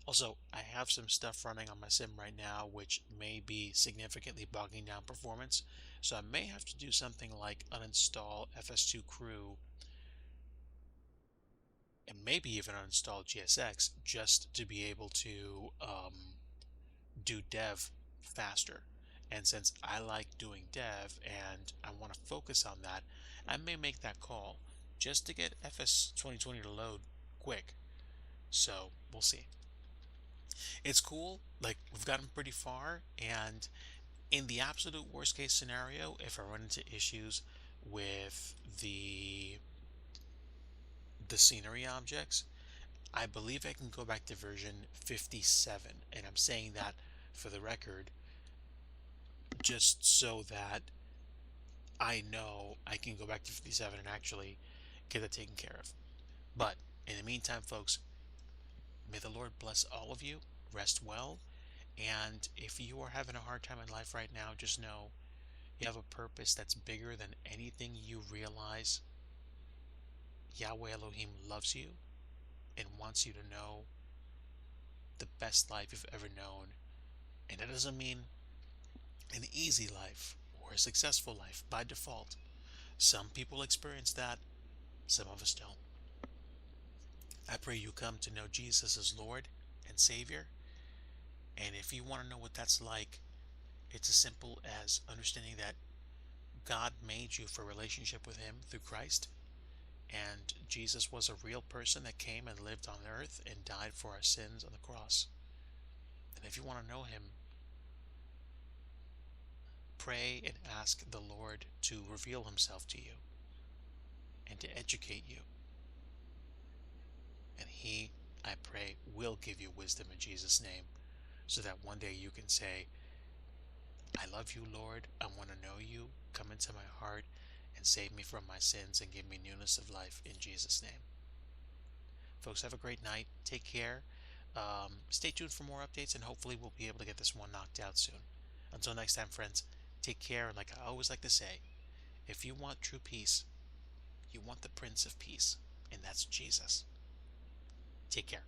Also, I have some stuff running on my sim right now, which may be significantly bogging down performance. So I may have to do something like uninstall FS2 Crew and maybe even uninstall GSX just to be able to do dev faster. And since I like doing dev and I want to focus on that, I may make that call just to get FS 2020 to load quick. So we'll see. It's cool. Like, we've gotten pretty far, and in the absolute worst case scenario, if I run into issues with the scenery objects, I believe I can go back to version 57. And I'm saying that for the record, just so that I know I can go back to 57 and actually get it taken care of. But in the meantime, folks, may the Lord bless all of you. Rest well. And if you are having a hard time in life right now, just know you have a purpose that's bigger than anything you realize. Yahweh Elohim loves you and wants you to know the best life you've ever known. And that doesn't mean an easy life or a successful life by default. Some people experience that, some of us don't. I pray you come to know Jesus as Lord and Savior. And if you want to know what that's like, it's as simple as understanding that God made you for a relationship with Him through Christ. And Jesus was a real person that came and lived on earth and died for our sins on the cross. And if you want to know Him, pray and ask the Lord to reveal Himself to you and to educate you. And He, I pray, will give you wisdom in Jesus' name, so that one day you can say, I love you, Lord. I want to know you. Come into my heart and save me from my sins and give me newness of life in Jesus' name. Folks, have a great night. Take care. Stay tuned for more updates, and hopefully we'll be able to get this one knocked out soon. Until next time, friends, take care. And like I always like to say, if you want true peace, you want the Prince of Peace, and that's Jesus. Take care.